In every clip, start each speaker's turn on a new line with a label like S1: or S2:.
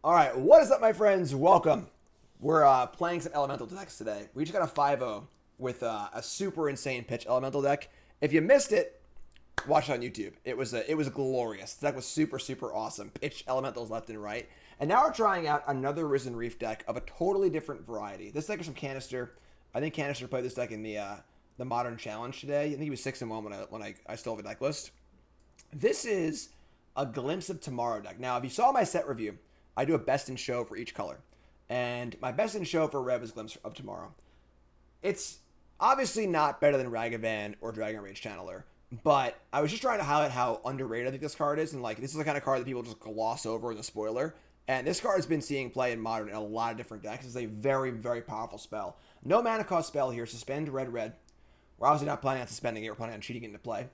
S1: All right, what is up, my friends? Welcome. We're playing some elemental decks today. We just got a 5-0 with a super insane pitch elemental deck. If you missed it, watch it on YouTube. It was glorious. The deck was super awesome. Pitch elementals left and right. And now we're trying out another Risen Reef deck of a totally different variety. This deck is from Canister. I think Canister played this deck in the Modern Challenge today. I think he was 6-1 when I stole the deck list. This is a Glimpse of Tomorrow deck. Now, if you saw my set review, I do a best in show for each color. And my best in show for Red is Glimpse of Tomorrow. It's obviously not better than Ragavan or Dragon Rage Channeler, but I was just trying to highlight how underrated I think this card is. And like, this is the kind of card that people just gloss over in the spoiler. And this card has been seeing play in Modern in a lot of different decks. It's a very powerful spell. No mana cost spell here. Suspend red. We're obviously not planning on suspending it. We're planning on cheating it into play.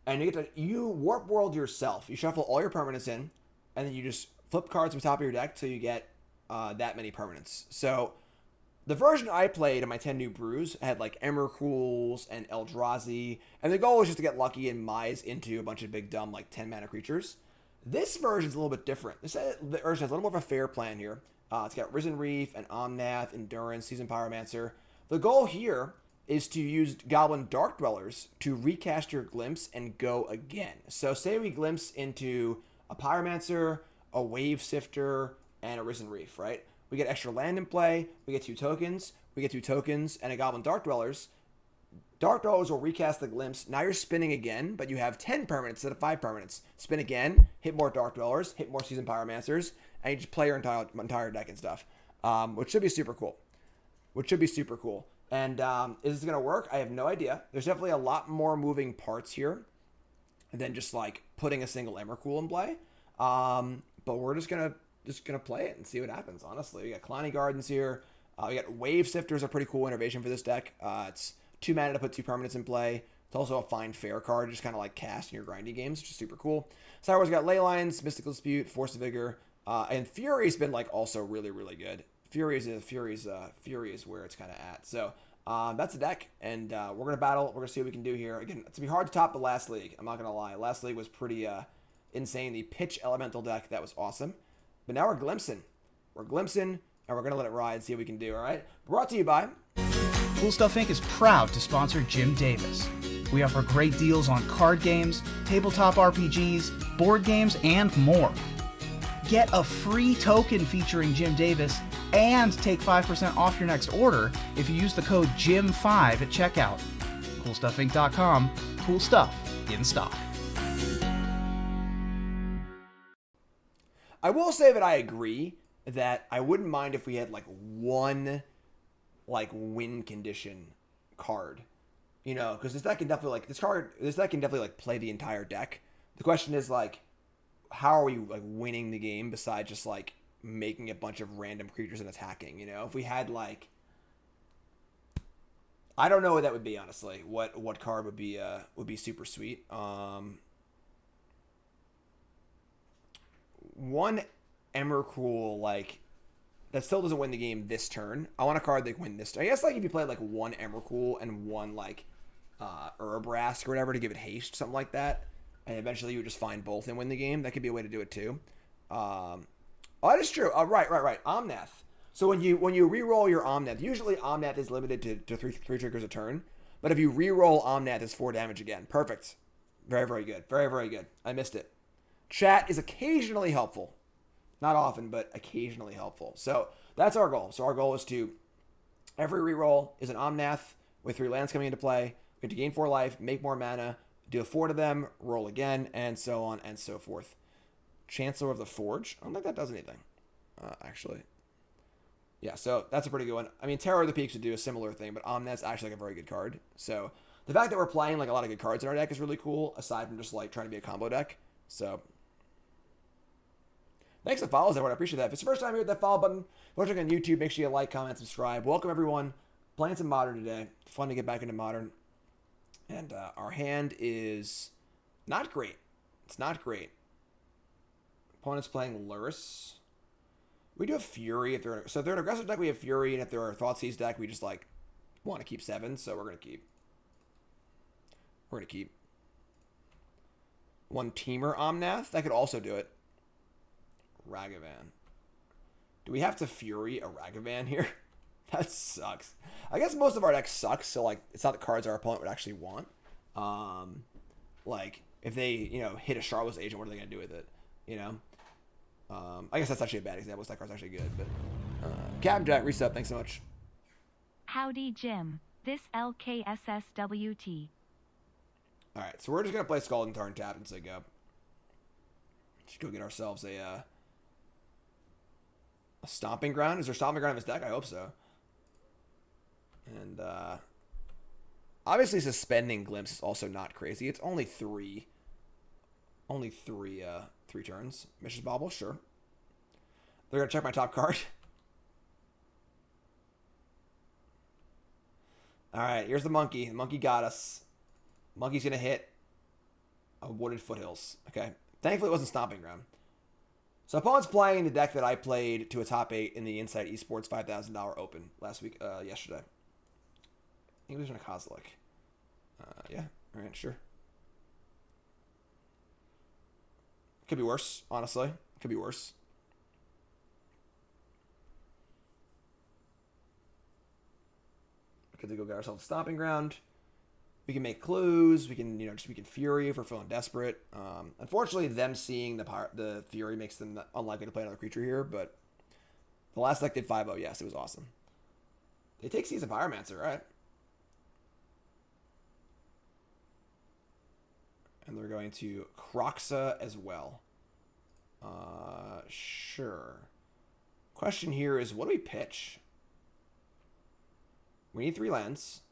S1: And you warp world yourself. You shuffle all your permanents in, and then you just flip cards from the top of your deck till you get that many permanents. So the version I played in my 10 new brews had like Emrakul's and Eldrazi, and the goal was just to get lucky and Mize into a bunch of big dumb like 10 mana creatures. This version is a little bit different. The version has a little more of a fair plan here. It's got Risen Reef and Omnath, Endurance, Seasoned Pyromancer. The goal here is to use Goblin Dark-Dwellers to recast your Glimpse and go again. So say we Glimpse into a Pyromancer, a Wavesifter, and a Risen Reef, right? We get extra land in play, we get 2 tokens, and a Goblin Dark-Dwellers. Dark-Dwellers will recast the Glimpse. Now you're spinning again, but you have 10 permanents instead of 5 permanents. Spin again, hit more Dark-Dwellers, hit more Seasoned Pyromancers, and you just play your entire deck and stuff, which should be super cool. And is this going to work? I have no idea. There's definitely a lot more moving parts here than just like putting a single Emrakul in play. But we're just gonna play it and see what happens. Honestly, we got Khalni Gardens here. We got Wavesifter is a pretty cool innovation for this deck. It's 2 mana to put 2 permanents in play. It's also a Find Fair card, just kind of like cast in your grinding games, which is super cool. Sidewards got Leylines, Mystical Dispute, Force of Vigor, and Fury's been like also really good. Fury is where it's kind of at. So that's the deck, and we're gonna battle. We're gonna see what we can do here. Again, it's gonna be hard to top the last league. I'm not gonna lie. Last league was pretty insane. The pitch elemental deck, that was awesome. But now we're glimpsing, and we're gonna let it ride. See what we can do. All right. Brought to you by
S2: Cool Stuff Inc. is proud to sponsor Jim Davis. We offer great deals on card games, tabletop RPGs, board games, and more. Get a free token featuring Jim Davis and take 5% off your next order if you use the code JIM5 at checkout. CoolStuffInc.com. Cool stuff in stock.
S1: I will say that I agree that I wouldn't mind if we had like one like win condition card, you know, because this deck can definitely like play the entire deck. The question is like, how are we like winning the game besides just like making a bunch of random creatures and attacking? You know, if we had like, I don't know what that would be, honestly. What card would be super sweet. One Emrakul, like, that still doesn't win the game this turn. I want a card that can win this turn. I guess, like, if you played, like, one Emrakul and one, like, Urabrask or whatever to give it haste, something like that, and eventually you would just find both and win the game, that could be a way to do it, too. Oh, that is true. Right. Omnath. So when you re-roll your Omnath, usually Omnath is limited to three triggers a turn, but if you re-roll Omnath, it's 4 damage again. Perfect. Very good. Very good. I missed it. Chat is occasionally helpful. Not often, but occasionally helpful. So that's our goal. So our goal is to, every reroll is an Omnath with 3 lands coming into play. We have to gain 4 life, make more mana, deal 4 to them, roll again, and so on and so forth. Chancellor of the Forge. I don't think that does anything, actually. Yeah, so that's a pretty good one. I mean, Terror of the Peaks would do a similar thing, but Omnath's actually like a very good card. So the fact that we're playing like a lot of good cards in our deck is really cool, aside from just like trying to be a combo deck. So thanks for follows, everyone. I appreciate that. If it's your first time here, hit that follow button. If you're watching on YouTube, make sure you like, comment, subscribe. Welcome, everyone. Playing some Modern today. Fun to get back into Modern. And our hand is not great. It's not great. Opponent's playing Lurrus. We do have Fury. If they're an aggressive deck, we have Fury. And if they're a Thoughtseize deck, we just like want to keep 7. So we're going to keep. One Teamer Omnath. That could also do it. Ragavan. Do we have to Fury a Ragavan here? That sucks. I guess most of our decks sucks, so like it's not the cards our opponent would actually want. Like if they, hit a Shardless Agent, what are they gonna do with it? I guess that's actually a bad example. That card's actually good, but Captain Jack, reset, thanks so much.
S3: Howdy Jim, this LKSSWT.
S1: Alright, so we're just gonna play Scalding Tarn tap and say go. Just go get ourselves a Stomping Ground. Is there Stomping Ground in this deck? I hope so. And obviously suspending Glimpse is also not crazy. It's only three turns. Mishra's Bauble, sure. They're gonna check my top card. Alright, here's the monkey. The monkey got us. Monkey's gonna hit a Wooded Foothills. Okay. Thankfully it wasn't Stomping Ground. So opponent's playing the deck that I played to a top 8 in the Inside Esports $5,000 Open yesterday. I think it was in a Kozilek. Yeah, alright, sure. Could be worse, honestly. Could be worse. Because we go get ourselves a Stomping Ground. We can make clues. We can, we can Fury if we're feeling desperate. Unfortunately, them seeing the Fury makes them unlikely to play another creature here. But the last deck did 5-0. Yes, it was awesome. They take Seasoned Pyromancer, right? And they're going to Kroxa as well. Sure. Question here is, what do we pitch? We need 3 lands.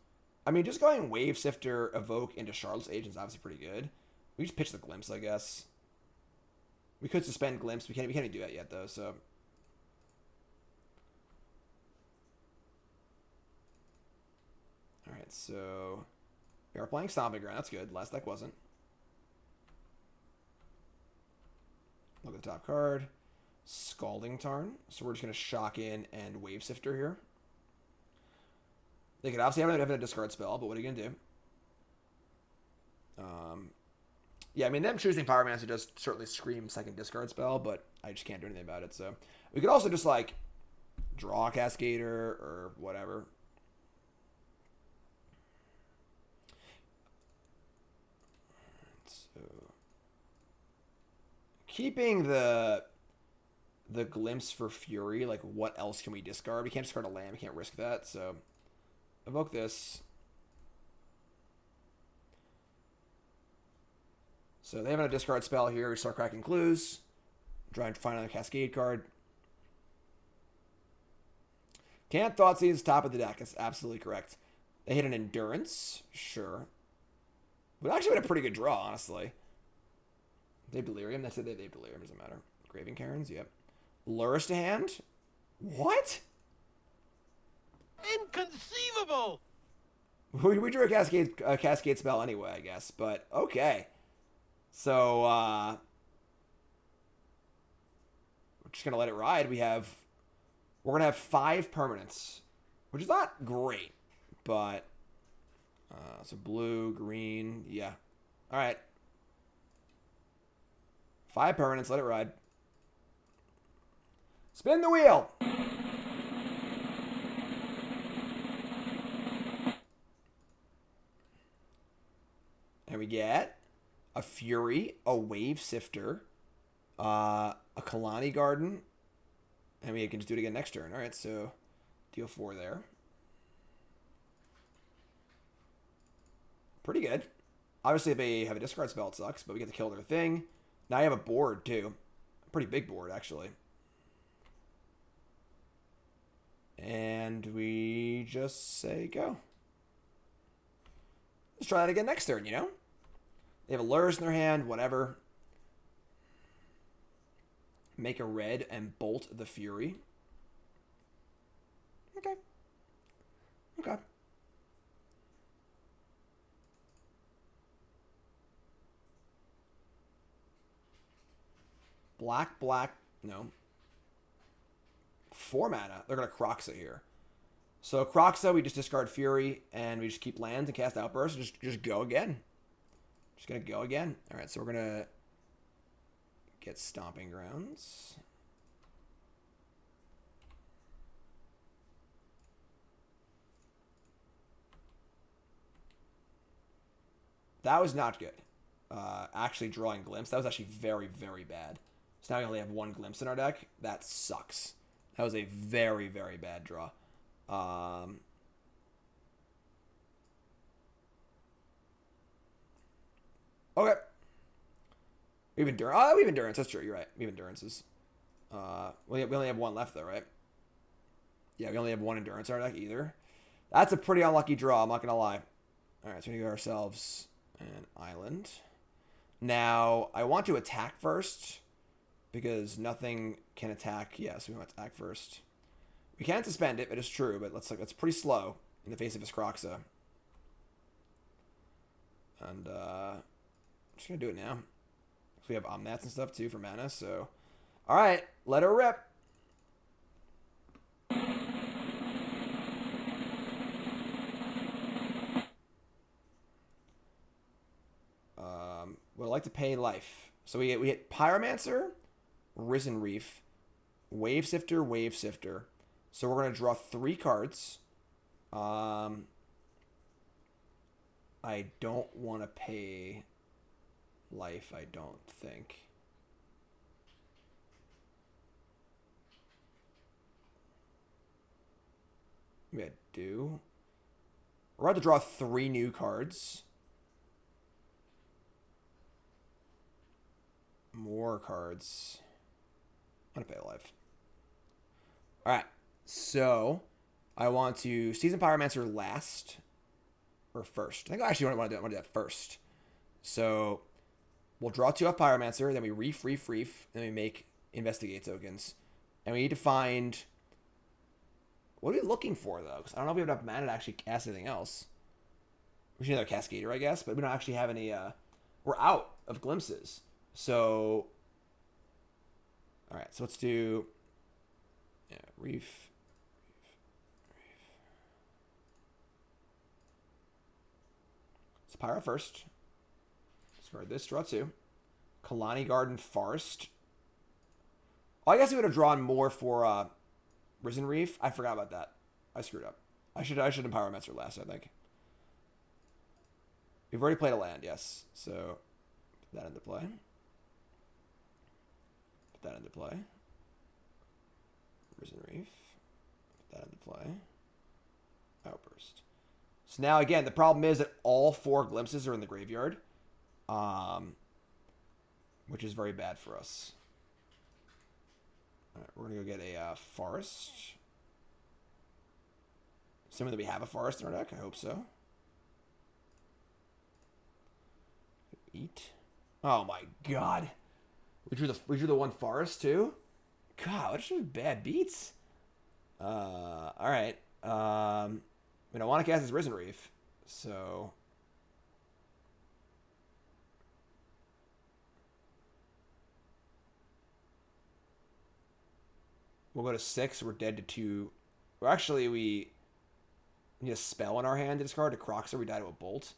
S1: I mean, just going Wavesifter, Evoke into Shardless Agent is obviously pretty good. We just pitch the Glimpse, I guess. We could suspend Glimpse. We can't even do that yet, though, so... Alright, so... We are playing Stomping Ground. That's good. Last deck wasn't. Look at the top card. Scalding Tarn. So we're just going to shock in and Wavesifter here. They could obviously have a discard spell, but what are you going to do? Yeah, I mean, them choosing Pyromancer does certainly scream second discard spell, but I just can't do anything about it. So we could also just, like, draw a Cascader or whatever. So keeping the Glimpse for Fury, like, what else can we discard? We can't discard a land. We can't risk that, so... Evoke this. So they have a discard spell here. We start cracking clues. Try to find another Cascade card. Can't Thoughtseize top of the deck. That's absolutely correct. They hit an Endurance. Sure. But actually been a pretty good draw, honestly. They have Delirium. That's it. They have Delirium. Doesn't matter. Graving Cairns. Yep. Lurrus to hand. What?
S4: Inconceivable!
S1: We drew a Cascade spell anyway, I guess. But, okay. So, we're just going to let it ride. We're going to have 5 permanents, which is not great. But, so blue, green, yeah. All right. 5 permanents, let it ride. Spin the wheel! And we get a Fury, a Wavesifter, a Khalni Garden, and we can just do it again next turn. All right, so deal 4 there. Pretty good. Obviously, if they have a discard spell, it sucks, but we get to kill their thing. Now you have a board, too. A pretty big board, actually. And we just say go. Let's try that again next turn, you know? They have a Lurrus in their hand, whatever. Make a red and bolt the Fury. Okay. Okay. Black, no. 4 mana. They're going to Kroxa here. So Kroxa, we just discard Fury, and we just keep lands and cast Outburst. Just go again. Just going to go again. All right, so we're going to get Stomping Grounds. That was not good. Actually drawing Glimpse. That was actually very, very bad. So now we only have one Glimpse in our deck. That sucks. That was a very, very bad draw. Okay. We have Endurance. Oh, we have Endurance. That's true. You're right. We have Endurances. We only have one left, though, right? Yeah, we only have one Endurance in our deck either. That's a pretty unlucky draw, I'm not going to lie. All right, so we give ourselves an island. Now, I want to attack first because nothing can attack. Yeah, so we want to attack first. We can suspend it, it is true, but that's pretty slow in the face of his Kroxa. And I'm just going to do it now. So we have Omnath and stuff, too, for mana, so... All right, let her rip. Would like to pay life. So we hit Pyromancer, Risen Reef, Wavesifter. So we're gonna draw 3 cards. I don't want to pay life. I don't think. Maybe I do. We're about to draw 3 new cards. More cards. I'm gonna pay life. Alright. So I want to Seasoned Pyromancer last. Or first. I think I actually want to do that first. So we'll draw 2 off Pyromancer, then we reef, then we make Investigate tokens. And we need to find... What are we looking for, though? Because I don't know if we have enough mana to actually cast anything else. We should need another Cascader, I guess, but we don't actually have any... We're out of Glimpses. So... Alright, so let's do... Yeah, Reef. Let's Pyro first. Discard this, draw 2. Khalni Garden Forest. Oh, I guess we would have drawn more for... Risen Reef? I forgot about that. I screwed up. I should have Pyromancer last, I think. We've already played a land, yes. So, put that into play. Put that into play. Risen Reef. Put that into play. Outburst. So now, again, the problem is that all 4 Glimpses are in the graveyard. Which is very bad for us. Alright, we're going to go get a forest. Assuming that we have a forest in our deck. I hope so. Eat. Oh my god. We drew the 1 forest too? God, what are bad beats? Alright. I mean, I want to cast this Risen Reef. So... We'll go to 6. We're dead to 2. Well, actually, we need a spell in our hand to discard. A Kroxa, we die to a Bolt.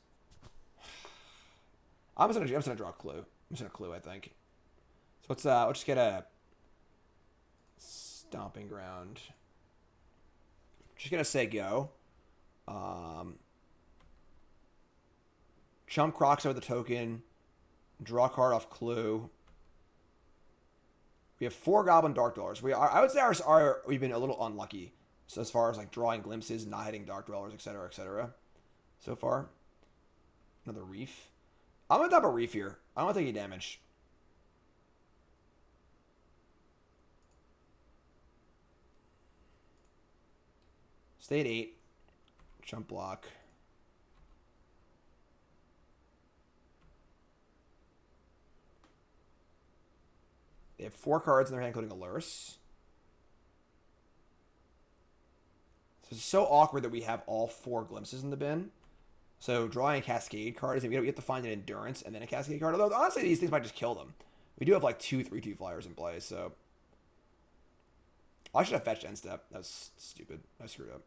S1: I'm just gonna draw a Clue. I'm just gonna Clue, I think. So let's just get a Stomping Ground. Just gonna say go. Chump Kroxa with the token. Draw a card off Clue. We have 4 Goblin Dark-Dwellers. I would say we've been a little unlucky. So as far as like drawing Glimpses, not hitting Dark-Dwellers, etc. So far. Another Reef. I'm going to top a Reef here. I don't want to take any damage. Stay at 8. Jump block. They have 4 cards in their hand, including a Lurrus. So it's so awkward that we have all 4 Glimpses in the bin. So drawing a Cascade card is we have to find an Endurance and then a Cascade card. Although honestly, these things might just kill them. We do have like 2 3/2 flyers in play, so I should have fetched end step. That's stupid. I screwed up.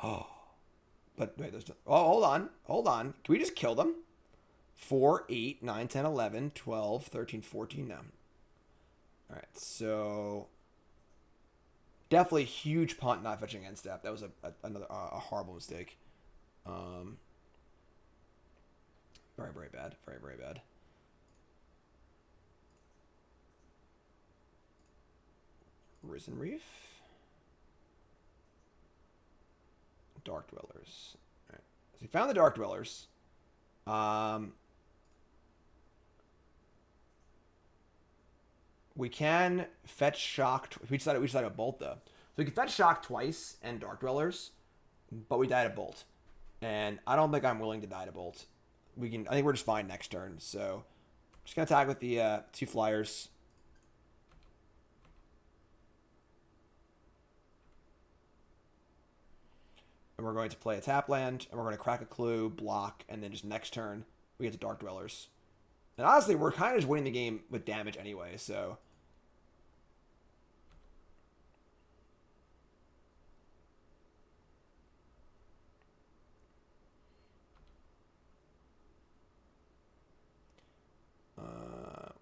S1: Oh, but wait, there's hold on. Can we just kill them? 4, 8, 9, 10, 11, 12, 13, 14 now. Alright, so... Definitely huge punt not fetching end step. That was a horrible mistake. Very, very bad. Very, very bad. Risen Reef. Dark-Dwellers. All right. So we found the Dark-Dwellers. We can fetch Shock. We decided to Bolt, though. So we can fetch Shock twice and Dark-Dwellers, but we died to Bolt. And I don't think I'm willing to die to Bolt. I think we're just fine next turn. So just going to attack with the 2 flyers. And we're going to play a tap land, and we're going to crack a clue, block, and then just next turn, we get to Dark-Dwellers. And honestly, we're kind of just winning the game with damage anyway, so...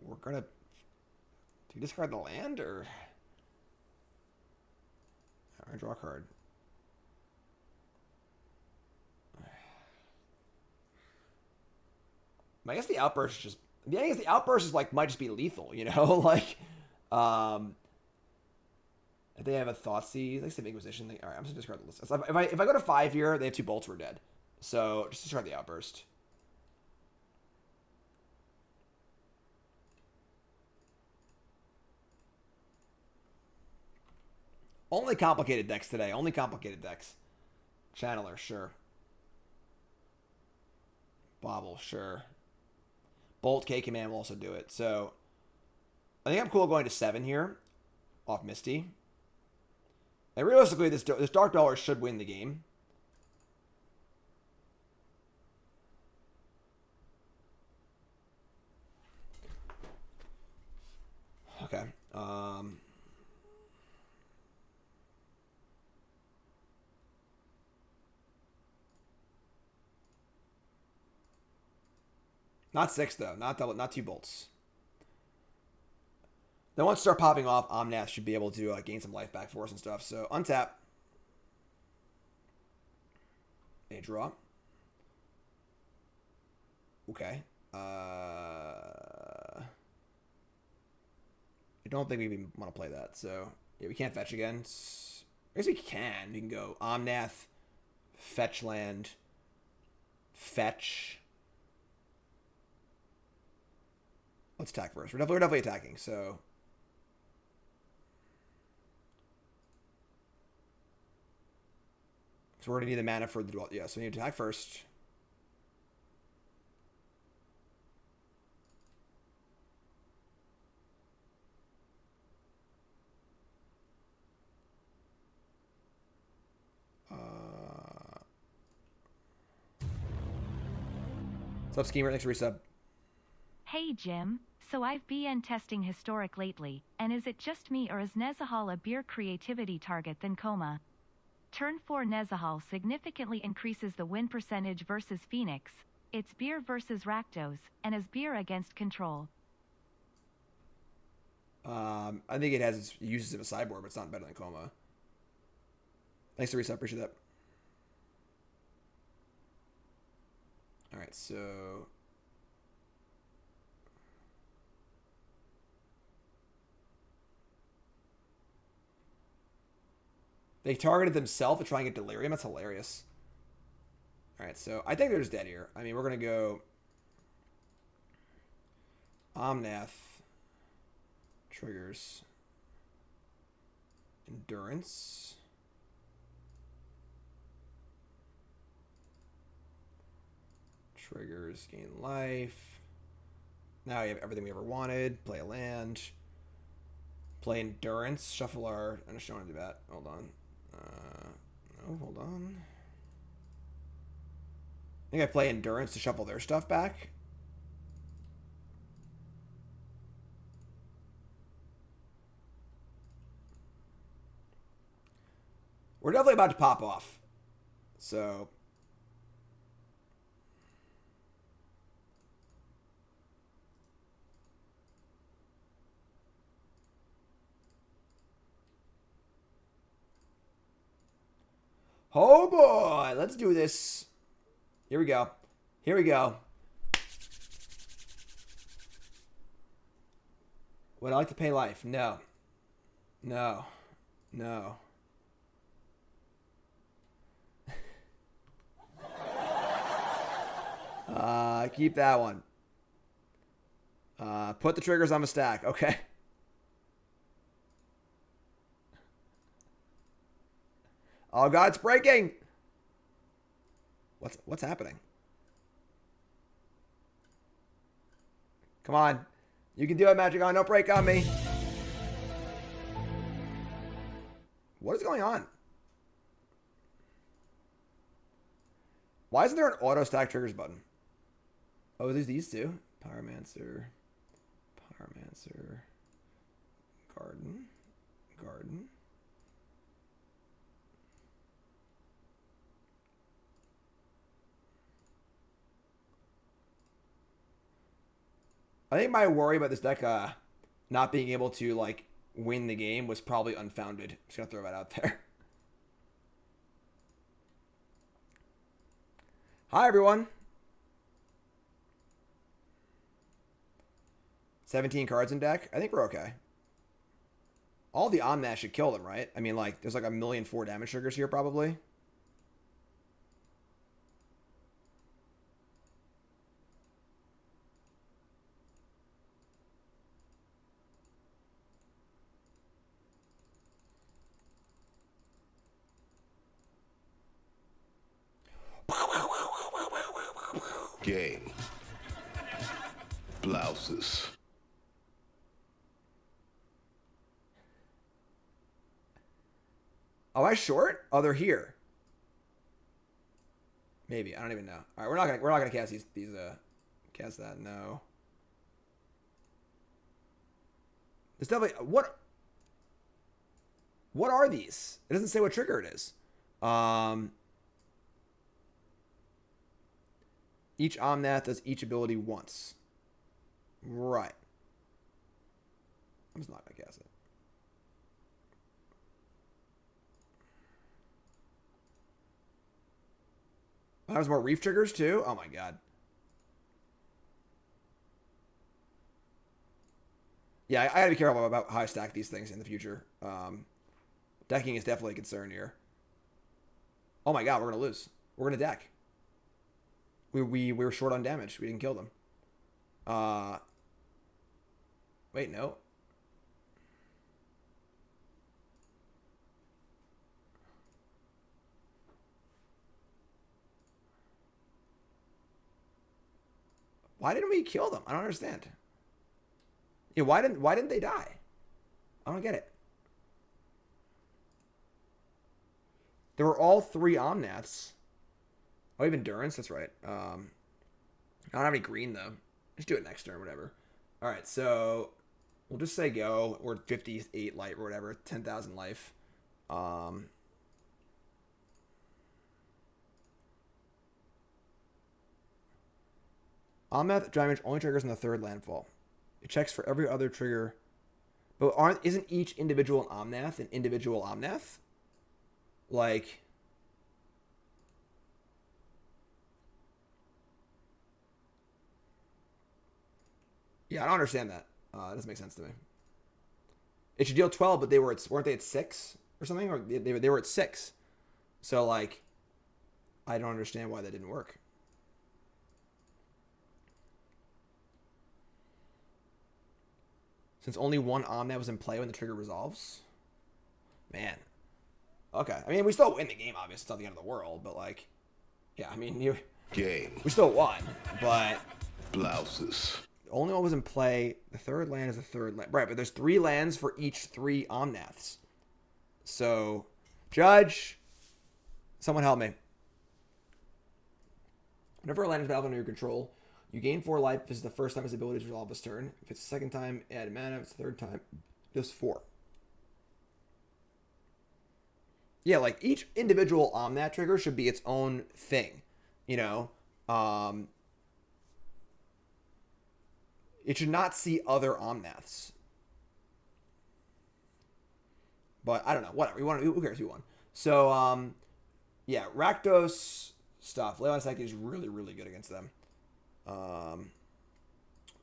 S1: we're going to... Do you discard the land, or... I draw a card. I guess the outburst is just... I guess the outburst is like might just be lethal, you know? Like, if they have a Thoughtseize, like say Inquisition thing. All right, I'm just gonna discard the list. So if I go to 5 here, they have 2 bolts, we're dead. So just discard the outburst. Only complicated decks today. Only complicated decks. Channeler, sure. Bobble, sure. Bolt K command will also do it. So I think I'm cool going to 7 here off Misty. And realistically, this Dark-Dweller should win the game. Okay. Not 6 though. Not 2 bolts. Then once start popping off, Omnath should be able to gain some life back for us and stuff. So untap. A draw. Okay. I don't think we even want to play that. So yeah, we can't fetch again. I guess we can. We can go Omnath, fetch land, fetch. Let's attack first. We're definitely attacking, so... So we're going to need the mana for the duel. Yeah, so we need to attack first. What's up, Schemer? Thanks for resub.
S3: Hey Jim, so I've been testing Historic lately, and is it just me or is Nezahal a beer creativity target than Coma? Turn 4 Nezahal significantly increases the win percentage versus Phoenix, it's beer versus Rakdos, and is beer against control.
S1: I think it has its uses of a sideboard, but it's not better than Coma. Thanks for resub, appreciate that. Alright, so... They targeted themselves to try and get Delirium. That's hilarious. Alright, so I think they're just dead here. I mean, we're going to go... Omnath. Triggers. Endurance. Triggers. Gain life. Now we have everything we ever wanted. Play a land. Play Endurance. Shuffle our... I'm just showing you that. Hold on. No, hold on. I think I play Endurance to shuffle their stuff back. We're definitely about to pop off. So... Oh boy, let's do this. Here we go. Here we go. Would I like to pay life? No. No. No. Keep that one. Put the triggers on the stack. Okay. Oh god, it's breaking. What's happening? Come on. You can do it, Magic On. Don't break on me. What is going on? Why isn't there an auto stack triggers button? Oh, there's these two. Pyromancer. Garden. I think my worry about this deck not being able to, like, win the game was probably unfounded. Just gonna throw that out there. Hi, everyone. 17 cards in deck. I think we're okay. All the Omnath should kill them, right? I mean, like, there's like 1,000,004 damage triggers here, probably.
S4: Game. Blouses.
S1: Oh, I short? Oh, they're here. Maybe. I don't even know. All right, we're not gonna cast these cast that. No. There's definitely what are these? It doesn't say what trigger it is. Each Omnath does each ability once. Right. I'm just not gonna cast it. Oh, there's more reef triggers too? Oh my god. Yeah, I gotta be careful about how I stack these things in the future. Decking is definitely a concern here. Oh my god, we're gonna lose. We're gonna deck. We were short on damage. We didn't kill them. Wait, no. Why didn't we kill them? I don't understand. Yeah, why didn't they die? I don't get it. There were all 3 Omnaths. Oh, even Endurance, that's right. I don't have any green though. Just do it next turn, whatever. Alright, so we'll just say go. We're 58 life or whatever, 10,000 life. Omnath damage only triggers in the 3rd landfall. It checks for every other trigger. But isn't each individual Omnath an individual Omnath? Like, yeah, I don't understand that. That doesn't make sense to me. It should deal 12, but weren't they at 6 or something? Or they were at 6. So, like, I don't understand why that didn't work. Since only one Omnath was in play when the trigger resolves? Man. Okay. I mean, we still win the game, obviously. It's not the end of the world, but, like, yeah, I mean,
S4: Game.
S1: we still won, but
S4: Blouses.
S1: the only one was in play. The 3rd land is the 3rd land. Right, but there's 3 lands for each 3 Omnaths. So, Judge, someone help me. Whenever a land is battled under your control, you gain 4 life. This is the first time his ability is resolved this turn. If it's the 2nd time, add mana. If it's the 3rd time, just 4. Yeah, like, each individual Omnath trigger should be its own thing. You know? It should not see other Omnaths. But, I don't know. Whatever. Who cares who won? So, yeah, Rakdos stuff. Leyline of Sanctity is really, really good against them. We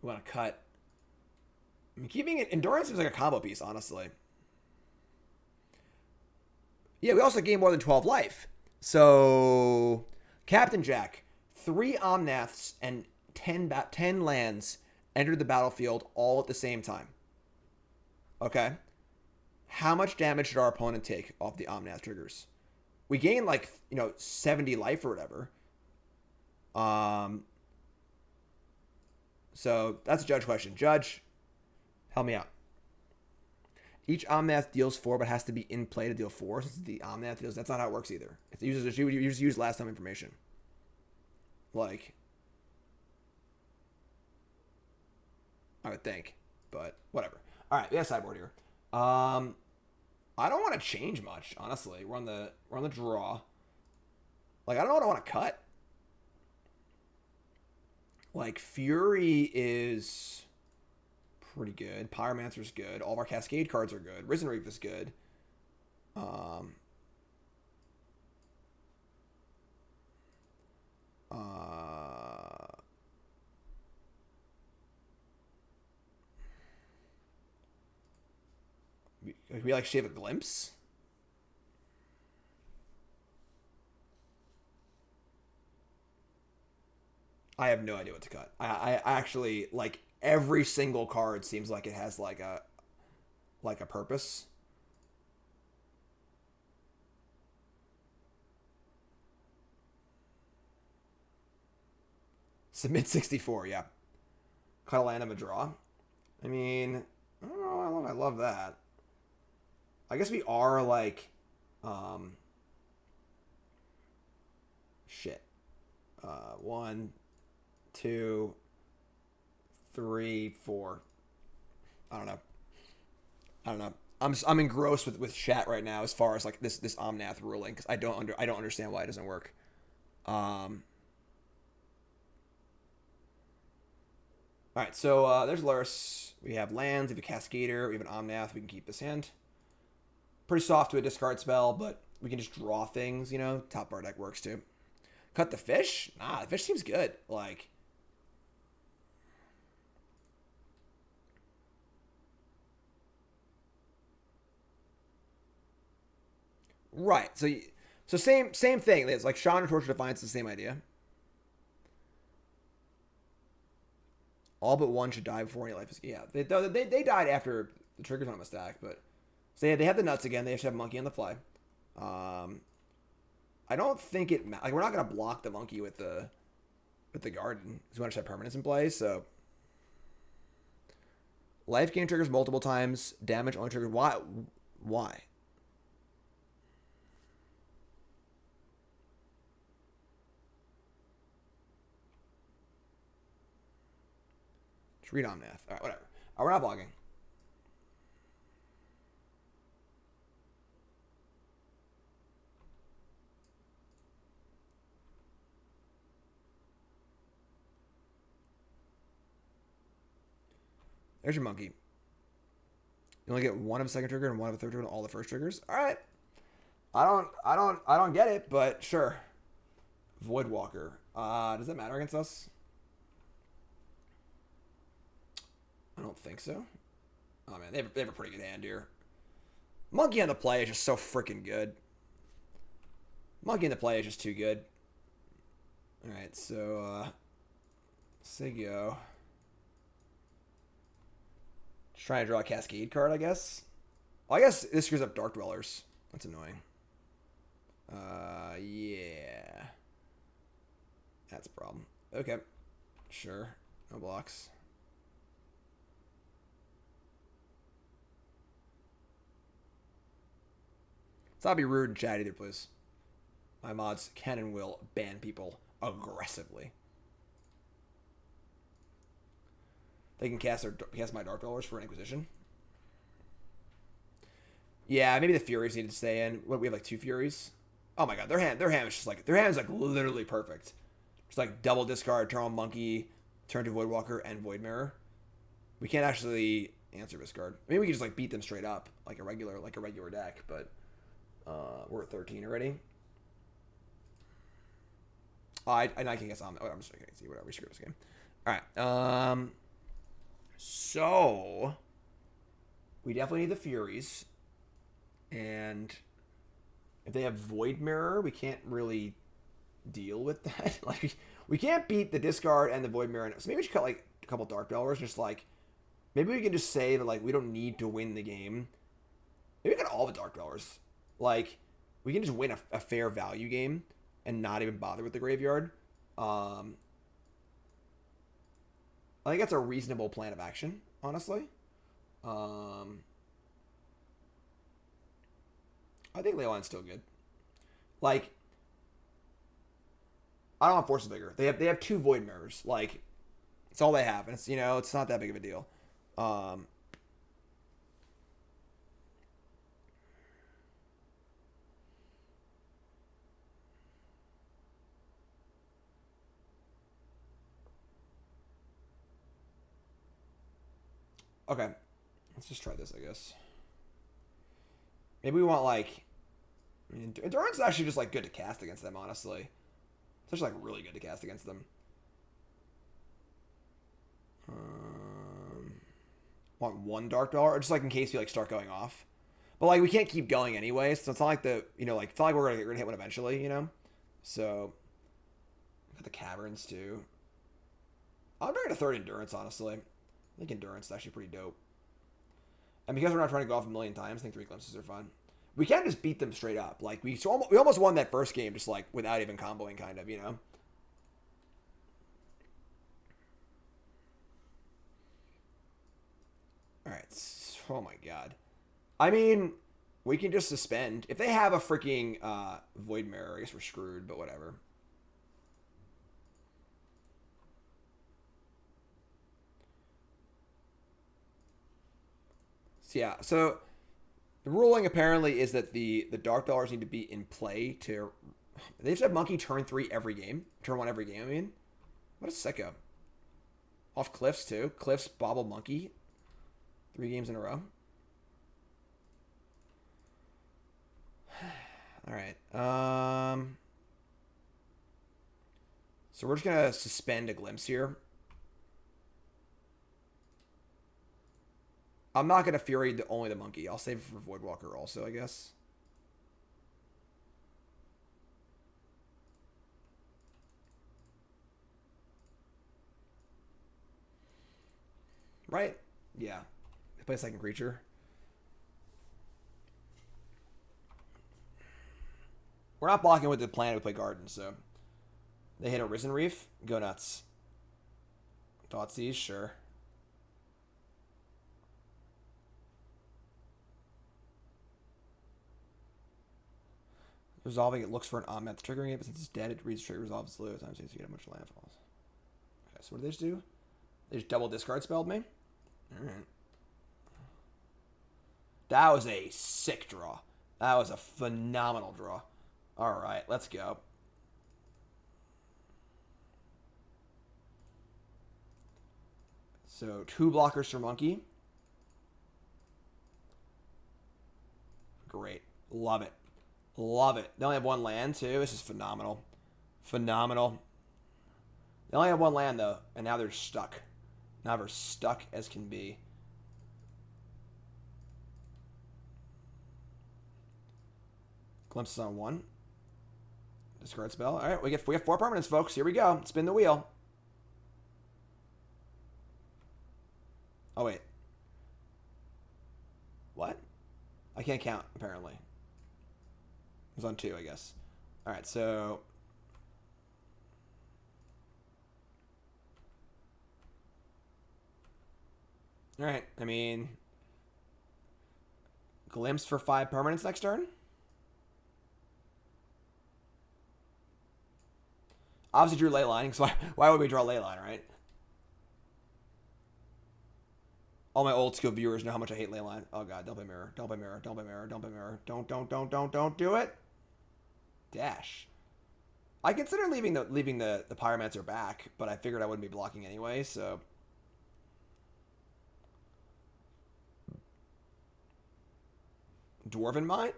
S1: want to cut I mean, keeping it endurance seems like a combo piece, honestly. Yeah, we also gain more than 12 life. So, Captain Jack, 3 Omnaths and 10 lands entered the battlefield all at the same time. Okay. How much damage should our opponent take off the Omnath triggers? We gain like, 70 life or whatever. So that's a Judge question. Judge, help me out. Each Omnath deals 4, but has to be in play to deal 4. Since the Omnath deals, that's not how it works either. It uses you just use last time information. Like, I would think, but whatever. All right, we have sideboard here. I don't want to change much, honestly. We're on the draw. Like, I don't know what I want to cut. Like, Fury is pretty good. Pyromancer's good. All of our Cascade cards are good. Risen Reef is good. We like shave a glimpse. I have no idea what to cut. I actually like every single card seems like it has like a purpose. Submit 64, yeah. Cut a land of a draw. I mean, I don't know how long I love that. I guess we are like, shit. 1, 2, 3, 4. I don't know. I'm engrossed with chat right now as far as like this Omnath ruling because I don't understand why it doesn't work. All right, so there's Lurrus. We have lands. We have a Cascader. We have an Omnath. We can keep this hand. Pretty soft to a discard spell, but we can just draw things. Top of our deck works too. Cut the fish? Nah, the fish seems good. Like, right. So same thing. It's like Shaman or Torture Defiance is the same idea. All but one should die before any life is... Yeah, they died after the triggers on a stack, but... So they have the nuts again. They have to have Monkey on the fly. I don't think it... Like, we're not going to block the Monkey with the Garden. Because we want to have permanence in play, so... Life gain triggers multiple times. Damage only triggered... Why? Just read Omnath. All right, whatever. We're not blocking. There's your Monkey. You only get one of a second trigger and one of a third trigger and all the first triggers. All right. I don't get it, but sure. Voidwalker. Does that matter against us? I don't think so. Oh man, they have a pretty good hand here. Monkey on the play is just so freaking good. Monkey in the play is just too good. All right, so Sigio. Just trying to draw a Cascade card, I guess. Well, I guess this screws up Dark-Dwellers. That's annoying. Yeah. That's a problem. Okay. Sure. No blocks. Let's not be rude and chat either, please. My mods can and will ban people aggressively. They can cast my Dark-Dwellers for an Inquisition. Yeah, maybe the Furies need to stay in. What, we have like 2 Furies? Oh my god, their hand is just like, their hand is like literally perfect. Just like double discard, turn on Monkey, turn to Voidwalker and Void Mirror. We can't actually answer this card. I mean, we can just like beat them straight up like a regular deck, but we're at 13 already. I can guess I'm just gonna see whatever. We screw this game. All right. So we definitely need the Furies. And if they have Void Mirror, we can't really deal with that. Like, we can't beat the discard and the Void Mirror. So maybe we should cut, like, a couple Dark-Dwellers. Just, like, maybe we can just say that, like, we don't need to win the game. Maybe we got all the Dark-Dwellers. Like, we can just win a fair value game and not even bother with the graveyard. I think that's a reasonable plan of action, honestly. I think Leyline's still good. Like, I don't want Force of Vigor. They have 2 Void Mirrors. Like, it's all they have, and it's, you know, it's not that big of a deal. Okay, let's just try this, I guess. Maybe we want, like, I mean, Endurance is actually just, like, good to cast against them, honestly. It's actually, like, really good to cast against them. Want 1 Dark-Dweller, or just, like, in case we, like, start going off. But, like, we can't keep going anyway, so it's not like the, you know, like, it's not like we're gonna hit one eventually, you know? So, got the Caverns, too. I'm trying a 3rd Endurance, honestly. I think Endurance is actually pretty dope. And because we're not trying to go off a million times, I think 3 Glimpses are fun. We can't just beat them straight up. Like, we almost won that first game just, like, without even comboing, kind of, you know? Alright. Oh, my God. I mean, we can just suspend. If they have a freaking Void Mirror, I guess we're screwed, but whatever. So, yeah, so the ruling apparently is that the Dark-Dwellers need to be in play to... They just have Monkey turn 3 every game. Turn 1 every game, I mean. What a sicko. Off Cliffs, too. Cliffs, Bobble, Monkey. 3 games in a row. Alright. So we're just going to suspend a Glimpse here. I'm not going to Fury only the Monkey. I'll save it for Voidwalker also, I guess. Right? Yeah. They play a 2nd creature. We're not blocking with the plan to play Garden, so... They hit a Risen Reef? Go nuts. Thoughtseize? Sure. Resolving it looks for an Omnath, triggering it, but since it's dead, it reads trigger resolve its low. Times you get a bunch of landfalls. Okay, so what did they just do? They just double discard spelled me? Alright. That was a sick draw. That was a phenomenal draw. Alright, let's go. So, 2 blockers for Monkey. Great. Love it. Love it. They only have 1 land, too. This is phenomenal. Phenomenal. They only have 1 land, though, and now they're stuck. Now they're stuck as can be. Glimpses on 1. Discard spell. All right, we have 4 permanents, folks. Here we go. Spin the wheel. Oh, wait. What? I can't count, apparently. It was on 2, I guess. All right, so... All right, I mean... Glimpse for 5 permanents next turn? Obviously drew Leylining, so why would we draw Leyline, right? All my old school viewers know how much I hate Leyline. Oh god, don't play mirror. Don't play mirror. Don't play mirror. Don't play mirror. Don't do it. Dash. I considered leaving the Pyromancer back, but I figured I wouldn't be blocking anyway, so... Dwarven Mine?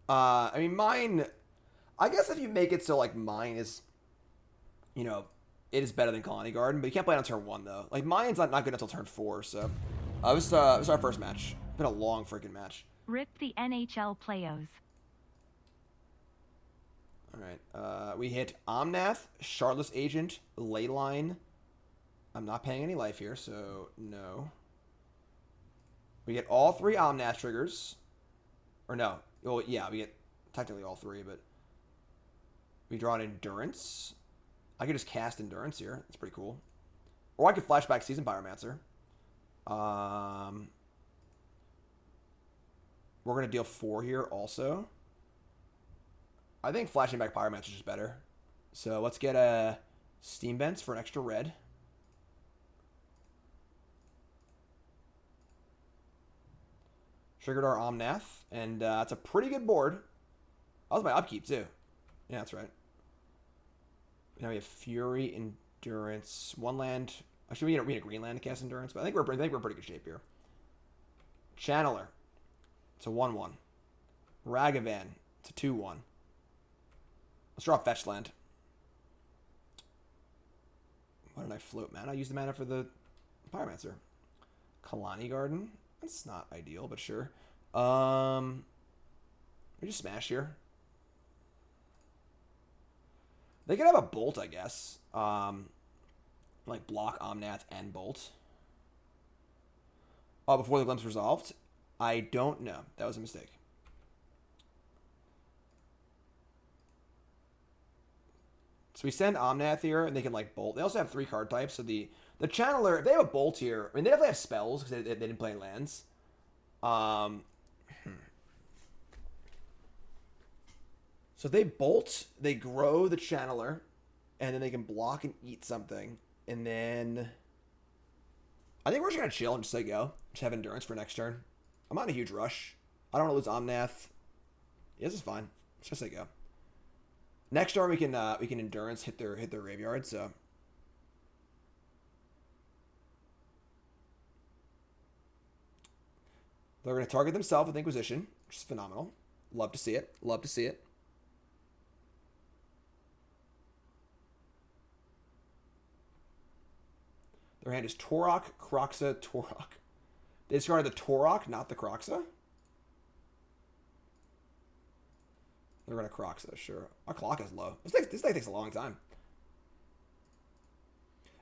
S1: I mean, Mine... I guess if you make it so, like, Mine is... You know, it is better than Khalni Garden, but you can't play it on turn 1, though. Like, Mine's not good until turn 4, so... this is our first match. Been a long freaking match.
S3: Rip the NHL playos.
S1: All right. We hit Omnath, Shardless Agent, Leyline. I'm not paying any life here, so no. We get all 3 Omnath triggers. Or no. Well, yeah, we get technically all 3, but we draw an Endurance. I could just cast Endurance here. That's pretty cool. Or I could flashback Seasoned Pyromancer. We're going to deal 4 here also. I think flashing back Pyromancer is just better. So let's get a Steam Vents for an extra red. Triggered our Omnath, and it's a pretty good board. That was my upkeep, too. Yeah, that's right. Now we have Fury, Endurance, 1 land. Actually, we need a green land to cast Endurance, but I think we're in pretty good shape here. Channeler. It's a 1/1. Ragavan. It's a 2/1. Let's draw a fetch land. Why did I float mana? I used the mana for the Pyromancer. Khalni Garden. That's not ideal, but sure. We just smash here. They could have a bolt, I guess. Like block Omnath and bolt. Oh, before the glimpse resolved? I don't know. That was a mistake. So we send Omnath here, and they can, like, bolt. They also have 3 card types, so the Channeler, if they have a bolt here, I mean, they definitely have spells, because they didn't play lands. So if they bolt, they grow the Channeler, and then they can block and eat something, and then I think we're just going to chill and just say go. Just have Endurance for next turn. I'm not in a huge rush. I don't want to lose Omnath. Yeah, this is fine. Let's just say go. Next turn we can Endurance hit their graveyard, so they're gonna target themselves with Inquisition, which is phenomenal. Love to see it. Love to see it. Their hand is Torok, Kroxa, Torok. They discarded the Torok, not the Kroxa. They're going to Kroxa, sure. Our clock is low. This thing takes a long time.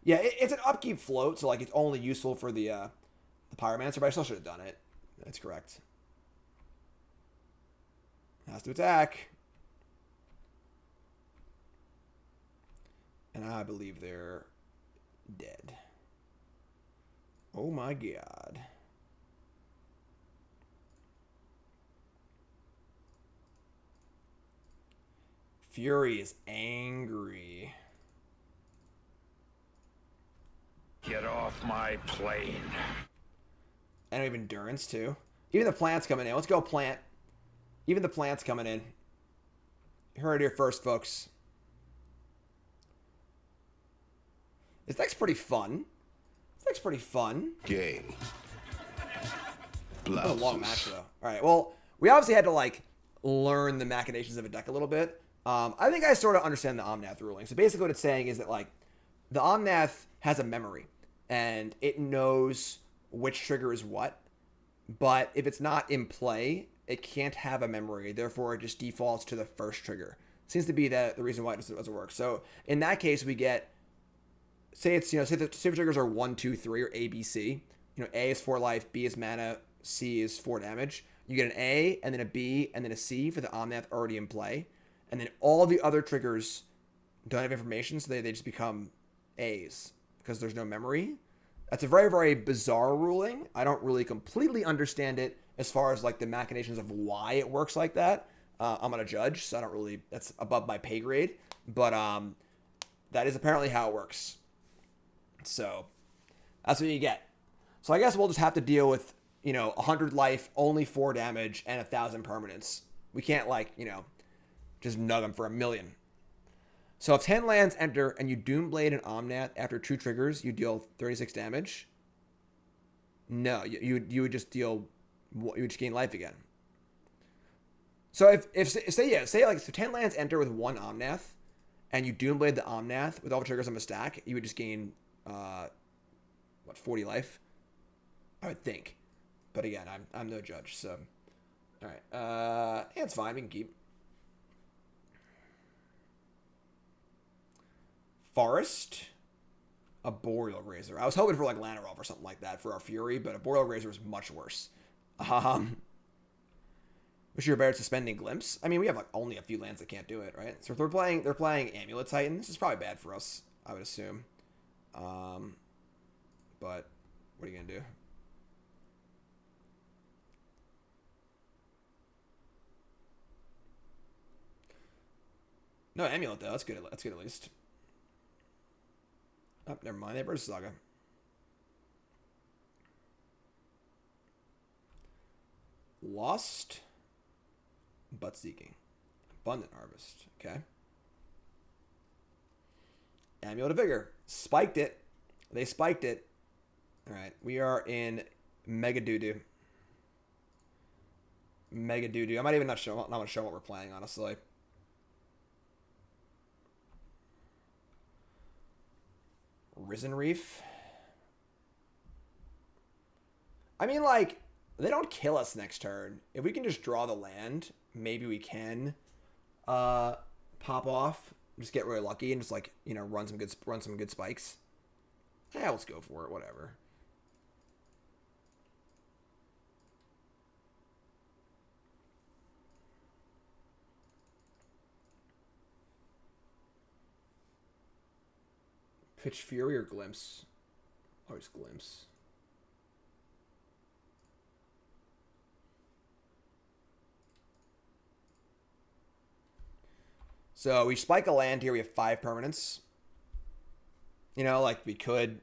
S1: Yeah, it's an upkeep float, so like it's only useful for the Pyromancer, but I still should have done it. That's correct. Has to attack. And I believe they're dead. Oh my god. Fury is angry.
S4: Get off my plane.
S1: And we have Endurance too. Even the plant's coming in. Let's go plant. Even the plant's coming in. You heard it here first, folks. This deck's pretty fun. This deck's pretty fun.
S4: Game.
S1: What a long match though. Alright, well, we obviously had to like learn the machinations of a deck a little bit. I think I sort of understand the Omnath ruling. So basically what it's saying is that like the Omnath has a memory and it knows which trigger is what, but if it's not in play, it can't have a memory. Therefore, it just defaults to the first trigger. Seems to be the reason why it doesn't work. So in that case, we get, say the triggers are 1, 2, 3 or A, B, C. A is 4 life, B is mana, C is 4 damage. You get an A and then a B and then a C for the Omnath already in play. And then all the other triggers don't have information, so they just become A's because there's no memory. That's a very, very bizarre ruling. I don't really completely understand it as far as like the machinations of why it works like that. I'm not a judge, so I don't really, that's above my pay grade. But that is apparently how it works. So that's what you get. So I guess we'll just have to deal with, 100 life, only 4 damage, and 1,000 permanents. We can't just nug them for 1,000,000. So if 10 lands enter and you Doomblade and Omnath after 2 triggers, you deal 36 damage. No, you would just deal, you would just gain life again. So if 10 lands enter with 1 Omnath and you Doomblade the Omnath with all the triggers on the stack, you would just gain 40 life, I would think. But again, I'm no judge, so. All right. Yeah, it's fine. We can keep. Forest. A Boreal Razor. I was hoping for like Lanarov or something like that for our Fury, but a Boreal Razor is much worse. Wish you were better at Suspending Glimpse. I mean, we have like only a few lands that can't do it, right? So if they're playing Amulet Titan. This is probably bad for us, I would assume. But what are you gonna do? No Amulet though. That's good. That's good at least. Oh, never mind. They Saga. Lost. Butt Seeking. Abundant Harvest. Okay. Amulet of Vigor. Spiked it. They spiked it. Alright. We are in Mega Doo-Doo. Mega Doo-Doo. I might even not going to show what we're playing, honestly. Risen Reef. I mean, like, they don't kill us next turn. If we can just draw the land, maybe we can pop off. Just get really lucky and just, like, you know, run some good spikes. Yeah, let's go for it. Whatever. Pitch Fury or Glimpse? Always Glimpse. So we spike a land here. We have 5 permanents. You know, like we could,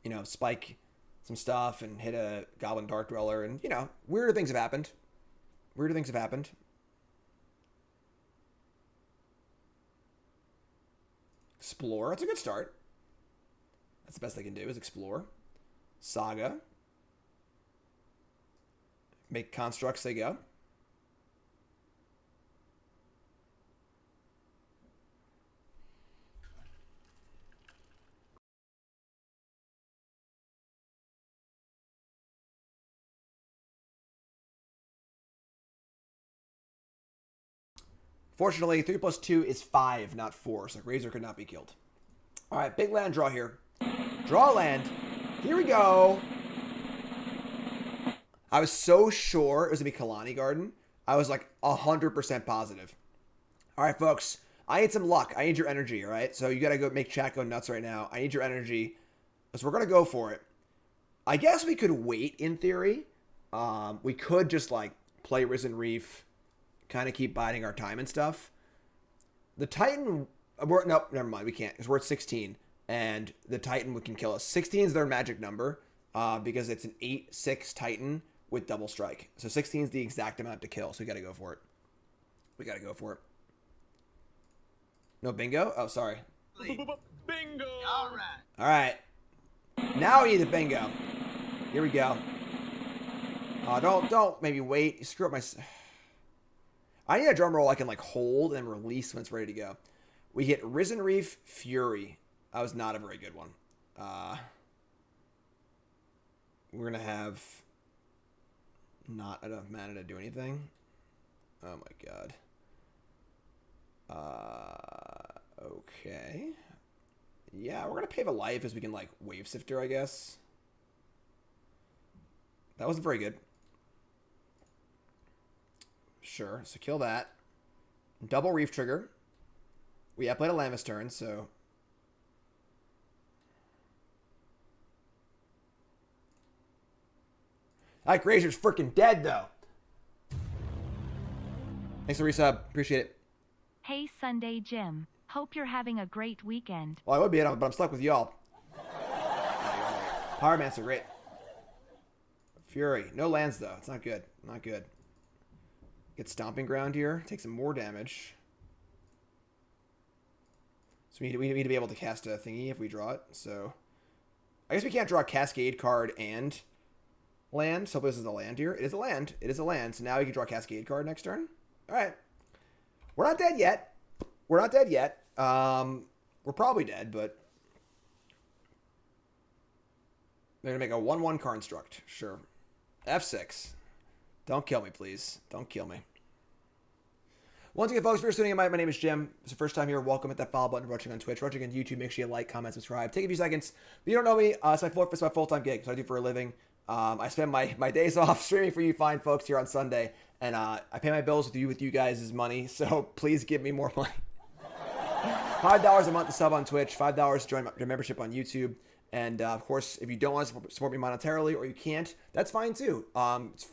S1: you know, spike some stuff and hit a Goblin Dark-Dweller. And, you know, weirder things have happened. Weirder things have happened. Explore. That's a good start. That's the best they can do is explore. Saga. Make constructs they go. Fortunately, 3 plus 2 is 5, not 4, so Razor could not be killed. All right, big land draw here. Draw land. Here we go. I was so sure it was going to be Khalni Garden. I was like 100% positive. All right, folks. I need some luck. I need your energy, all right? So you got to go make chat go nuts right now. I need your energy. So we're going to go for it. I guess we could wait in theory. We could just like play Risen Reef, kind of keep biding our time and stuff. The Titan... Nope, never mind. We can't because we're at 16. And the Titan can kill us. 16 is their magic number because it's an 8/6 Titan with double strike. So 16 is the exact amount to kill. So we got to go for it. We got to go for it. No bingo? Oh, sorry.
S5: Bingo!
S1: All right. Now we need a bingo. Here we go. Don't maybe wait. You screw up my... I need a drum roll I can like hold and release when it's ready to go. We hit Risen Reef Fury. That was not a very good one. We're going to have not enough mana to do anything. Oh my god. Okay. Yeah, we're going to pave a life as we can like Wavesifter, I guess. That wasn't very good. Sure, so kill that. Double Reef Trigger. We played a Lammas turn, so... That Grazer's freaking dead, though. Thanks for the resub. Appreciate it.
S3: Hey, Sunday Jim. Hope you're having a great weekend.
S1: Well, I would be, but I'm stuck with y'all. Pyromancer, great. Fury. No lands, though. It's not good. Not good. Get Stomping Ground here. Take some more damage. So we need to be able to cast a thingy if we draw it. So I guess we can't draw a Cascade card and land. So this is a land here. It is a land. It is a land. So now we can draw a Cascade card next turn. All right. We're not dead yet. We're not dead yet. We're probably dead, but they're going to make a 1/1 construct. Sure. F6. Don't kill me, please. Don't kill me. Once again, folks, if you're tuning in, my name is Jim. If it's your first time here, welcome. Hit that follow button. Watching on Twitch, watching on YouTube. Make sure you like, comment, subscribe. Take a few seconds. If you don't know me, it's my full-time gig. So I do for a living. I spend my days off streaming for you fine folks here on Sunday. And I pay my bills with you guys' money. So please give me more money. $5 a month to sub on Twitch. $5 to join your membership on YouTube. And of course, if you don't want to support me monetarily or you can't, that's fine too.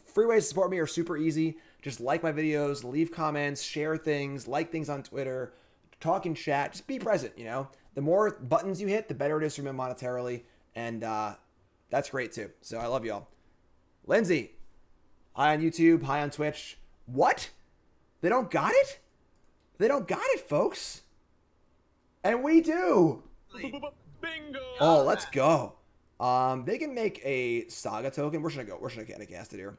S1: Free ways to support me are super easy. Just like my videos, leave comments, share things, like things on Twitter, talk in chat. Just be present, you know. The more buttons you hit, the better it is for me monetarily. And that's great too. So I love y'all. Lindsay, hi on YouTube, hi on Twitch. What? They don't got it? They don't got it, folks. And we do.
S5: Bingo!
S1: Oh, let's go. They can make a saga token. Where should I go? Where should I get it casted here?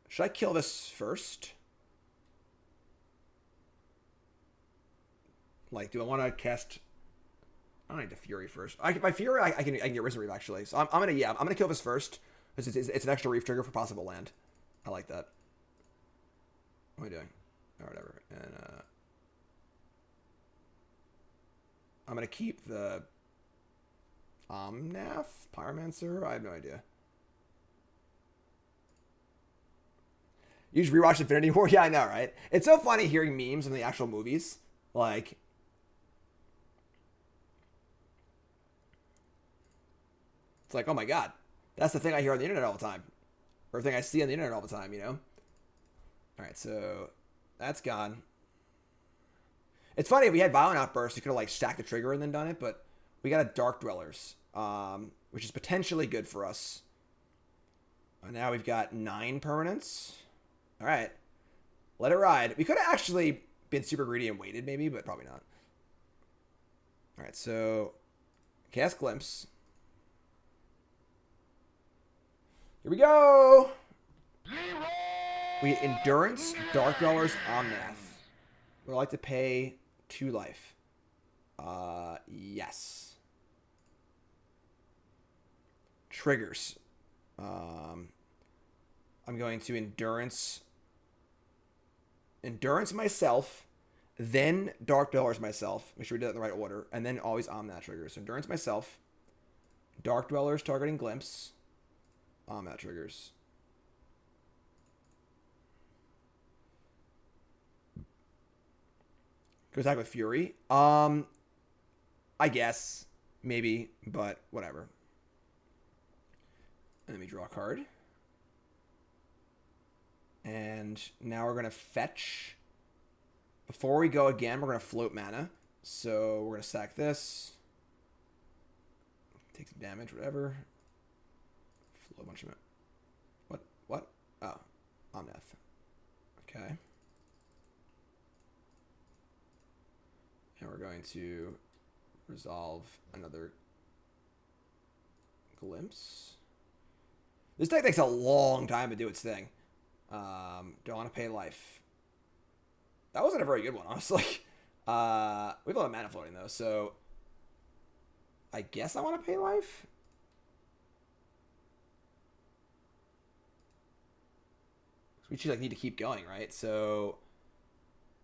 S1: Should I kill this first? Like, do I want to cast? I don't need the Fury first. By Fury, I can get Risen Reef actually. So I'm gonna kill this first because it's an extra Reef trigger for possible land. I like that. What am I doing? Or whatever. And I'm gonna keep the Omnath Pyromancer. I have no idea. You just rewatched Infinity War? Yeah, I know, right? It's so funny hearing memes in the actual movies. Like, it's like, oh my god, that's the thing I hear on the internet all the time, or the thing I see on the internet all the time, you know? All right, so that's gone. It's funny, if we had Violent Outburst, you could have like stacked the trigger and then done it, but we got a Dark-Dwellers, which is potentially good for us. And now we've got 9 permanents. All right, let it ride. We could have actually been super greedy and waited maybe, but probably not. All right, so cast Glimpse. Here we go. We Endurance, Dark-Dwellers, Omnath. Would I like to pay 2 life? Yes. Triggers. I'm going to Endurance myself, then Dark-Dwellers myself. Make sure we do that in the right order, and then always Omnath triggers. So Endurance myself, Dark-Dwellers targeting Glimpse, Omnath triggers. Go attack with Fury. I guess. Maybe, but whatever. Let me draw a card. And now we're going to fetch. Before we go again, we're going to float mana. So we're going to sack this. Take some damage, whatever. Float a bunch of it. What? Oh, Omnath. Okay. And we're going to resolve another Glimpse. This deck takes a long time to do its thing. Don't want to pay life. That wasn't a very good one, honestly. We have a lot of mana floating, though, so I guess I want to pay life. We should need to keep going, right? So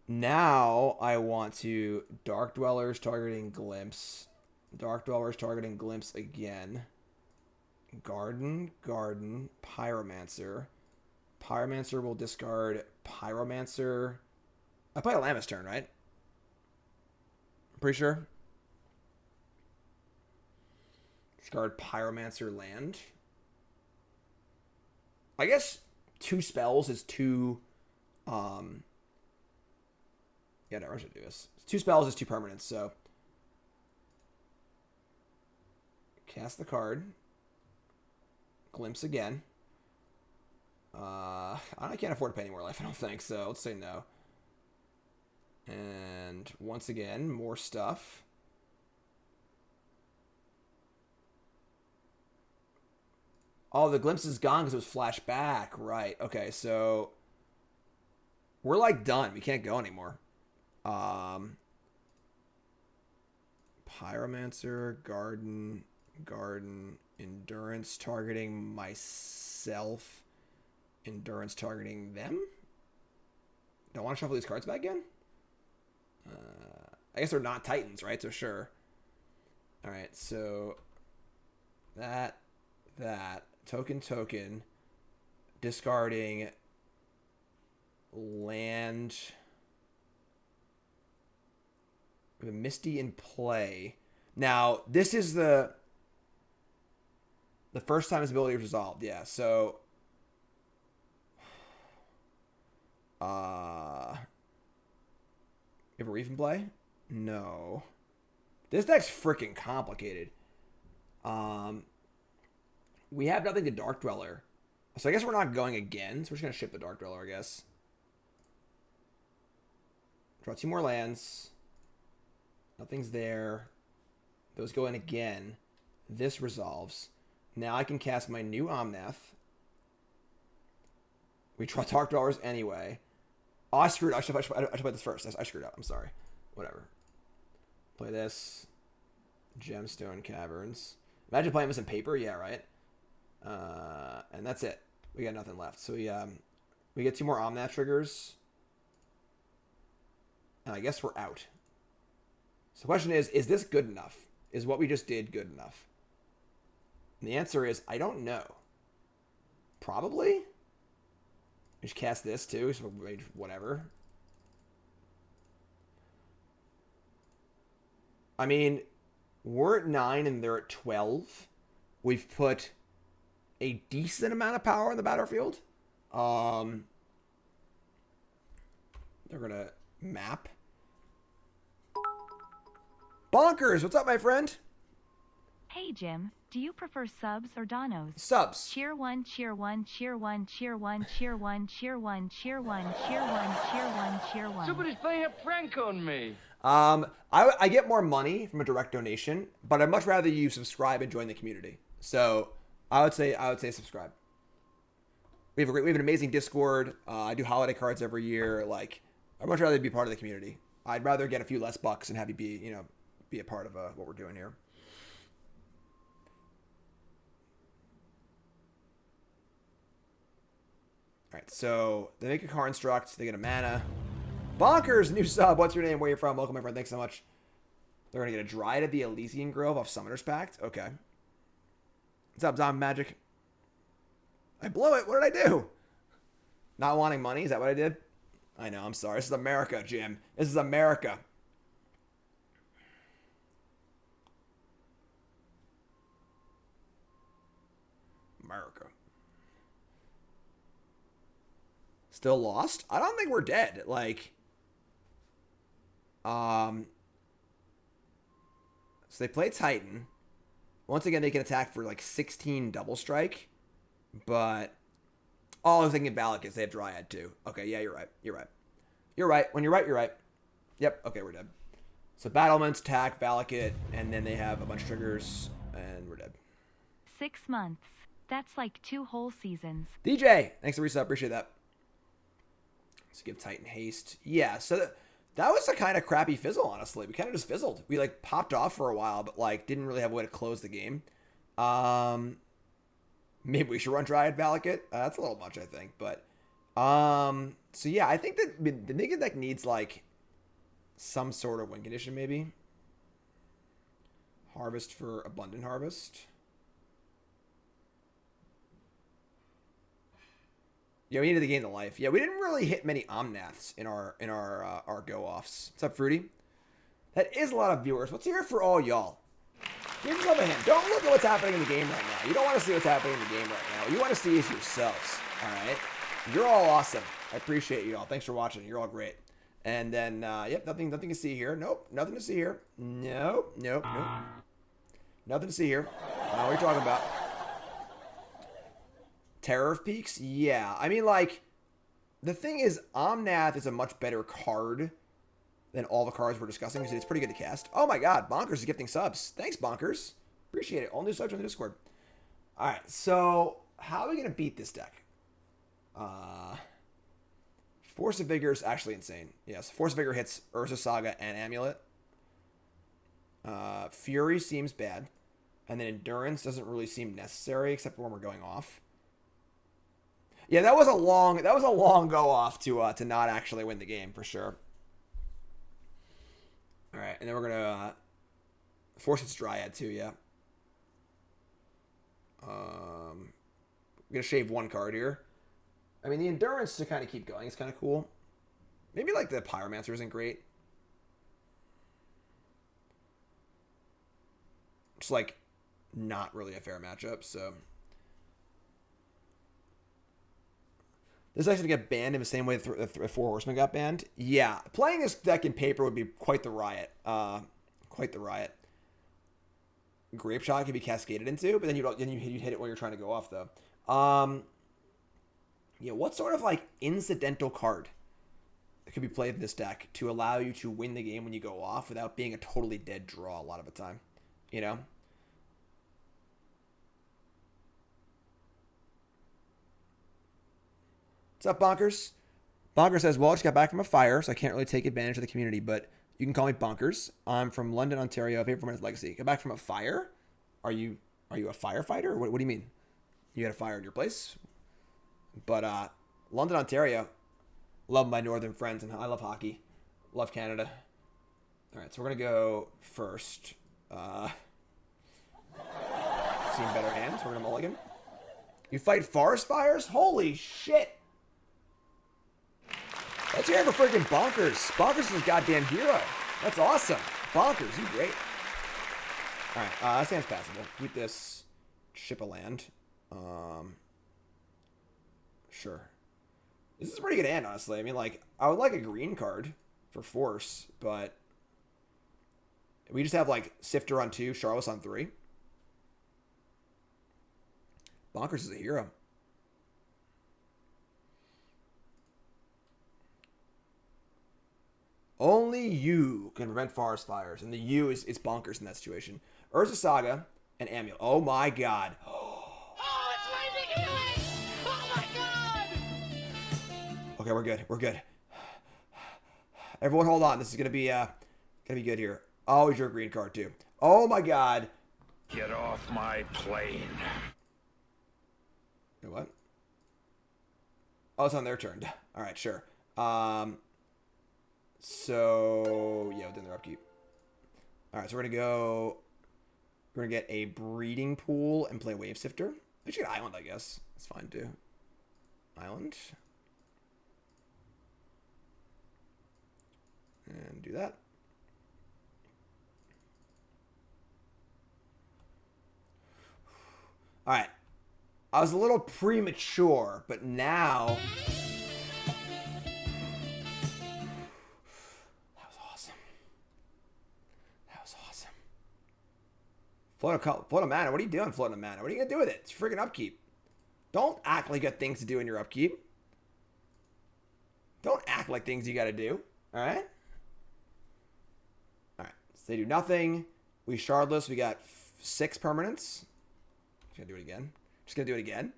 S1: now I want to Dark-Dwellers targeting Glimpse. Dark-Dwellers targeting Glimpse again. Garden, Pyromancer. Pyromancer will discard Pyromancer. I play a Lammas turn, right? I'm pretty sure. Discard Pyromancer land. I guess 2 spells is 2... Yeah, no, I should do this. 2 spells is 2 permanents, so... Cast the card. Glimpse again. I can't afford to pay any more life, I don't think, so let's say no. And once again, more stuff. Oh, the Glimpse is gone because it was flashed back. Right, okay, so we're like done. We can't go anymore. Pyromancer, Garden, Endurance targeting myself. Endurance targeting them. Don't want to shuffle these cards back again? I guess they're not Titans, right? So sure. Alright, so... That. Token. Discarding... Land... We have a Misty in play. Now, this is the first time his ability is resolved. Yeah, so... You have a Reef in play? No. This deck's freaking complicated. We have nothing to Dark Dweller. So I guess we're not going again. So we're just going to ship the Dark Dweller, I guess. Draw 2 more lands. Nothing's there. Those go in again. This resolves. Now I can cast my new Omnath. We draw Dark Dwellers anyway. Oh, I screwed up. I should play this first. I screwed up. I'm sorry. Whatever. Play this. Gemstone Caverns. Imagine playing this in paper. Yeah, right? And that's it. We got nothing left. So we get 2 more Omnath triggers. And I guess we're out. So the question is this good enough? Is what we just did good enough? And the answer is, I don't know. Probably? We just cast this too, so whatever. I mean, we're at 9 and they're at 12. We've put a decent amount of power on the battlefield. They're gonna map. Bonkers! What's up, my friend?
S3: Hey, Jim. Do you prefer subs or donos?
S1: Subs.
S3: Cheer 1, cheer 1, cheer 1, cheer 1, cheer 1, cheer 1, cheer 1, cheer 1, cheer 1, cheer 1.
S5: Somebody's playing a prank on me.
S1: I get more money from a direct donation, but I'd much rather you subscribe and join the community. So I would say subscribe. We have an amazing Discord. I do holiday cards every year. Like, I'd much rather be part of the community. I'd rather get a few less bucks and have you be a part of what we're doing here. All right, so they make a construct. They get a mana. Bonkers, new sub. What's your name? Where you from? Welcome, my friend. Thanks so much. They're going to get a Dryad of the Elysian Grove off Summoner's Pact. Okay. What's up, Zombie Magic? I blew it. What did I do? Not wanting money? Is that what I did? I know. I'm sorry. This is America, Jim. This is America. America. Still lost? I don't think we're dead. Like, so they play Titan. Once again, they can attack for like 16 double strike. But, oh, I was thinking Valakut. They have Dryad too. Okay, yeah, you're right. You're right. You're right. When you're right, you're right. Yep, okay, we're dead. So battlements, attack, Valakut, and then they have a bunch of triggers, and we're dead.
S3: 6 months. That's like 2 whole seasons.
S1: DJ, thanks for the resub. Appreciate that. Let's give Titan haste. Yeah, so that was a kind of crappy fizzle, honestly. We kind of just fizzled. We, like, popped off for a while, but, like, didn't really have a way to close the game. Maybe we should run Dryad Valakut. That's a little much, I think. But, so, yeah, I think that the Naked deck needs, like, some sort of win condition, maybe. Harvest for Abundant Harvest. Yeah, we needed to gain the life. Yeah, we didn't really hit many Omnaths in our go-offs. What's up, Fruity? That is a lot of viewers. Let's hear it for all y'all. Give yourself a hint. Don't look at what's happening in the game right now. You don't want to see what's happening in the game right now. What you want to see is yourselves. All right? You're all awesome. I appreciate you all. Thanks for watching. You're all great. And then, yep, nothing to see here. Nope, nothing to see here. Nope. Nothing to see here. I don't know what you're talking about. Terror of Peaks? Yeah. I mean, like, the thing is, Omnath is a much better card than all the cards we're discussing, because it's pretty good to cast. Oh my god, Bonkers is gifting subs. Thanks, Bonkers. Appreciate it. All new subs on the Discord. Alright, so how are we going to beat this deck? Force of Vigor is actually insane. Yes, Force of Vigor hits Urza Saga and Amulet. Fury seems bad. And then Endurance doesn't really seem necessary except for when we're going off. Yeah, that was a long go off to not actually win the game for sure. All right, and then we're gonna force its Dryad too. Yeah. We're gonna shave one card here. I mean, the Endurance to kind of keep going is kind of cool. Maybe like the Pyromancer isn't great. Just like not really a fair matchup. So this actually get banned in the same way the Four Horsemen got banned. Yeah, playing this deck in paper would be quite the riot. Quite the riot. Grape Shot can be cascaded into, but then you hit it while you're trying to go off though. Yeah, what sort of like incidental card that could be played in this deck to allow you to win the game when you go off without being a totally dead draw a lot of the time, you know? What's up, Bonkers? Bonkers says, well, I just got back from a fire, so I can't really take advantage of the community, but you can call me Bonkers. I'm from London, Ontario, Paper Man's Legacy. Got back from a fire? Are you a firefighter? What do you mean? You had a fire in your place? But London, Ontario. Love my northern friends, and I love hockey. Love Canada. All right, so we're going to go first. Seeing better hands. We're going to mulligan. You fight forest fires? Holy shit. Let's hear it for freaking Bonkers. Bonkers is a goddamn hero. That's awesome. Bonkers, he's great. All right, that stands passable. Keep this ship of land. Sure. This is a pretty good hand, honestly. I mean, like, I would like a green card for Force, but we just have, like, Sifter on 2, Shardless on 3. Bonkers is a hero. Only you can prevent forest fires, and the you is Bonkers in that situation. Urza Saga and Amulet. Oh my god.
S6: Oh, it's raining healing! Oh my god!
S1: Okay, we're good. We're good. Everyone hold on. This is gonna be good here. Oh, he's your green card too. Oh my god.
S4: Get off my plane.
S1: Wait, what? Oh, it's on their turn. Alright, sure. So yeah, within their upkeep. Alright, so we're gonna get a breeding pool and play Wavesifter. We should get Island, I guess. That's fine too. Island. And do that. Alright. I was a little premature, but now Float a mana. What are you doing, floating a mana? What are you going to do with it? It's freaking upkeep. Don't act like you got things to do in your upkeep. Don't act like things you got to do. Alright? Alright. So they do nothing. We Shardless. We got 6 permanents. Just going to do it again. Just going to do it again.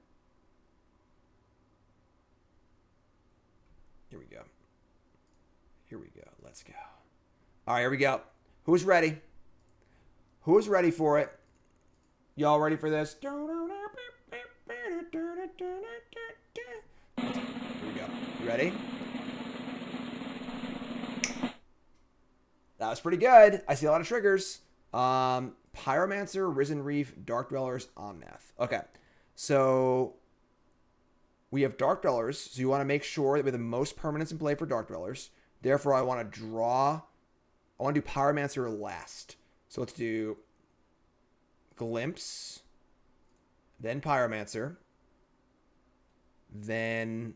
S1: Here we go. Here we go. Let's go. Alright, here we go. Who's ready? Who's ready for it? Y'all ready for this? Here we go. You ready? That was pretty good. I see a lot of triggers. Pyromancer, Risen Reef, Dark-Dwellers, Omnath. Okay. So we have Dark-Dwellers. So you want to make sure that we have the most permanents in play for Dark-Dwellers. Therefore, I want to draw. I want to do Pyromancer last. So let's do Glimpse, then Pyromancer, then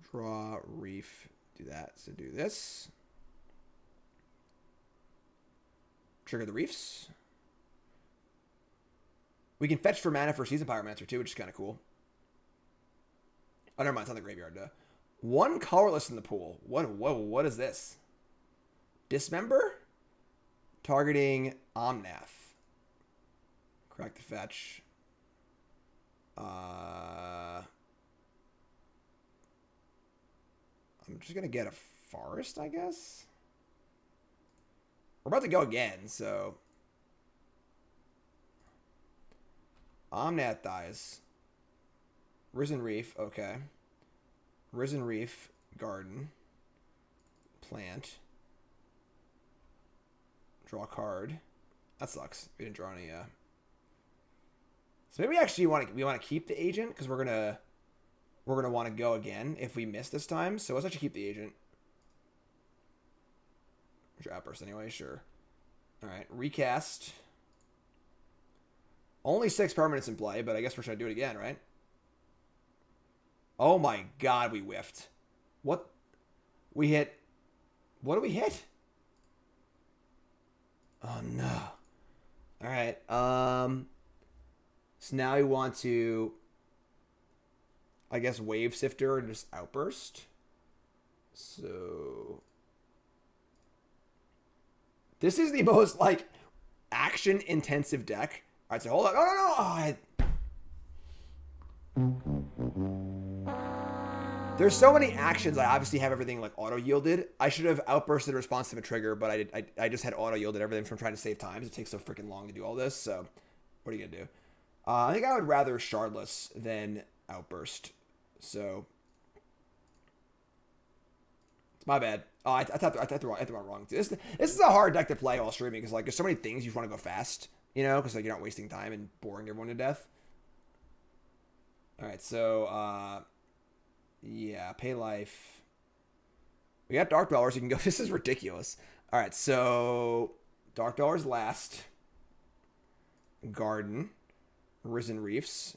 S1: draw Reef, do that. So do this. Trigger the Reefs. We can fetch for mana for Seasoned Pyromancer too, which is kind of cool. Oh, never mind, it's on the graveyard though. 1 colorless in the pool. What is this? Dismember? Targeting Omnath. Crack the fetch. I'm just going to get a forest, I guess. We're about to go again, so Omnath dies. Risen Reef, okay. Risen Reef, Garden. Plant. Draw a card. That sucks. We didn't draw any, So maybe we actually want to keep the agent, because we're gonna want to go again if we miss this time. So let's actually keep the agent. Outburst anyway, sure. Alright, recast. Only 6 permanents in play, but I guess we're trying to do it again, right? Oh my god, we whiffed. What? We hit... What did we hit? Oh no. Alright, so now we want to... I guess Wavesifter and just Outburst. So... This is the most, like, action-intensive deck. All right, so hold on. Oh, There's so many actions. I obviously have everything, like, auto-yielded. I should have outbursted in response to a trigger, but I just had auto-yielded everything from trying to save time. It takes so freaking long to do all this, so what are you going to do? I think I would rather Shardless than Outburst, so... It's my bad. Oh, I thought wrong. This is a hard deck to play while streaming because like there's so many things you want to go fast, you know, because like you're not wasting time and boring everyone to death. All right, so yeah, pay life. We got Dark-Dwellers. You can go. This is ridiculous. All right, so Dark-Dwellers last. Garden, Risen Reefs.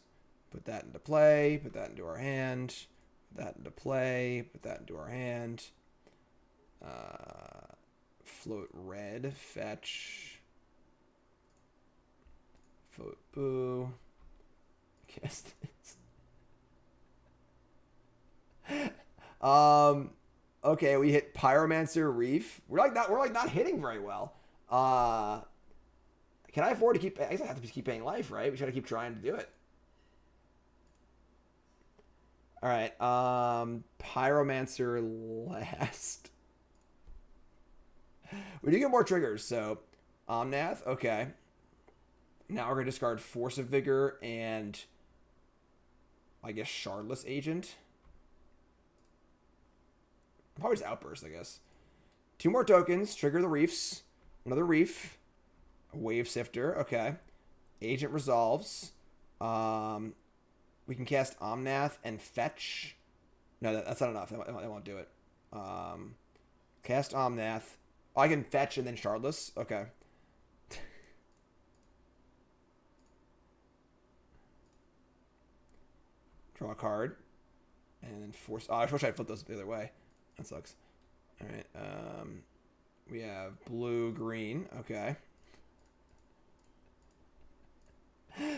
S1: Put that into play. Put that into our hand. Put that into play. Put that into our hand. Float red, fetch, float boo, cast this. Okay, we hit Pyromancer Reef. We're like not hitting very well. Can I afford to keep? I guess I have to keep paying life, right? We should keep trying to do it. All right, Pyromancer last. We do get more triggers, so Omnath, okay. Now we're going to discard Force of Vigor and I guess Shardless Agent. Probably just Outburst, I guess. 2 more tokens, trigger the reefs. Another reef. A Wavesifter, okay. Agent resolves. We can cast Omnath and fetch. No, that's not enough. That won't do it. Cast Omnath. Oh, I can fetch and then Shardless? Okay. Draw a card. And then force... Oh, I wish I'd flip those the other way. That sucks. Alright, we have blue, green. Okay.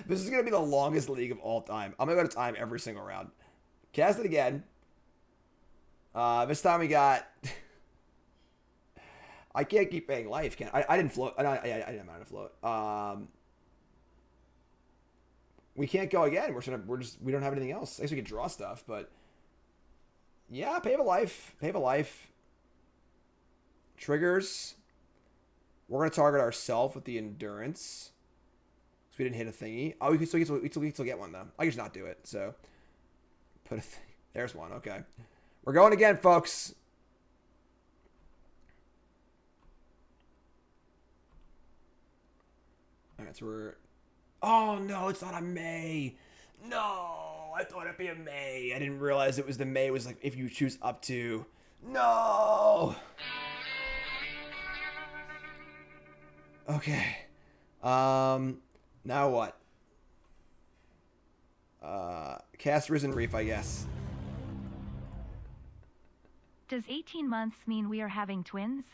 S1: This is going to be the longest league of all time. I'm going to go to time every single round. Cast it again. This time we got... I can't keep paying life, can I? I didn't float. I didn't have to float. We can't go again. We don't have anything else. I guess we could draw stuff, but yeah, pay a life. Pay a life. Triggers. We're gonna target ourselves with the endurance. So we didn't hit a thingy. Oh, we can still get one though. I can just not do it. So put a thing. There's one. Okay, we're going again, folks. Alright, so we're... Oh, no, it's not a May. No, I thought it'd be a May. I didn't realize it was the May was like if you choose up to... No! Okay. Now what? Cast Risen Reef, I guess.
S3: Does 18 months mean we are having twins?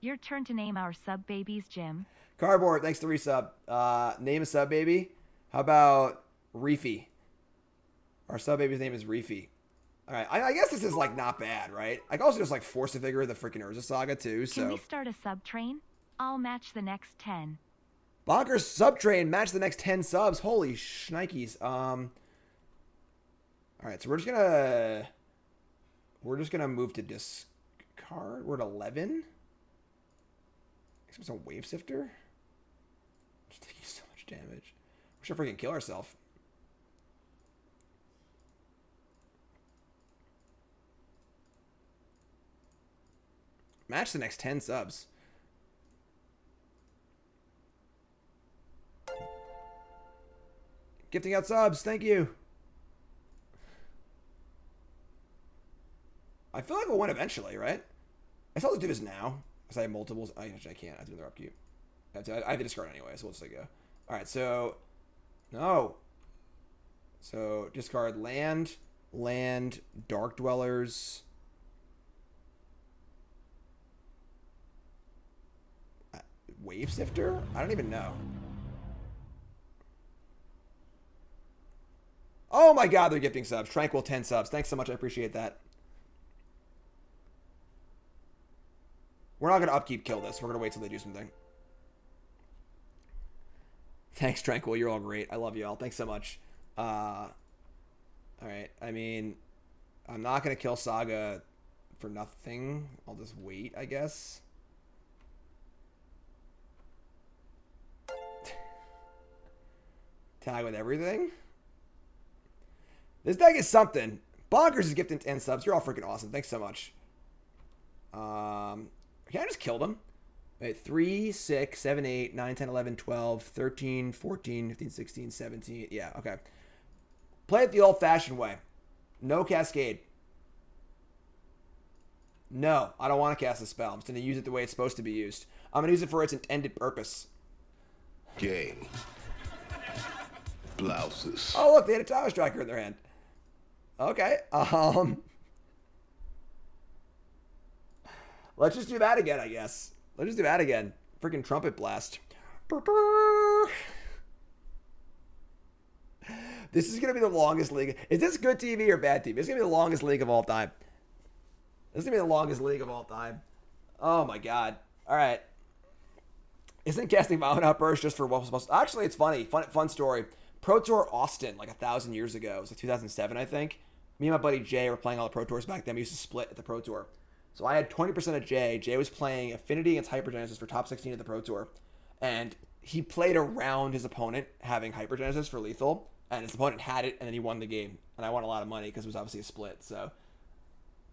S3: Your turn to name our sub-babies, Jim. Cardboard, thanks to resub. Name a sub-baby. How about Reefy? Our sub-baby's name is Reefy. Alright, I guess this is, like, not bad, right? I can also just, like, Force of Vigor the freaking Urza Saga, too, so... Can we start a sub-train? I'll match the next 10.
S1: Bonkers sub-train, match the next 10 subs. Holy shnikes. Alright, so we're just gonna move to discard. We're at 11. Some Wavesifter. Just taking so much damage. We should freaking kill ourselves. Match the next 10 subs. Gifting out subs. Thank you. I feel like we'll win eventually, right? I still have to do this now. Because I have multiples. Actually, I can't. I have to do their upkeep. I have to discard anyway, so we'll just let go. Alright, so... No. So, discard land, Dark-Dwellers... Wavesifter? I don't even know. Oh my god, they're gifting subs. Tranquil 10 subs. Thanks so much. I appreciate that. We're not going to upkeep kill this. We're going to wait till they do something. Thanks, Tranquil. You're all great. I love you all. Thanks so much. Alright. I mean, I'm not going to kill Saga for nothing. I'll just wait, I guess. Tag with everything. This deck is something. Bonkers is gifting 10 subs. You're all freaking awesome. Thanks so much. Can I just kill them? Wait, 3, 6, 7, 8, 9, 10, 11, 12, 13, 14, 15, 16, 17. Yeah, okay. Play it the old-fashioned way. No Cascade. No, I don't want to cast a spell. I'm just going to use it the way it's supposed to be used. I'm going to use it for its intended purpose.
S7: Game. Blouses.
S1: Oh, look, they had a Tower Striker in their hand. Okay, let's just do that again, I guess. Let's just do that again. Freaking Trumpet Blast. This is going to be the longest league. Is this good TV or bad TV? This is going to be the longest league of all time. This is going to be the longest league of all time. Oh, my God. All right. Isn't casting Violent Outburst just for what was supposed to... Actually, it's funny. Fun story. Pro Tour Austin, like 1,000 years ago. It was like 2007, I think. Me and my buddy Jay were playing all the Pro Tours back then. We used to split at the Pro Tour. So I had 20% of Jay. Jay was playing Affinity against Hypergenesis for top 16 at the Pro Tour. And he played around his opponent having Hypergenesis for lethal. And his opponent had it, and then he won the game. And I won a lot of money because it was obviously a split. So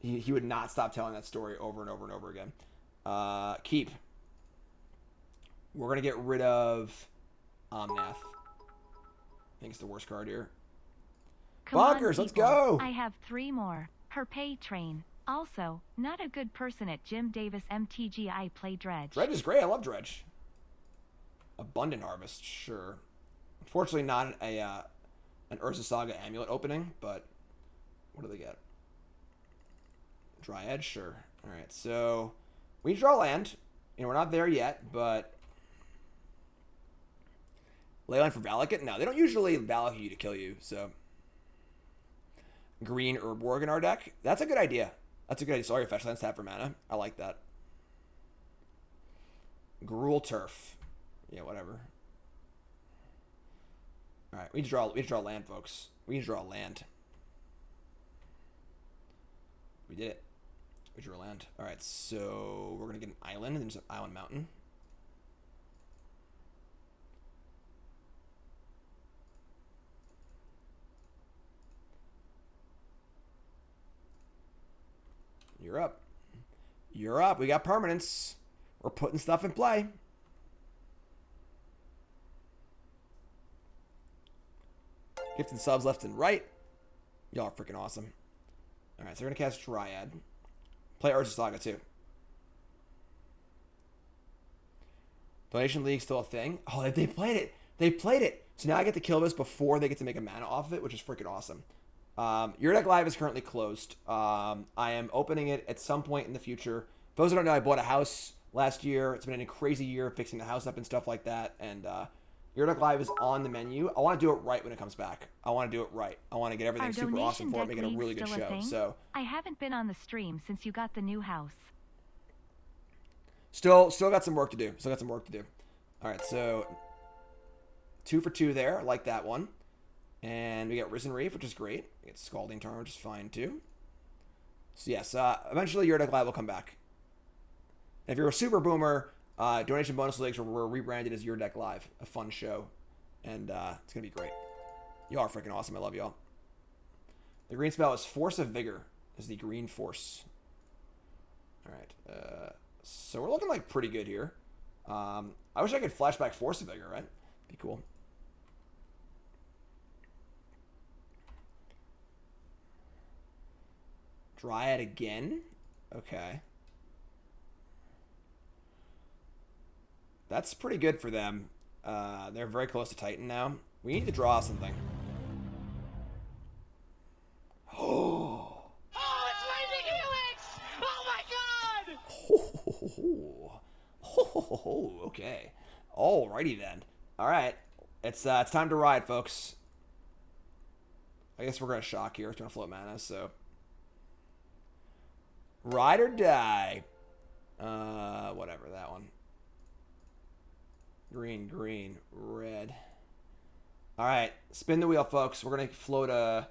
S1: he would not stop telling that story over and over and over again. Keep. We're going to get rid of Omnath. I think it's the worst card here. Bonkers, let's go!
S3: I have 3 more. Her pay train. Also, not a good person at Jim Davis MTG. I play Dredge.
S1: Dredge is great. I love Dredge. Abundant Harvest, sure. Unfortunately, not an Urza Saga Amulet opening, but what do they get? Dryad, sure. All right, so we draw land. You know, we're not there yet, but Leyline for Valakut? No, they don't usually Valakut you to kill you, so green Urborg in our deck. That's a good idea. That's a good idea. Sorry, fetch lands, tap for mana. I like that. Gruul Turf. Yeah, whatever. Alright, we need to draw land, folks. We need to draw land. We did it. We drew land. Alright, so we're gonna get an island and then just an island mountain. You're up. You're up. We got permanents. We're putting stuff in play. Gifting subs left and right. Y'all are freaking awesome. Alright, so we're going to cast Dryad. Play Urza Saga too. Donation League still a thing. Oh, they played it. They played it. So now I get to kill this before they get to make a mana off of it, which is freaking awesome. Your Deck Live is currently closed. I am opening it at some point in the future. For those who don't know, I bought a house last year. It's been a crazy year fixing the house up and stuff like that. And Your Deck Live is on the menu. I want to do it right when it comes back. I want to do it right. I want to get everything super awesome for it, make it a really good show. So
S3: I haven't been on the stream since you got the new house.
S1: Still got some work to do. All right, so 2 for 2 there. I like that one. And we get Risen Reef, which is great. We get Scalding Tarn, which is fine too. So yes, eventually Your Deck Live will come back. And if you're a super boomer, donation bonus leagues were rebranded as Your Deck Live. A fun show. And it's going to be great. Y'all are freaking awesome. I love y'all. The green spell is Force of Vigor. Is the green force. Alright. So we're looking like pretty good here. I wish I could flashback Force of Vigor, right? Be cool. Dryad again? Okay. That's pretty good for them. They're very close to Titan now. We need to draw something.
S6: Oh, it's Lightning Helix! Oh my god!
S1: Okay. Alrighty then. Alright. It's time to ride, folks. I guess we're gonna shock here. It's gonna float mana, so. Ride or die. Whatever, that one. Green, green, red. Alright, spin the wheel, folks. We're gonna float a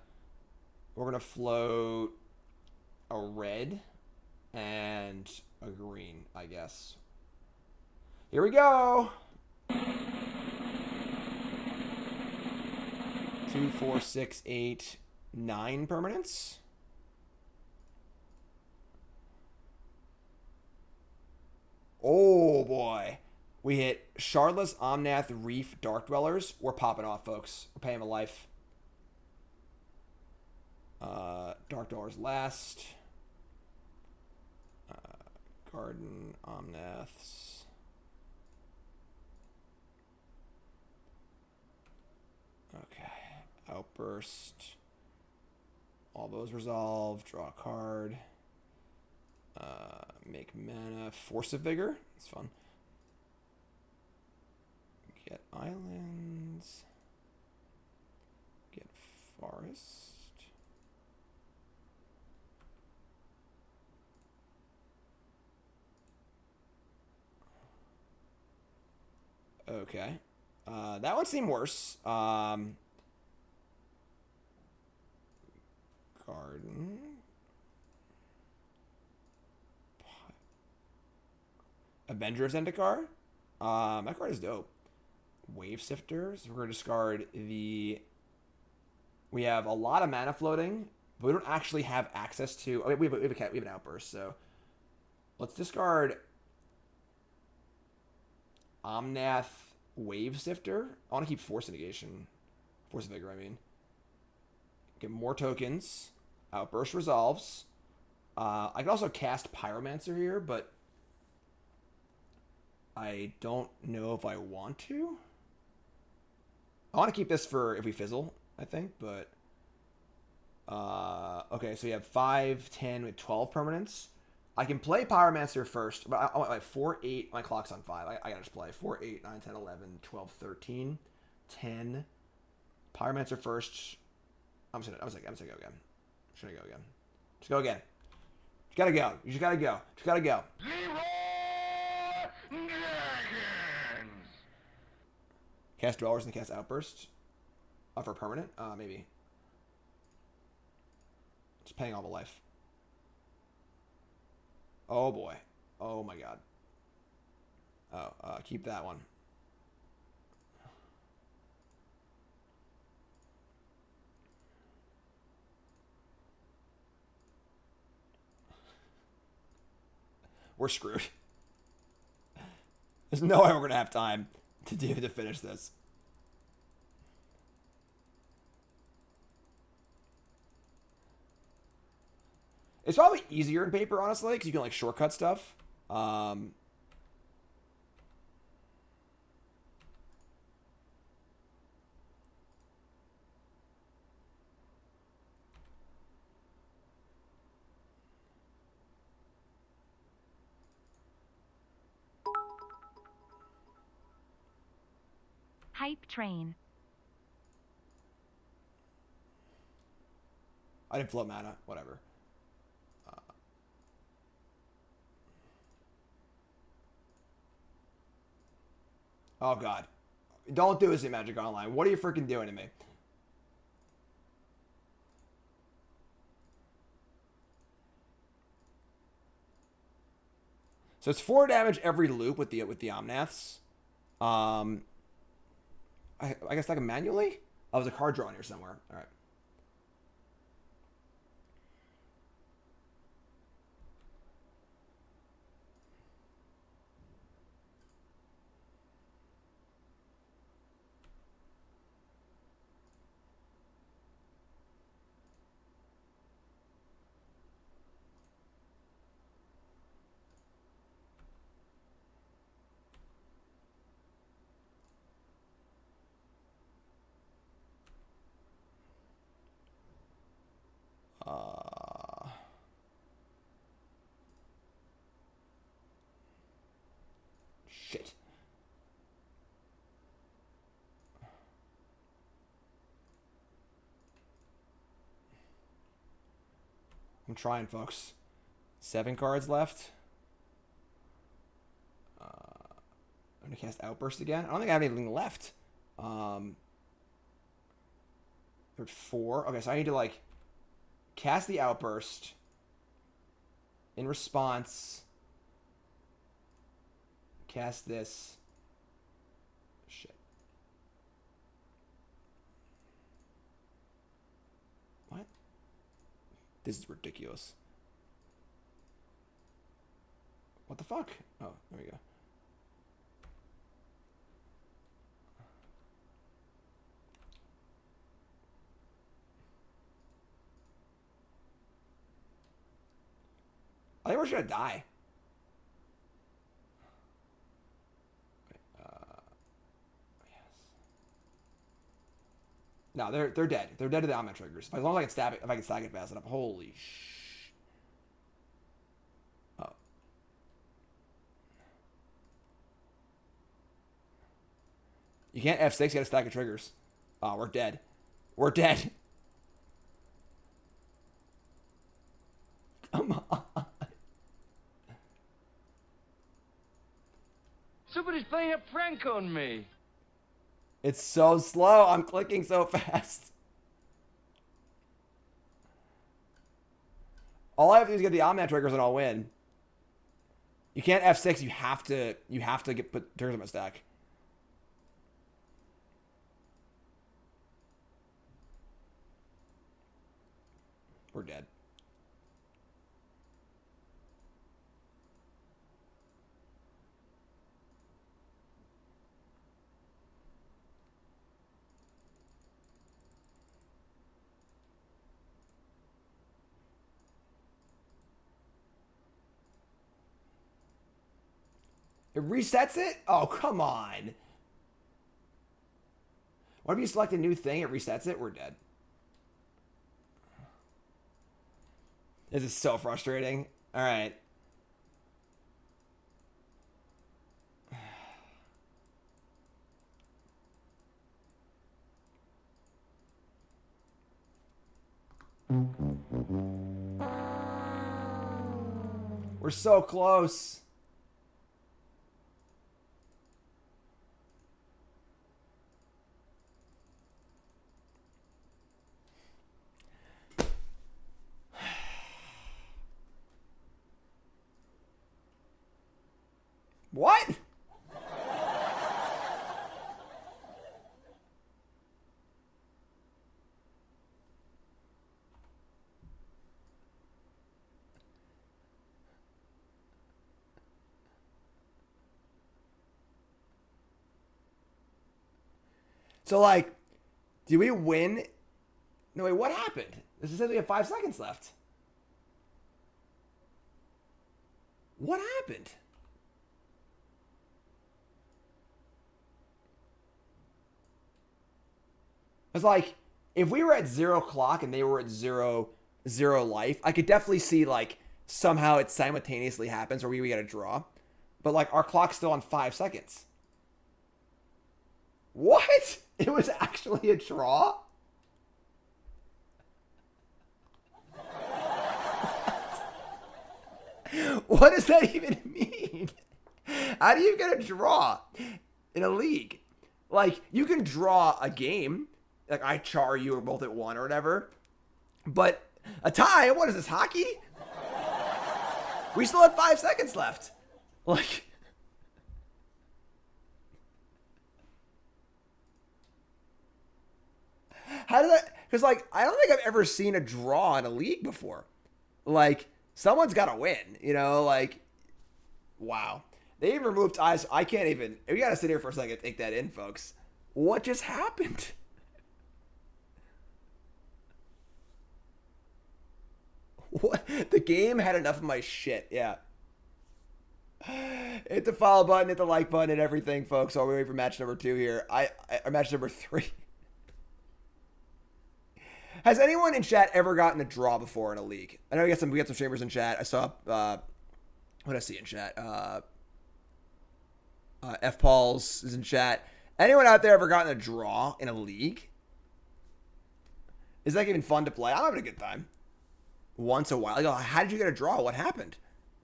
S1: red and a green, I guess. Here we go. 2, 4, 6, 8, 9 permanents. Oh boy. We hit Shardless, Omnath, Reef, Dark-Dwellers. We're popping off, folks. We're paying a life. Dark-Dwellers last. Garden, Omnaths. Okay. Outburst. All those resolve. Draw a card. Make mana. Force of Vigor. It's fun. Get islands. Get forest. Okay. That one seemed worse. Garden. Avenger of Zendikar. That card is dope. Wavesifter. So we're going to discard the... We have a lot of mana floating, but we don't actually have access to... Oh, we have an Outburst, so... Let's discard... Omnath Wavesifter. I want to keep Force Negation. Force of Vigor, I mean. Get more tokens. Outburst resolves. I can also cast Pyromancer here, but... I don't know if I want to. I want to keep this for if we fizzle, I think, but... okay, so you have 5, 10, with 12 permanents. I can play Pyromancer first, but I want like 4, 8, my clock's on 5. I gotta just play 4, 8, 9, 10, 11, 12, 13, 10. Pyromancer first. I'm just gonna go again. Just gonna go again. Just go again. You gotta go. You just gotta go. Just gotta go. Cast Dwellers and cast Outburst. For permanent? Maybe. Just paying all the life. Oh boy. Oh my god. Oh, keep that one. We're screwed. There's no way we're gonna have time to finish this. It's probably easier in paper, honestly, because you can like shortcut stuff.
S3: Hype train.
S1: I didn't float mana. Whatever. Oh god. Don't do this in Magic Online. What are you freaking doing to me? So it's 4 damage every loop with the Omnaths. I guess like manually? Oh, there's a card drawn here somewhere. All right. shit. I'm trying, folks. 7 cards left. I'm going to cast Outburst again. I don't think I have anything left. There's 4. Okay, so I need to, like, cast the Outburst. In response, cast this. Shit. What? This is ridiculous. What the fuck? Oh, there we go. I think we're just gonna die. Yes. No, they're dead. They're dead to the Omnath triggers. As long as I can stab it, if I can stack it fast enough. Holy sh. Oh. You can't F6. You gotta stack of triggers. Oh, we're dead. We're dead. Come on.
S5: Somebody's playing a prank on me.
S1: It's so slow. I'm clicking so fast. All I have to do is get the Omnath triggers and I'll win. You can't F6. You have to put triggers on my stack. We're dead. It resets it? Oh, come on. What if you select a new thing, it resets it? We're dead. This is so frustrating. All right. We're so close. What? So, like, did we win? No, wait, what happened? This says we have 5 seconds left. What happened? It's like, if we were at 0 clock and they were at 0 life, I could definitely see, like, somehow it simultaneously happens where we get a draw. But, like, our clock's still on 5 seconds. What? It was actually a draw? What does that even mean? How do you get a draw in a league? Like, you can draw a game. Like, I char you or both at 1 or whatever. But a tie? What is this, hockey? We still have 5 seconds left. Like... How did that... Because, like, I don't think I've ever seen a draw in a league before. Like, someone's got to win, you know? Like, wow. They even removed ties. I can't even... We got to sit here for a second and take that in, folks. What just happened? What? The game had enough of my shit, yeah. Hit the follow button, hit the like button, and everything, folks. While we wait for match number 2 here. Or match number 3. Has anyone in chat ever gotten a draw before in a league? I know we got some streamers in chat. I saw what did I see in chat? F. Pauls is in chat. Anyone out there ever gotten a draw in a league? Is that even fun to play? I'm having a good time. Once a while. Like, how did you get a draw? What happened?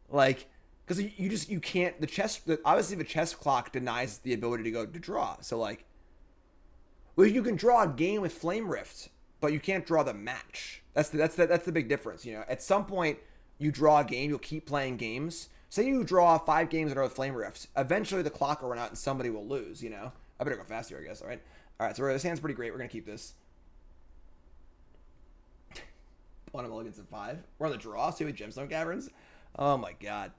S1: Like, because you can't, obviously the chess clock denies the ability to go to draw. So like, well, you can draw a game with Flame Rift, but you can't draw the match. That's the big difference. You know, at some point you draw a game, you'll keep playing games. Say you draw 5 games in a row with Flame Rift. Eventually the clock will run out and somebody will lose, you know? I better go faster, I guess, all right? All right, so this hand's pretty great. We're going to keep this. One of mulligans at 5. We're on the draw, see with Gemstone Caverns. Oh my god.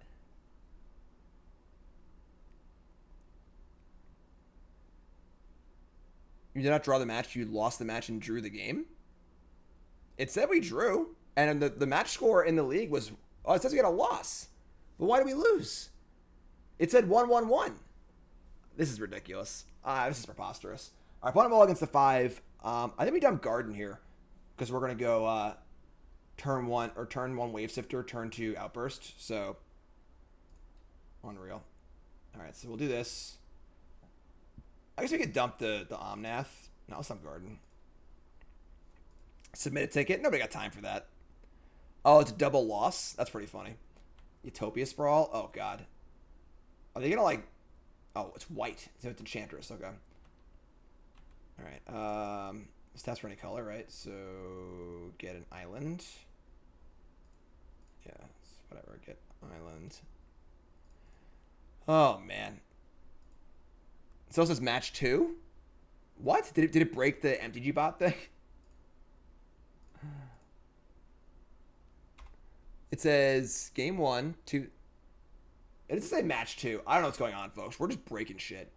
S1: You did not draw the match, you lost the match and drew the game? It said we drew, and the match score in the league was, oh, it says we got a loss. But why did we lose? It said 1-1-1. This is ridiculous. This is preposterous. All right, opponent all against the 5. I think we dump Garden here because we're going to go turn 1 Wavesifter, turn 2 Outburst. So, unreal. All right, so we'll do this. I guess we could dump the Omnath. No, let's dump Garden. Submit a ticket. Nobody got time for that. Oh, it's a double loss? That's pretty funny. Utopia Sprawl? Oh, God. Are they going to, like... Oh, it's white. So it's Enchantress. Okay. All right. Stats for any color, right? So, get an island. Yeah, whatever. Get island. Oh, man. So it says match 2? What? Did it break the MTG bot thing? It says game 1, 2. It doesn't say match 2. I don't know what's going on, folks. We're just breaking shit.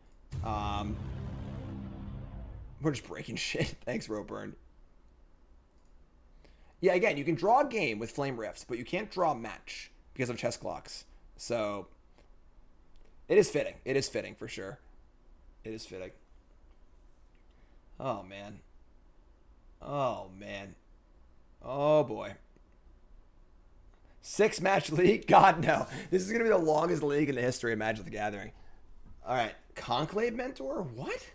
S1: We're just breaking shit. Thanks, Ropeburn. Yeah, again, you can draw a game with Flame Rifts, but you can't draw a match because of chess clocks. So, it is fitting. It is fitting, for sure. It is fitting. Oh, man. Oh, man. Oh, boy. 6-match league? God, no. This is going to be the longest league in the history of Magic the Gathering. All right. Conclave Mentor? What?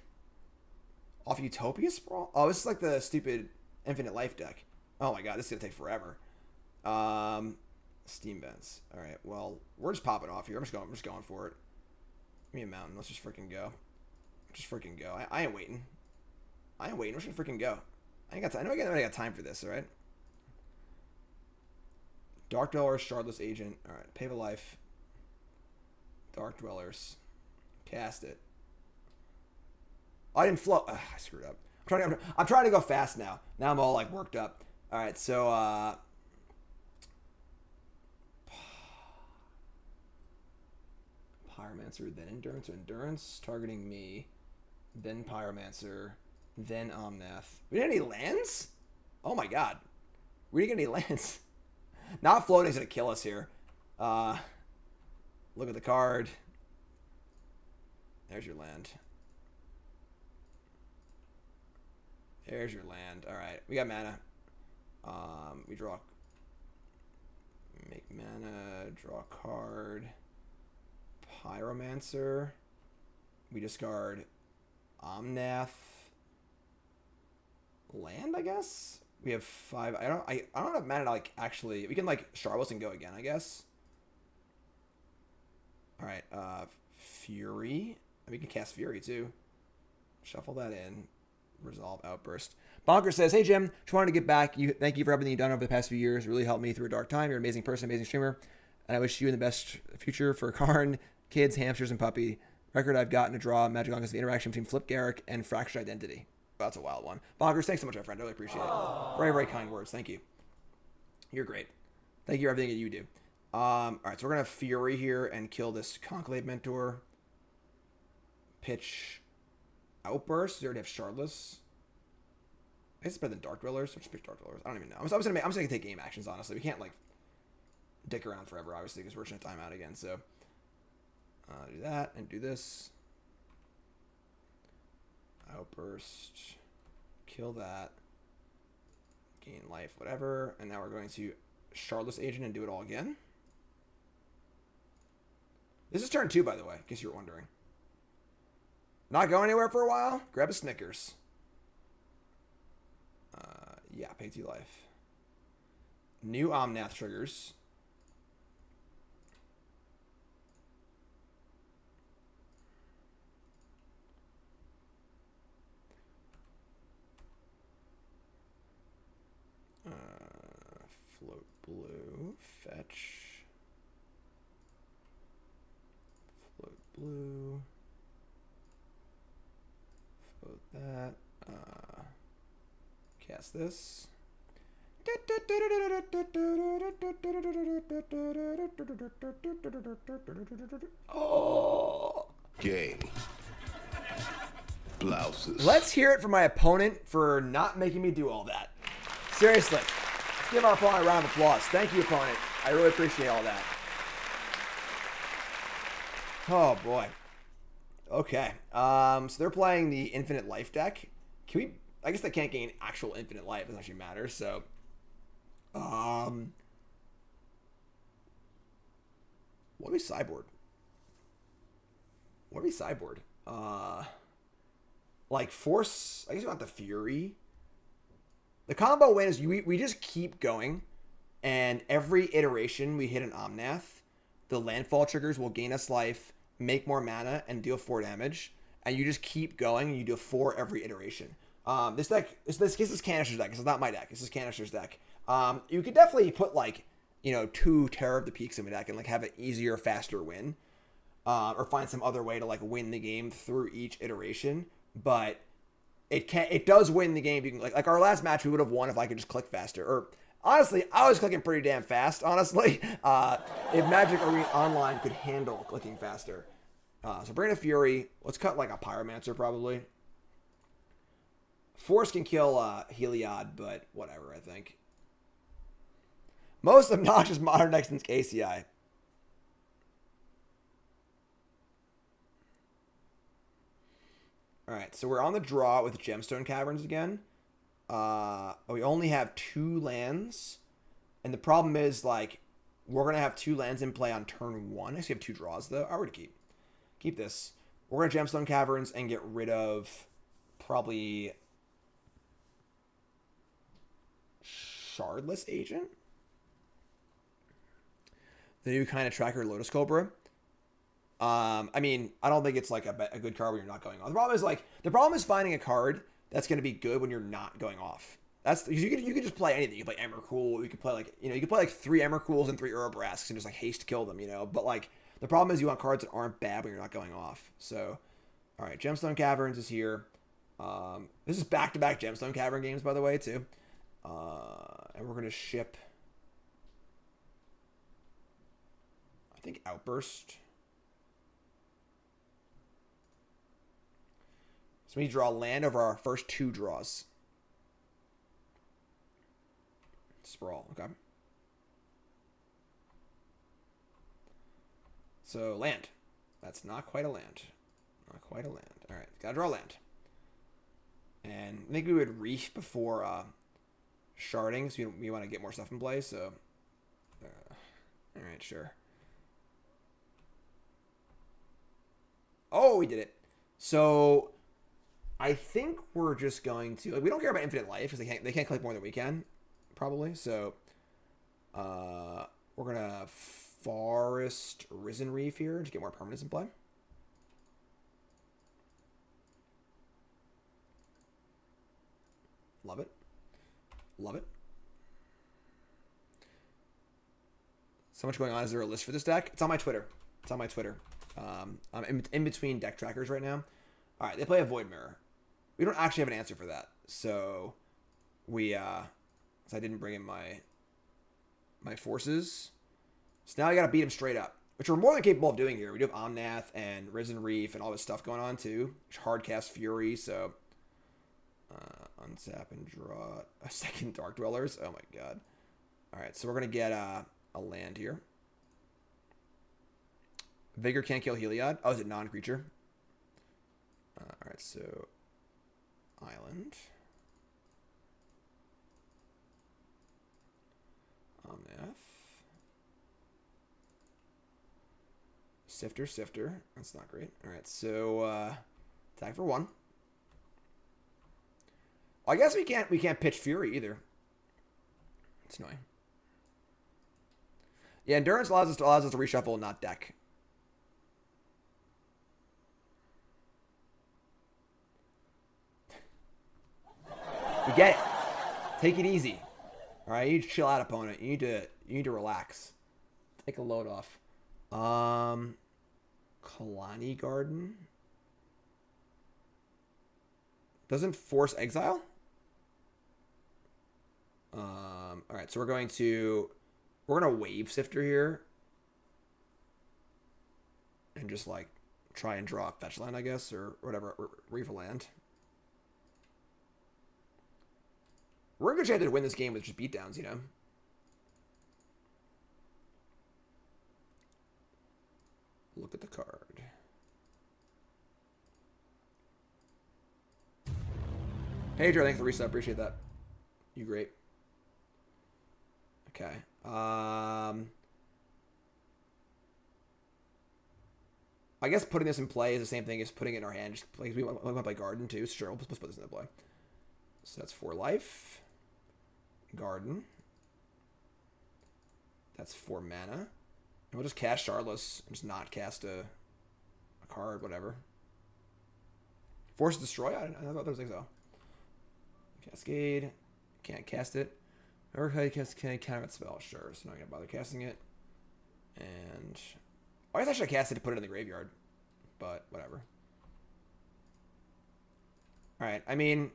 S1: Off Utopia Sprawl? Oh, this is like the stupid Infinite Life deck. Oh, my God. This is going to take forever. Steam Vents. All right. Well, we're just popping off here. I'm just going for it. Give me a mountain. Let's just freaking go. Just freaking go. I ain't waiting. I ain't waiting. We're just freaking go. I ain't got time. I know I got time for this, all right? Dark-Dwellers, Shardless Agent. All right, Pave a Life. Dark-Dwellers. Cast it. Oh, I didn't flow. Ugh, I screwed up. I'm trying to go fast now. Now I'm all like worked up. All right, so Pyromancer, then Endurance. So Endurance targeting me, then Pyromancer, then Omnath. We didn't get any lands? Oh my god. We didn't get any lands. Not floating is going to kill us here. Look at the card. There's your land. There's your land. All right. We got mana. We draw. Make mana. Draw a card. Pyromancer. We discard Omnath. Land, I guess? We have 5. I don't have mana to like actually. We can like Shardless and go again, I guess. All right, Fury. We can cast Fury too. Shuffle that in. Resolve Outburst. Bonker says, "Hey Jim, just wanted to get back. Thank you for everything you've done over the past few years. It really helped me through a dark time. You're an amazing person, amazing streamer, and I wish you the best future for Karn, kids, hamsters, and puppy. Record I've gotten to draw Magic on is the interaction between Flip Garrick and Fractured Identity." That's a wild one. Bonkers, thanks so much, my friend. I really appreciate it. Very, very kind words. Thank you. You're great. Thank you for everything that you do. All right, so we're going to have Fury here and kill this Conclave Mentor. Pitch Outburst. We already have Shardless. I guess it's better than Dark-Dwellers. Let's pick Dark-Dwellers. I don't even know. I'm just gonna take game actions, honestly. We can't, like, dick around forever, obviously, because we're just going to time out again. So, do that and do this. Outburst, kill that, gain life, whatever, and now we're going to Shardless Agent and do it all again. This is turn 2, by the way, in case you were wondering. Not going anywhere for a while? Grab a Snickers. Yeah, pay 2 life. New Omnath triggers. Float blue. Fetch. Float blue. Float that. Cast this. Oh!
S7: Game. Blouses.
S1: Let's hear it from my opponent for not making me do all that. Seriously. Let's give our opponent a round of applause. Thank you, opponent. I really appreciate all that. Oh, boy. Okay. So they're playing the Infinite Life deck. Can we... I guess they can't gain actual infinite life. It doesn't actually matter. So, what do we sideboard? What do we sideboard? Like Force. I guess we want the Fury. The combo win is we just keep going, and every iteration we hit an Omnath, the landfall triggers will gain us life, make more mana, and deal 4 damage. And you just keep going, and you do 4 every iteration. This deck, this is Canister's deck. This is not my deck. This is Canister's deck. You could definitely put like, 2 Terror of the Peaks in my deck and like have an easier, faster win, or find some other way to like win the game through each iteration. But it does win the game. You can like our last match, we would have won if I could just click faster. Or honestly, I was clicking pretty damn fast. Honestly, if Magic Arena Online could handle clicking faster. So bring a Fury. Let's cut like a Pyromancer probably. Force can kill Heliod, but whatever, I think. Most obnoxious modern deck since KCI. Alright, so we're on the draw with Gemstone Caverns again. We only have 2 lands. And the problem is, like, we're going to have 2 lands in play on turn 1. I guess we have 2 draws, though. I would keep this. We're going to Gemstone Caverns and get rid of probably... Shardless Agent? The new kind of tracker Lotus Cobra. I mean, I don't think it's like a good card when you're not going off. The problem is finding a card that's going to be good when you're not going off. That's you could just play anything. You can play Emrakul. You could play like you could play like 3 Emrakuls and 3 Urobrasks and just like haste kill them. But like the problem is you want cards that aren't bad when you're not going off. So, all right, Gemstone Caverns is here. This is back-to-back Gemstone Cavern games, by the way, too. And we're going to ship, I think, Outburst. So we draw land over our first 2 draws. Sprawl, okay. So, land. That's not quite a land. Not quite a land. All right, gotta draw land. And I think we would Reef before sharding, so we want to get more stuff in play, so... all right, sure. Oh, we did it. So, I think we're just going to... Like, we don't care about infinite life, because they can't collect more than we can, probably, so... we're going to Forest Risen Reef here to get more permanents in play. Love it. Love it. So much going on. Is there a list for this deck? It's on my Twitter. It's on my Twitter. I'm in between deck trackers right now. All right, they play a Void Mirror. We don't actually have an answer for that. So we, so I didn't bring in my forces. So now I got to beat them straight up, which we're more than capable of doing here. We do have Omnath and Risen Reef and all this stuff going on too. Hardcast Fury, so untap and draw a second Dark-Dwellers. Oh my god. All right, so we're going to get a land here. Vigor can't kill Heliod. Oh, is it non-creature? All right, so Island. Omnath. Sifter. That's not great. All right, so Attack for 1. Well, I guess we can't pitch Fury either. It's annoying. Yeah, Endurance allows us to reshuffle and not deck. We get it. Take it easy. All right, you need to chill out, opponent. You need to relax. Take a load off. Khalni Garden. Doesn't force exile? All right, so we're gonna Wavesifter here. And just like try and draw a fetch land, I guess, or whatever, Reef a land. We're in good shape to win this game with just beatdowns, you know? Look at the card. Pedro, thanks for the reset. Appreciate that. You great. Okay. I guess putting this in play is the same thing as putting it in our hand. Just like we want to play Garden too. So sure, let's put this in play. So that's 4 life. Garden. That's 4 mana. And we'll just cast Shardless and just not cast a card, whatever. Force Destroy? I thought there was exile. Cascade. Can't cast it. Or can counter that spell? Sure. So not going to bother casting it. And I guess I should have cast it to put it in the graveyard. But whatever. Alright, I mean,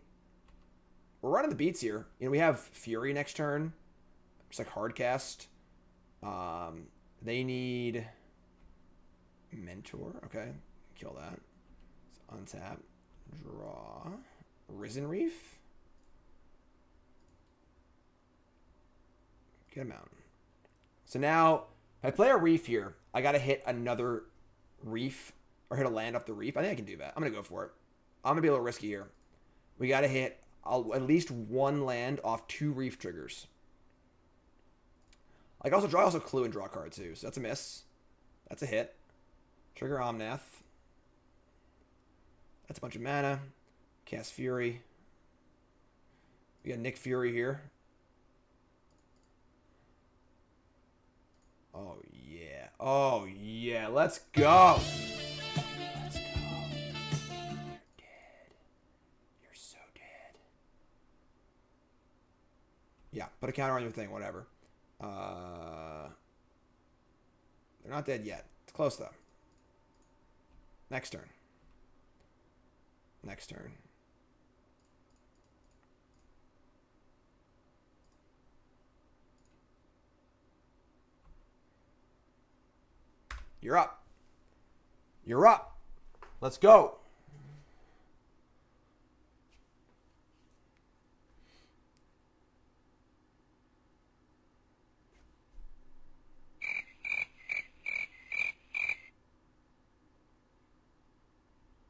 S1: we're running the beats here. You know, we have Fury next turn. Just like hard cast. They need Mentor. Okay. Kill that. So untap. Draw. Risen Reef. Get a mountain. So now, if I play a Reef here, I got to hit another Reef or hit a land off the Reef. I think I can do that. I'm going to go for it. I'm going to be a little risky here. We got to hit at least 1 land off 2 Reef triggers. I can also draw Clue and draw a card too. So that's a miss. That's a hit. Trigger Omnath. That's a bunch of mana. Cast Fury. We got Nick Fury here. Oh, yeah. Oh, yeah. Let's go. Let's go. You're dead. You're so dead. Yeah, put a counter on your thing, whatever. They're not dead yet. It's close, though. Next turn. Next turn. You're up. You're up. Let's go.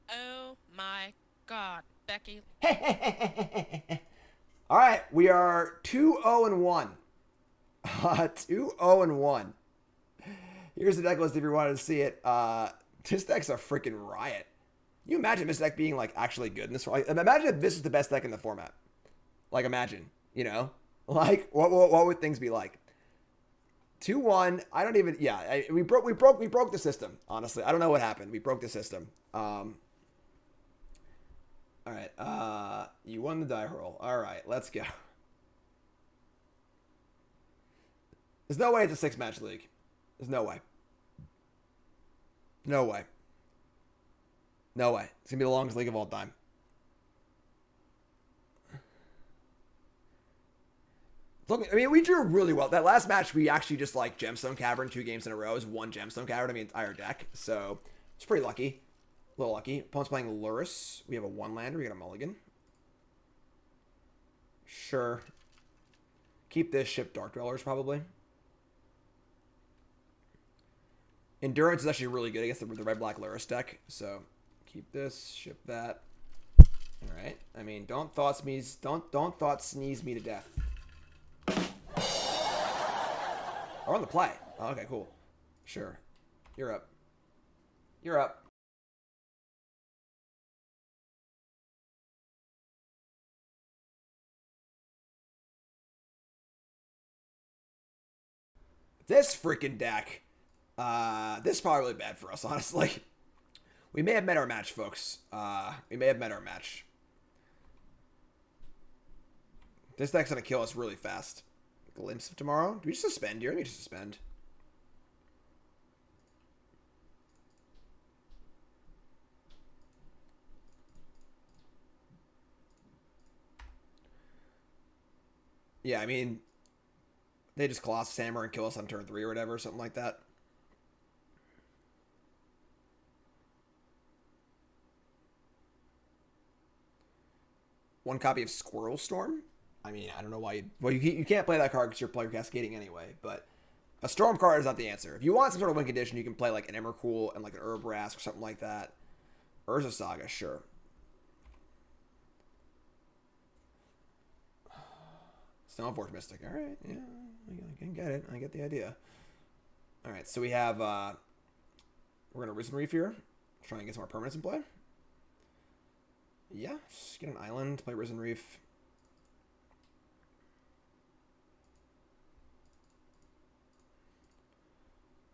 S8: Oh my God, Becky.
S1: All right, we are 2-0-1. 2-0-1. Here's the deck list if you wanted to see it. This deck's a freaking riot. Can you imagine this deck being like actually good in this? Like, imagine if this is the best deck in the format. Like, imagine, you know, like what would things be like? 2-1. I don't even. Yeah, we broke the system. Honestly, I don't know what happened. We broke the system. All right. You won the die roll. All right, let's go. There's no way it's a 6-match league. There's no way. No way. No way. It's going to be the longest league of all time. Look, I mean, we drew really well. That last match, we actually just like Gemstone Cavern 2 games in a row. It was 1 Gemstone Cavern. I mean, entire deck. So, it's pretty lucky. A little lucky. Opponent's playing Lurrus. We have a 1-lander. We got a mulligan. Sure. Keep this, ship Dark-Dwellers probably. Endurance is actually really good against the red-black Lurrus deck. So, keep this, ship that. Alright. I mean, don't thought sneeze me to death. We're on the play. Oh, okay, cool. Sure. You're up. You're up. This freaking deck. This is probably really bad for us, honestly. We may have met our match, folks. We may have met our match. This deck's gonna kill us really fast. Glimpse of Tomorrow? Do we just suspend here? I need to suspend. Yeah, I mean, they just Colossus Hammer and kill us on turn 3 or whatever, something like that. One copy of Squirrel Storm? I mean, I don't know why you... Well, you can't play that card because you're playing Cascading anyway, but a Storm card is not the answer. If you want some sort of win condition, you can play like an Emrakul and like an Urbrask or something like that. Urza Saga, sure. Stoneforge Mystic. All right, yeah, I can get it. I get the idea. All right, so we have... we're going to Risen Reef here. Try and get some more permanents in play. Yeah, just get an island, play Risen Reef.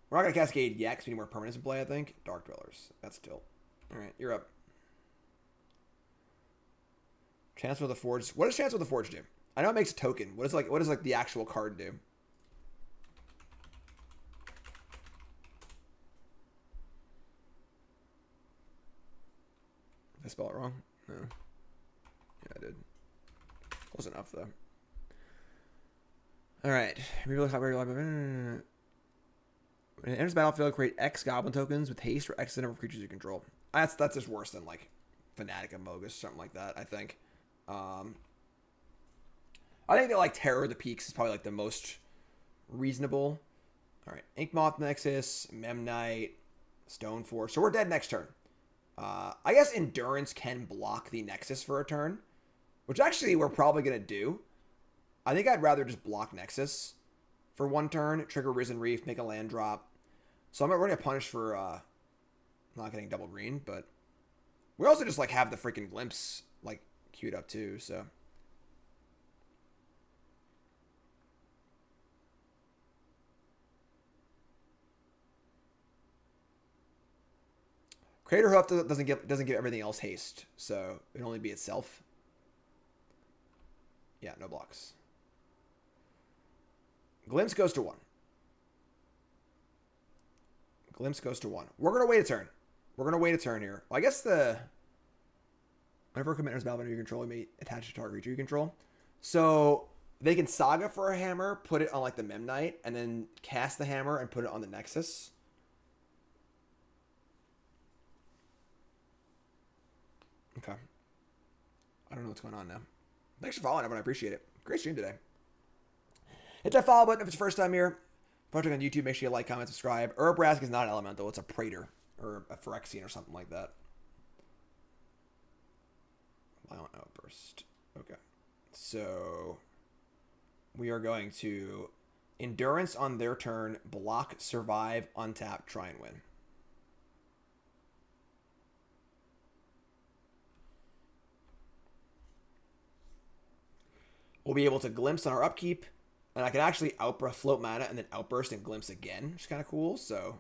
S1: We're not going to Cascade yet because we need more permanents in play, I think. Dark-Dwellers. That's tilt. All right, you're up. Chance with the Forge. What does Chance with the Forge do? I know it makes a token. What does the actual card do? Did I spell it wrong? No. Yeah, I did. Close enough, though. Alright. When it enters the battlefield, create X Goblin tokens with haste or X the number of creatures you control. That's just worse than, like, Fanatic and Mogus, something like that, I think. I think that, like, Terror of the Peaks is probably, like, the most reasonable. Alright. Inkmoth Nexus, Memnite, Stoneforge. So we're dead next turn. I guess Endurance can block the Nexus for a turn, which actually we're probably going to do. I think I'd rather just block Nexus for one turn, trigger Risen Reef, make a land drop. So I'm not going to punish for not getting double green, but we also just like have the freaking Glimpse like queued up too, so. Crater Hoof doesn't give everything else haste, so it'd only be itself. Yeah, no blocks. Glimpse goes to 1. Glimpse goes to 1. We're gonna wait a turn. We're gonna wait a turn here. Well, I guess whenever a commander is battle under your control, you may attach a target creature you control. So they can Saga for a hammer, put it on like the Memnite, and then cast the hammer and put it on the Nexus. Okay. I don't know what's going on now. Thanks for following, everyone. I appreciate it. Great stream today. Hit that follow button if it's your first time here. If you're watching on YouTube, make sure you like, comment, subscribe. Urbrask is not an elemental. It's a Praetor or a Phyrexian or something like that. Violent Outburst. Okay. So we are going to Endurance on their turn, block, survive, untap, try and win. We'll be able to Glimpse on our upkeep, and I can actually float mana and then Outburst and Glimpse again, which is kind of cool, so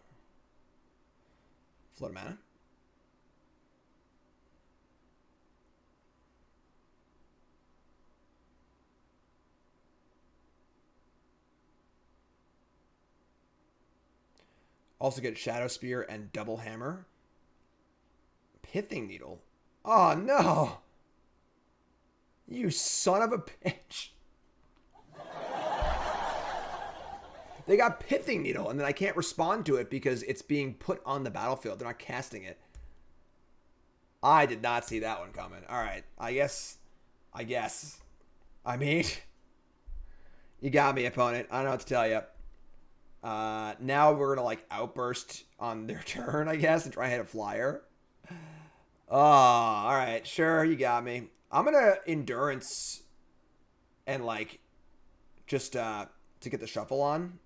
S1: float mana. Also get Shadow Spear and Double Hammer. Pithing Needle. Oh, no! You son of a bitch. They got Pithing Needle, and then I can't respond to it because it's being put on the battlefield. They're not casting it. I did not see that one coming. All right. I guess. I mean, you got me, opponent. I don't know what to tell you. Now we're going to, like, Outburst on their turn, I guess, and try and hit a flyer. Oh, all right. Sure, you got me. I'm going to Endurance and, like, just to get the shuffle on.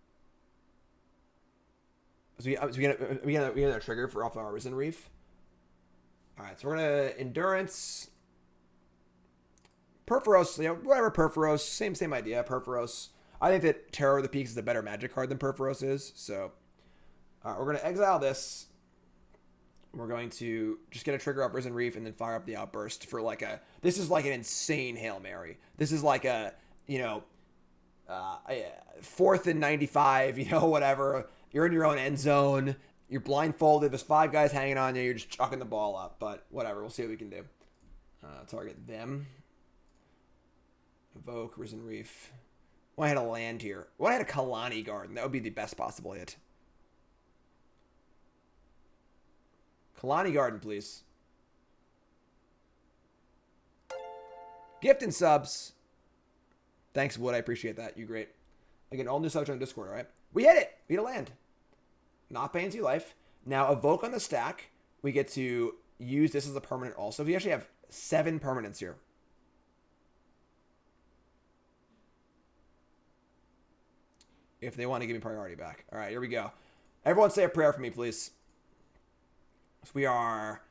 S1: So we get a trigger for off our Risen Reef. All right, so we're going to Endurance. Purphoros, whatever, Purphoros. Same idea, Purphoros. I think that Terror of the Peaks is a better Magic card than Purphoros is. So, we're going to exile this. We're going to just get a trigger up Risen Reef and then fire up the Outburst for like a... This is like an insane Hail Mary. This is like a, you know, 4th and 95, you know, whatever. You're in your own end zone. You're blindfolded. There's 5 guys hanging on you. You're just chucking the ball up. But whatever. We'll see what we can do. Target them. Evoke, Risen Reef. Well, I had a land here. Well, I had a Khalni Garden. That would be the best possible hit. Khalni Garden, please. Gift and subs. Thanks, Wood. I appreciate that. You great. Again, all new subs on Discord, all right? We hit it. We hit a land. Not Pansy Life. Now, Evoke on the stack. We get to use this as a permanent also. We actually have 7 permanents here. If they want to give me priority back. All right, here we go. Everyone say a prayer for me, please. We're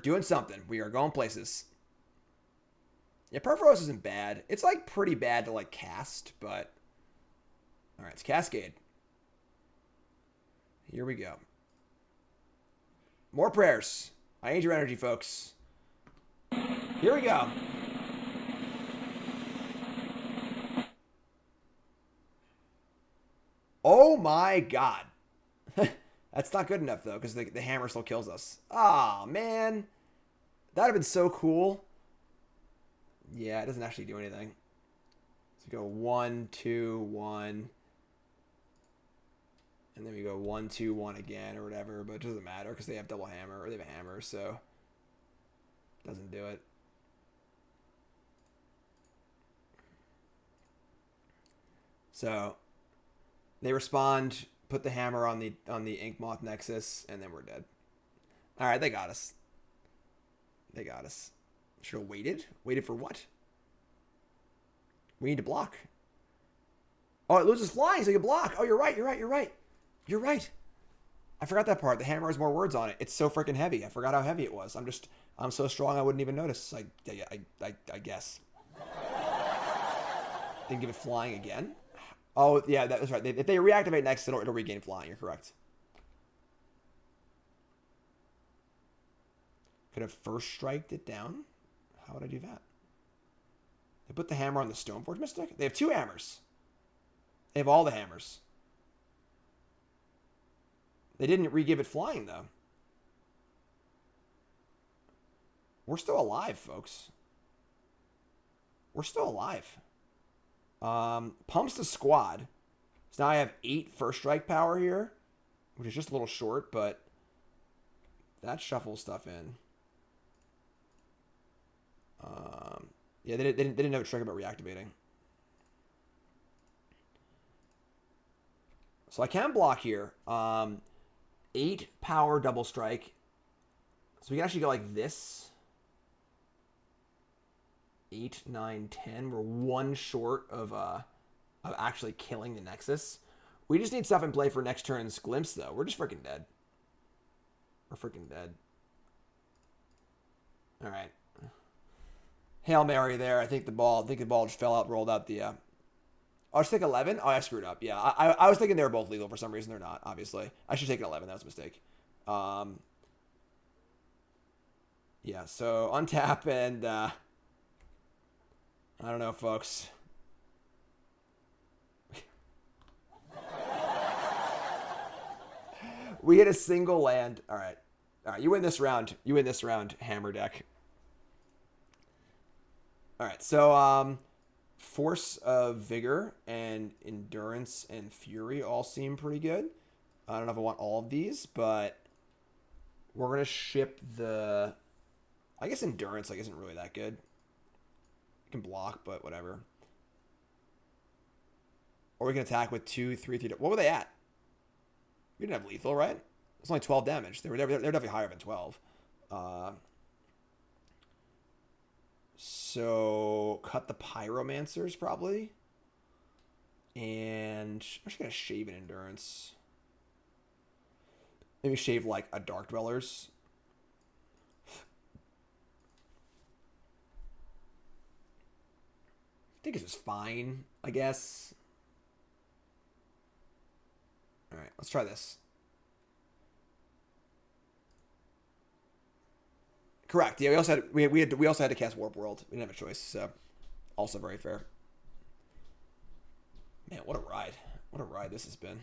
S1: doing something. We are going places. Yeah, Purphoros isn't bad. It's like pretty bad to like cast, but all right, it's Cascade. Here we go. More prayers. I need your energy, folks. Here we go. Oh my god. That's not good enough, though, because the hammer still kills us. Ah, man. That would have been so cool. Yeah, it doesn't actually do anything. So we go 1, 2, 1. And then we go 1, 2, 1 again or whatever. But it doesn't matter because they have double hammer or they have a hammer. So it doesn't do it. So they respond, put the hammer on the Inkmoth Nexus, and then we're dead. All right, they got us. They got us. Should have waited. Waited for what? We need to block. Oh, it loses flying, so you can block. Oh, you're right. You're right. You're right. You're right. I forgot that part. The hammer has more words on it. It's so freaking heavy. I forgot how heavy it was. I'm so strong I wouldn't even notice. I guess. Didn't give it flying again. Oh, yeah, that was right. If they reactivate next, it'll regain flying. You're correct. Could have first striked it down. How would I do that? They put the hammer on the Stoneforge Mystic? They have 2 hammers. They have all the hammers. They didn't re-give it flying, though. We're still alive, folks. We're still alive. Pumps the squad. So now I have 8 first strike power here, which is just a little short, but that shuffles stuff in. Yeah, they didn't have a trick about reactivating. So I can block here. 8 power double strike. So we can actually go like this. 8, 9, 10. We're 1 short of actually killing the Nexus. We just need stuff in play for next turn's Glimpse, though. We're just freaking dead. We're freaking dead. All right. Hail Mary there. I think the ball just fell out, rolled out the... Oh, I should take 11? Oh, I screwed up. Yeah, I was thinking they were both legal. For some reason, they're not, obviously. I should take an 11. That was a mistake. Yeah, so untap and... I don't know, folks. We hit a single land. All right. All right, you win this round. You win this round, Hammer Deck. All right, so Force of Vigor and Endurance and Fury all seem pretty good. I don't know if I want all of these, but we're going to ship the... I guess Endurance isn't really that good. You can block, but whatever. Or we can attack with 2, 3, 3. What were they at? We didn't have lethal, right? It's only 12 damage. They're definitely higher than 12. So cut the Pyromancers probably. And I'm just going to shave an Endurance. Maybe shave like a Dark-Dwellers. think it's just fine, I guess. All right, let's try this. Correct. Yeah, we also had to cast Warp World. We didn't have a choice, so also very fair. Man, what a ride! What a ride this has been.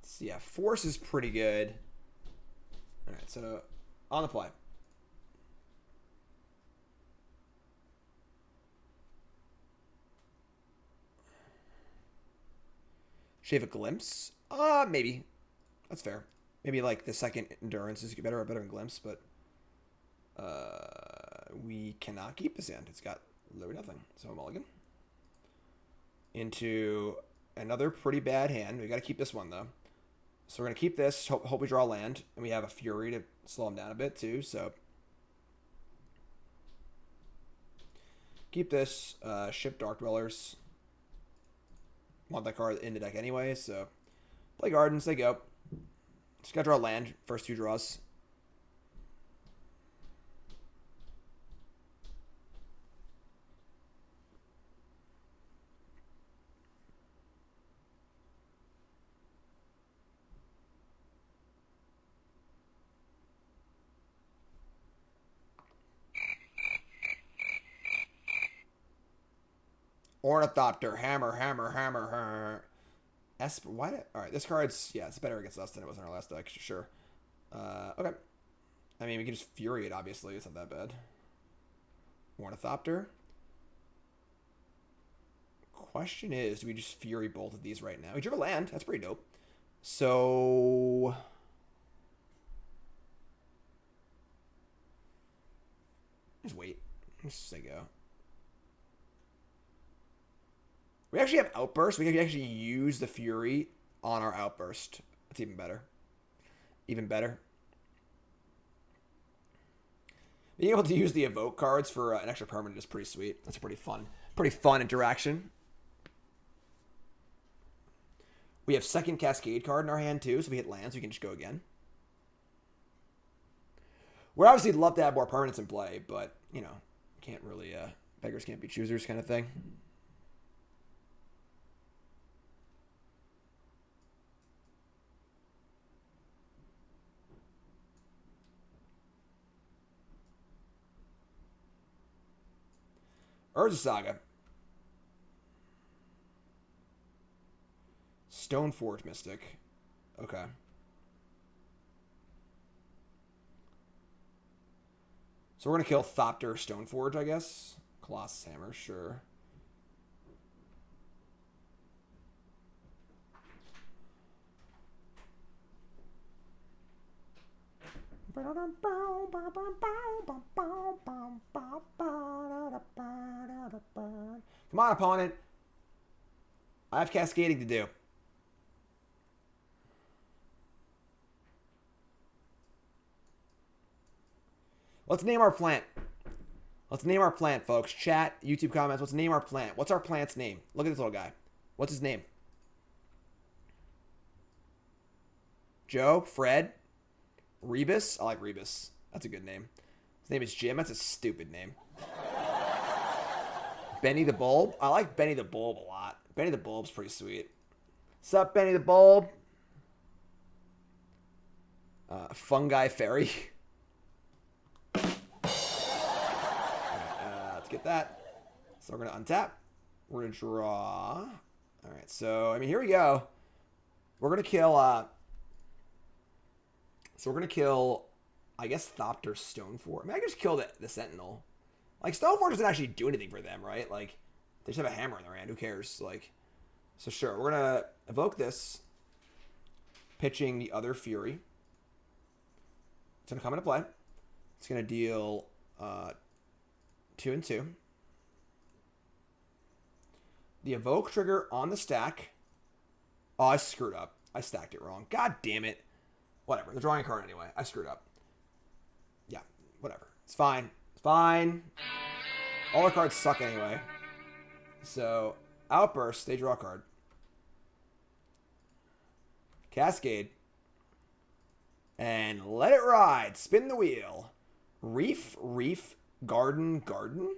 S1: So yeah, Force is pretty good. All right, so on the play. Should have a glimpse? Maybe. That's fair. Maybe like the second endurance is better than glimpse, but we cannot keep this end. It's got literally nothing. So a mulligan. Into another pretty bad hand. We got to keep this one though. So we're gonna keep this. Hope we draw land, and we have a Fury to slow him down a bit too. So keep this. Ship Dark-Dwellers. Want that card in the deck anyway, so play Gardens, they go. Just gotta draw land, first 2 draws. Ornithopter, hammer. Esper, why did... Alright, this card's... Yeah, it's better against us than it was in our last deck, sure. Okay. I mean, we can just Fury it, obviously. It's not that bad. Ornithopter. Question is, do we just Fury both of these right now? We drew a land. That's pretty dope. So... Just wait. Let's just say go. We actually have Outburst. We can actually use the Fury on our Outburst. That's even better. Even better. Being able to use the Evoke cards for an extra permanent is pretty sweet. That's a pretty fun interaction. We have second Cascade card in our hand too, so if we hit lands, we can just go again. We'd obviously love to have more permanents in play, but, you know, can't really, beggars can't be choosers kind of thing. Urza Saga. Stoneforge Mystic. Okay. So we're going to kill Thopter Stoneforge, I guess. Colossus Hammer, sure. Come on, opponent. I have cascading to do. Let's name our plant. Let's name our plant, folks. Chat, YouTube comments. Let's name our plant. What's our plant's name? Look at this little guy. What's his name? Joe? Fred? Rebus? I like Rebus. That's a good name. His name is Jim. That's a stupid name. Benny the Bulb? I like Benny the Bulb a lot. Benny the Bulb's pretty sweet. What's up, Benny the Bulb? Fungi Fairy. Let's get that. So we're going to untap. We're going to draw. All right, so, I mean, here we go. We're going to kill... So we're going to kill, I guess, Thopter Stoneforge. I mean, I can just kill the Sentinel. Like, Stoneforge doesn't actually do anything for them, right? Like, they just have a hammer in their hand. Who cares? Like, so sure, we're going to evoke this. Pitching the other Fury. It's going to come into play. It's going to deal 2 and 2. The evoke trigger on the stack. Oh, I screwed up. I stacked it wrong. God damn it. Whatever. They're drawing a card anyway. I screwed up. Yeah, whatever. It's fine. It's fine. All our cards suck anyway. So, Outburst, they draw a card. Cascade. And let it ride. Spin the wheel. Reef, Reef, Garden, Garden?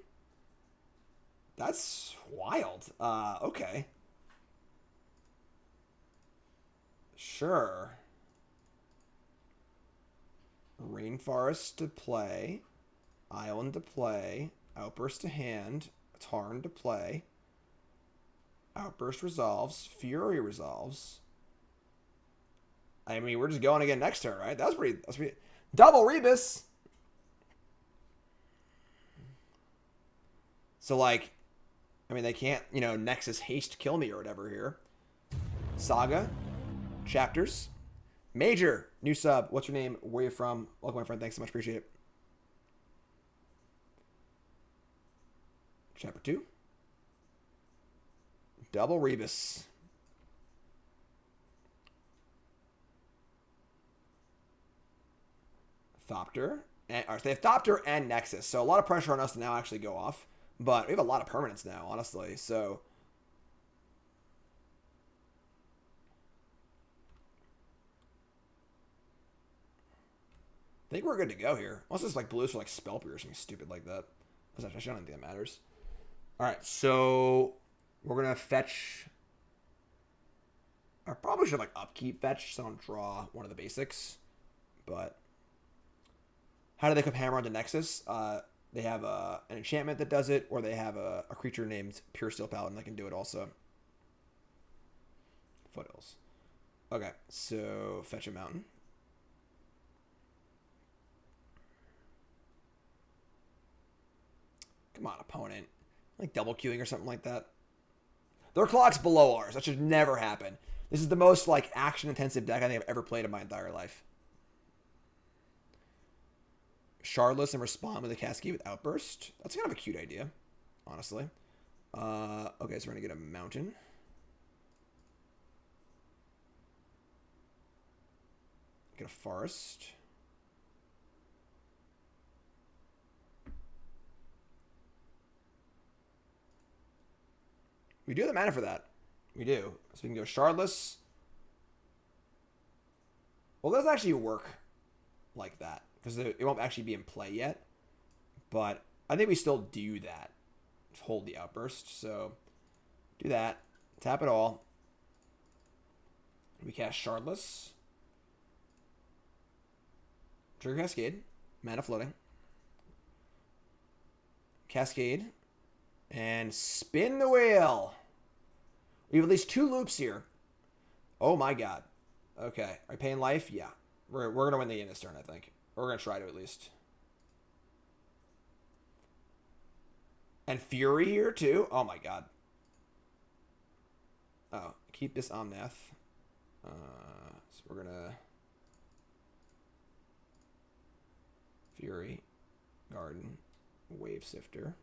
S1: That's wild. Okay. Sure. Rainforest to play. Island to play. Outburst to hand. Tarn to play. Outburst resolves. Fury resolves. I mean, we're just going again next turn, right? That's pretty... Double Rebus! So, like... I mean, they can't, you know, Nexus haste kill me or whatever here. Saga. Chapters. Major. New sub. What's your name? Where are you from? Welcome, my friend. Thanks so much. Appreciate it. Chapter 2. Double Rebus. Thopter. And, or they have Thopter and Nexus. So a lot of pressure on us to now actually go off. But we have a lot of permanents now, honestly. So I think we're good to go here. Unless it's like blues for like spell piercing, stupid like that. That's actually, I don't think that matters. Alright, so we're gonna fetch. I probably should like upkeep fetch, so I don't draw one of the basics. But how do they come hammer onto Nexus? They have an enchantment that does it, or they have a creature named Pure Steel Paladin that can do it also. Foothills. Okay, so fetch a mountain. Come on, opponent. Like double queuing or something like that. Their clock's below ours. That should never happen. This is the most like action-intensive deck I think I've ever played in my entire life. Shardless and respond with a Cascade with Outburst. That's kind of a cute idea, honestly. Okay, so we're going to get a mountain. Get a forest. We do have the mana for that. We do. So we can go Shardless. Well, it doesn't actually work like that. Because it won't actually be in play yet. But I think we still do that. Just hold the Outburst. So, do that. Tap it all. We cast Shardless. Trigger Cascade. Mana floating. Cascade. And spin the wheel. We have at least 2 loops here. Oh my god. Okay. Are we paying life? Yeah. We're going to win the game this turn, I think. We're going to try to at least. And Fury here too? Oh my god. Oh, keep this Omnath. So we're going to... Fury. Garden. Wavesifter.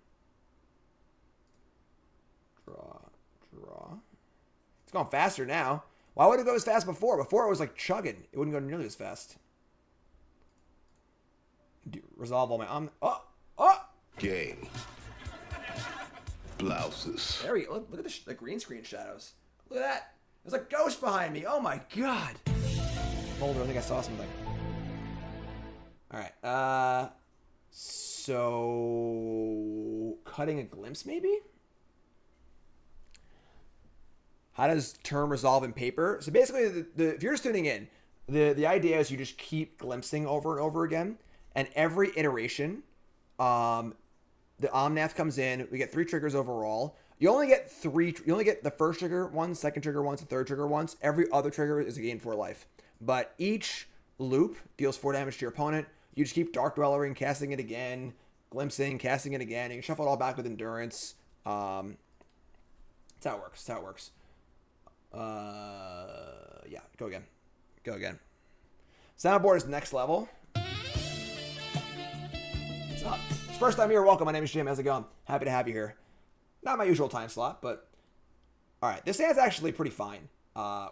S1: Draw. It's going faster now. Why would it go as fast before? Before it was like chugging. It wouldn't go nearly as fast. Resolve all my
S7: Game. Blouses.
S1: There we go. Look at the green screen shadows. Look at that. There's a ghost behind me. Oh my god. Boulder, I think I saw something. Alright. So cutting a glimpse maybe? How does turn resolve in paper? So basically, if you're just tuning in, the idea is you just keep glimpsing over and over again. And every iteration, the Omnath comes in. We get 3 triggers overall. You only get 3. You only get the first trigger once, second trigger once, and third trigger once. Every other trigger is a gain 4 life. But each loop deals 4 damage to your opponent. You just keep Dark-Dwellering, casting it again, glimpsing, casting it again. You can shuffle it all back with endurance. That's how it works. That's how it works. Yeah, go again. Go again. Soundboard is next level. What's up? It's first time here. Welcome. My name is Jim. How's it going? Happy to have you here. Not my usual time slot, but all right. This hand's actually pretty fine.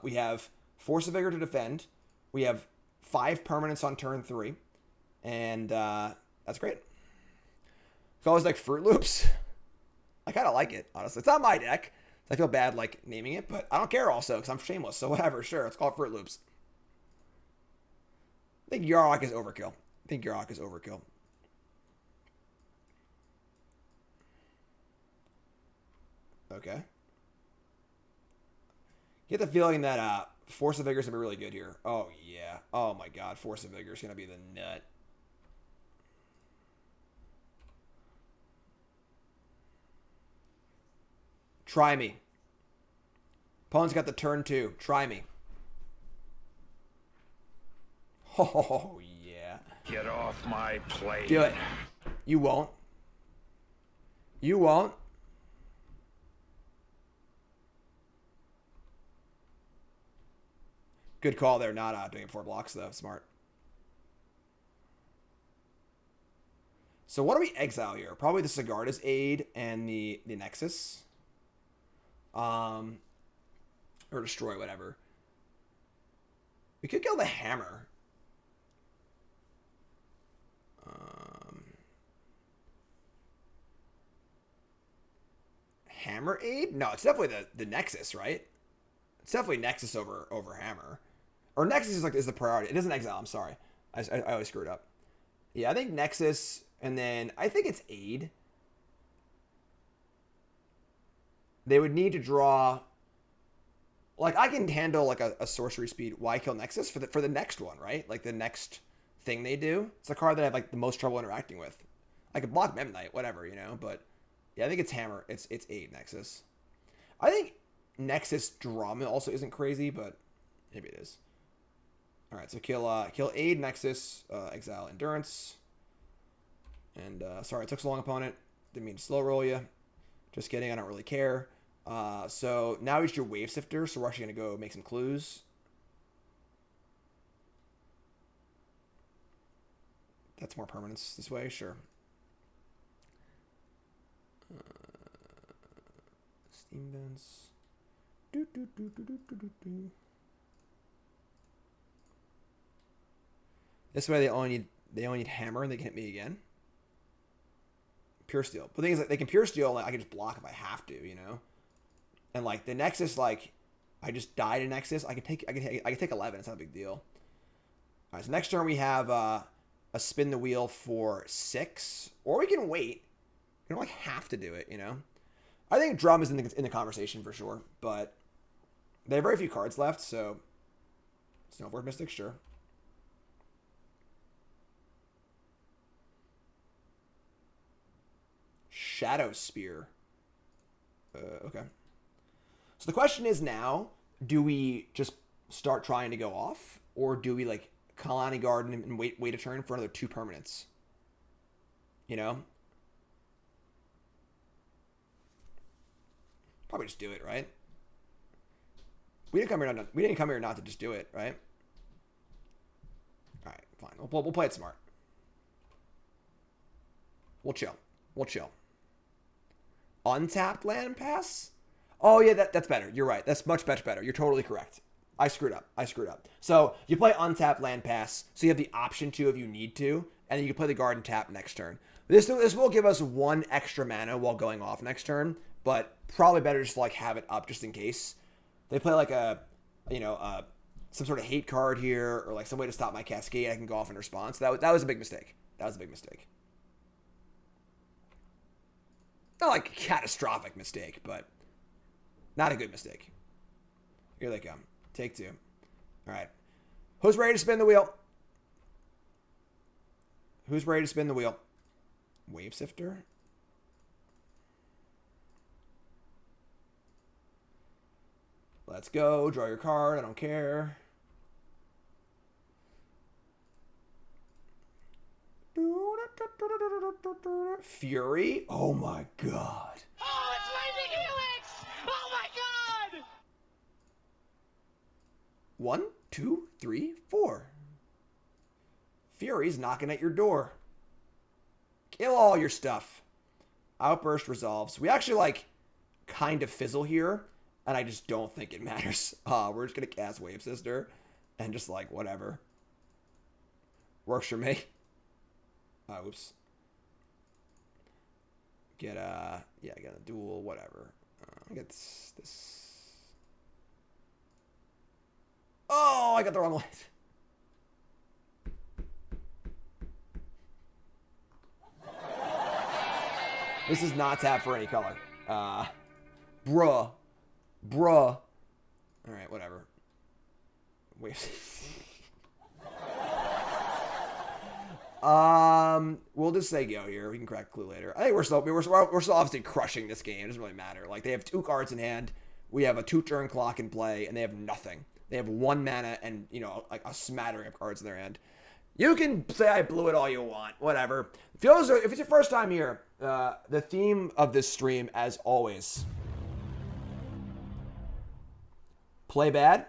S1: We have Force of Vigor to defend. We have 5 permanents on turn 3, and that's great. It's always like Fruit Loops. I kind of like it, honestly. It's not my deck. I feel bad like naming it, but I don't care also because I'm shameless. So whatever, sure. Let's call it Fruit Loops. think Yarok is overkill. Okay. Get the feeling that Force of Vigor is going to be really good here. Oh, yeah. Oh, my God. Force of Vigor is going to be the nut. Try me. Opponent's got the turn 2. Try me. Oh, yeah.
S4: Get off my plane.
S1: Do it. You won't. You won't. Good call there. Not doing it 4 blocks, though. Smart. So what do we exile here? Probably the Sigarda's Aid and the Nexus. Or destroy, whatever. We could kill the Hammer. Hammer Aid? No, it's definitely the Nexus, right? It's definitely Nexus over Hammer. Or Nexus is the priority. It isn't exile, I'm sorry. I always screw it up. Yeah, I think Nexus, and then I think it's Aid. They would need to draw... Like, I can handle, like, a sorcery speed Why Kill Nexus for the next one, right? Like, the next thing they do. It's a card that I have, like, the most trouble interacting with. I could block Memnite, whatever, you know? But, yeah, I think it's Hammer. It's Aid Nexus. I think Nexus Drama also isn't crazy, but maybe it is. Alright, so kill Aid Nexus, exile Endurance. And, sorry, I took so long, opponent. Didn't mean to slow roll you. Just kidding, I don't really care. So now we should do Wavesifter, so we're actually going to go make some clues. That's more permanence this way, sure. Steam Vents. This way they only need Hammer and they can hit me again. Pure Steel. But the thing is, like, they can Pure Steel, like, I can just block if I have to, you know? And, like, the Nexus, like, I just died in Nexus. I can take 11. It's not a big deal. All right, so next turn we have a Spin the Wheel for 6. Or we can wait. You don't, like, have to do it, you know? I think Drum is in the conversation for sure. But they have very few cards left, so... Snowboard Mystic, sure. Shadow Spear. Okay. So the question is now, do we just start trying to go off? Or do we, like, Khalni Garden and wait a turn for another 2 permanents? You know? Probably just do it, right? We didn't come here not to just do it, right? Alright, fine. We'll play it smart. We'll chill. Untapped land pass? Oh, yeah, that's better. You're right. That's much better. You're totally correct. I screwed up. So you play untapped land pass, so you have the option to if you need to, and then you can play the garden tap next turn. This will give us 1 extra mana while going off next turn, but probably better just to, like, have it up just in case. They play, like, some sort of hate card here, or, like, some way to stop my cascade. I can go off in response. That was a big mistake. Not like a catastrophic mistake, but not a good mistake. Here they come. Take 2. All right. Who's ready to spin the wheel? Wavesifter. Let's go. Draw your card. I don't care. Fury? Oh my god.
S6: Oh, it's Lightning Helix! Oh my god!
S1: 1, 2, 3, 4. Fury's knocking at your door. Kill all your stuff. Outburst resolves. We actually, like, kind of fizzle here, and I just don't think it matters. We're just gonna cast Wavesifter and just, like, whatever. Works for me. Oops. Get a duel, whatever. Get this. Oh, I got the wrong light. This is not tap for any color. Bruh. All right, whatever. Wait. We'll just say go here. We can crack clue later. I think we're still obviously crushing this game. It doesn't really matter. Like, they have 2 cards in hand. We have a 2-turn clock in play, and they have nothing. They have 1 mana and, you know, like a smattering of cards in their hand. You can say I blew it all you want. Whatever. If it's your first time here, the theme of this stream, as always, play bad,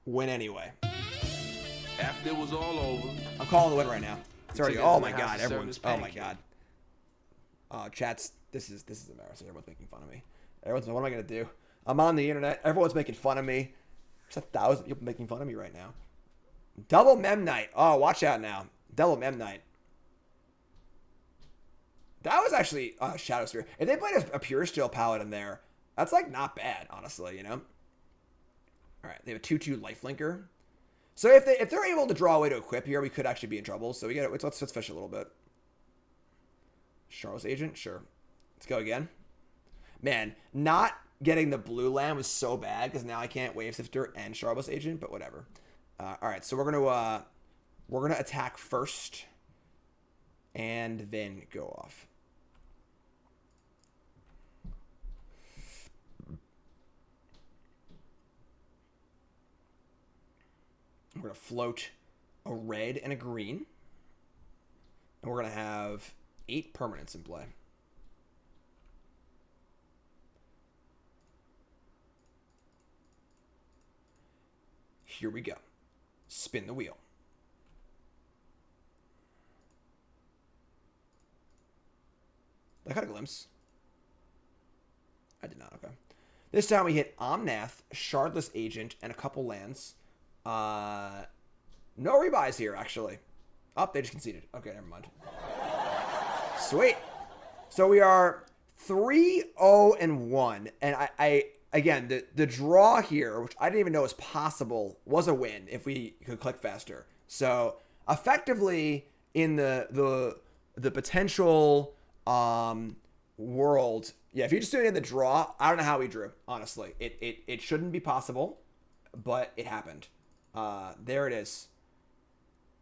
S1: win anyway.
S7: After it was all over,
S1: I'm calling the win right now. It's already. Oh my god, everyone's. Oh my god. Chats. This is embarrassing. Everyone's making fun of me. What am I gonna do? I'm on the internet. Everyone's making fun of me. There's 1,000 people making fun of me right now. Double Memnite. Oh, watch out now. Double Memnite. That was actually Shadow Sphere. If they played a Pure Steel Paladin there, that's like not bad, honestly. You know. All right, they have a 2/2 lifelinker. So if they're able to draw away to equip here, we could actually be in trouble. So let's fish a little bit. Shardless Agent, sure. Let's go again. Man, not getting the blue land was so bad because now I can't Wavesifter and Shardless Agent, but whatever. All right, so we're gonna attack first, and then go off. We're going to float a red and a green. And we're going to have 8 permanents in play. Here we go. Spin the wheel. I got a glimpse. I did not, okay. This time we hit Omnath, Shardless Agent, and a couple lands. No rebuys here, actually. Oh, they just conceded. Okay, never mind. Sweet. So we are 3-0-1. And I again, the draw here, which I didn't even know was possible, was a win if we could click faster. So effectively in the potential world, yeah, if you just do it in the draw, I don't know how we drew, honestly. It shouldn't be possible, but it happened. There it is.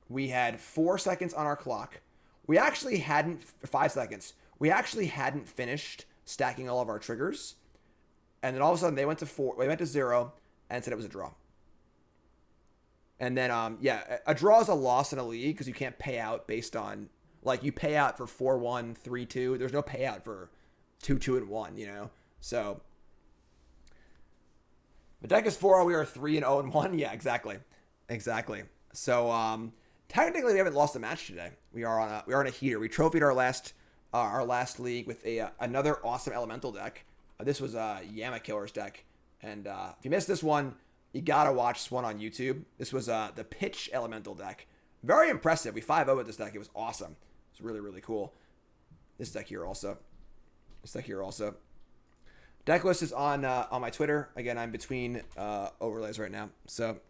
S1: We had 4 seconds on our clock. We actually hadn't 5 seconds. We actually hadn't finished stacking all of our triggers, and then all of a sudden they went to 4. They went to 0 and said it was a draw. And then yeah, a draw is a loss in a league because you can't pay out based on, like, you pay out for 4-1, 3-2. There's no payout for 2-2 and 1. You know, so. The deck is 4. We are 3-0-1. Yeah, exactly. So technically we haven't lost a match today. We are on a heater. We trophied our last league with another awesome elemental deck. This was a Yama Killer's deck, and if you missed this one, you gotta watch this one on YouTube. This was the Pitch Elemental deck. Very impressive. We 5-0 with this deck. It was awesome. It's really, really cool. This deck here also. Deck list is on my Twitter. Again, I'm between overlays right now. So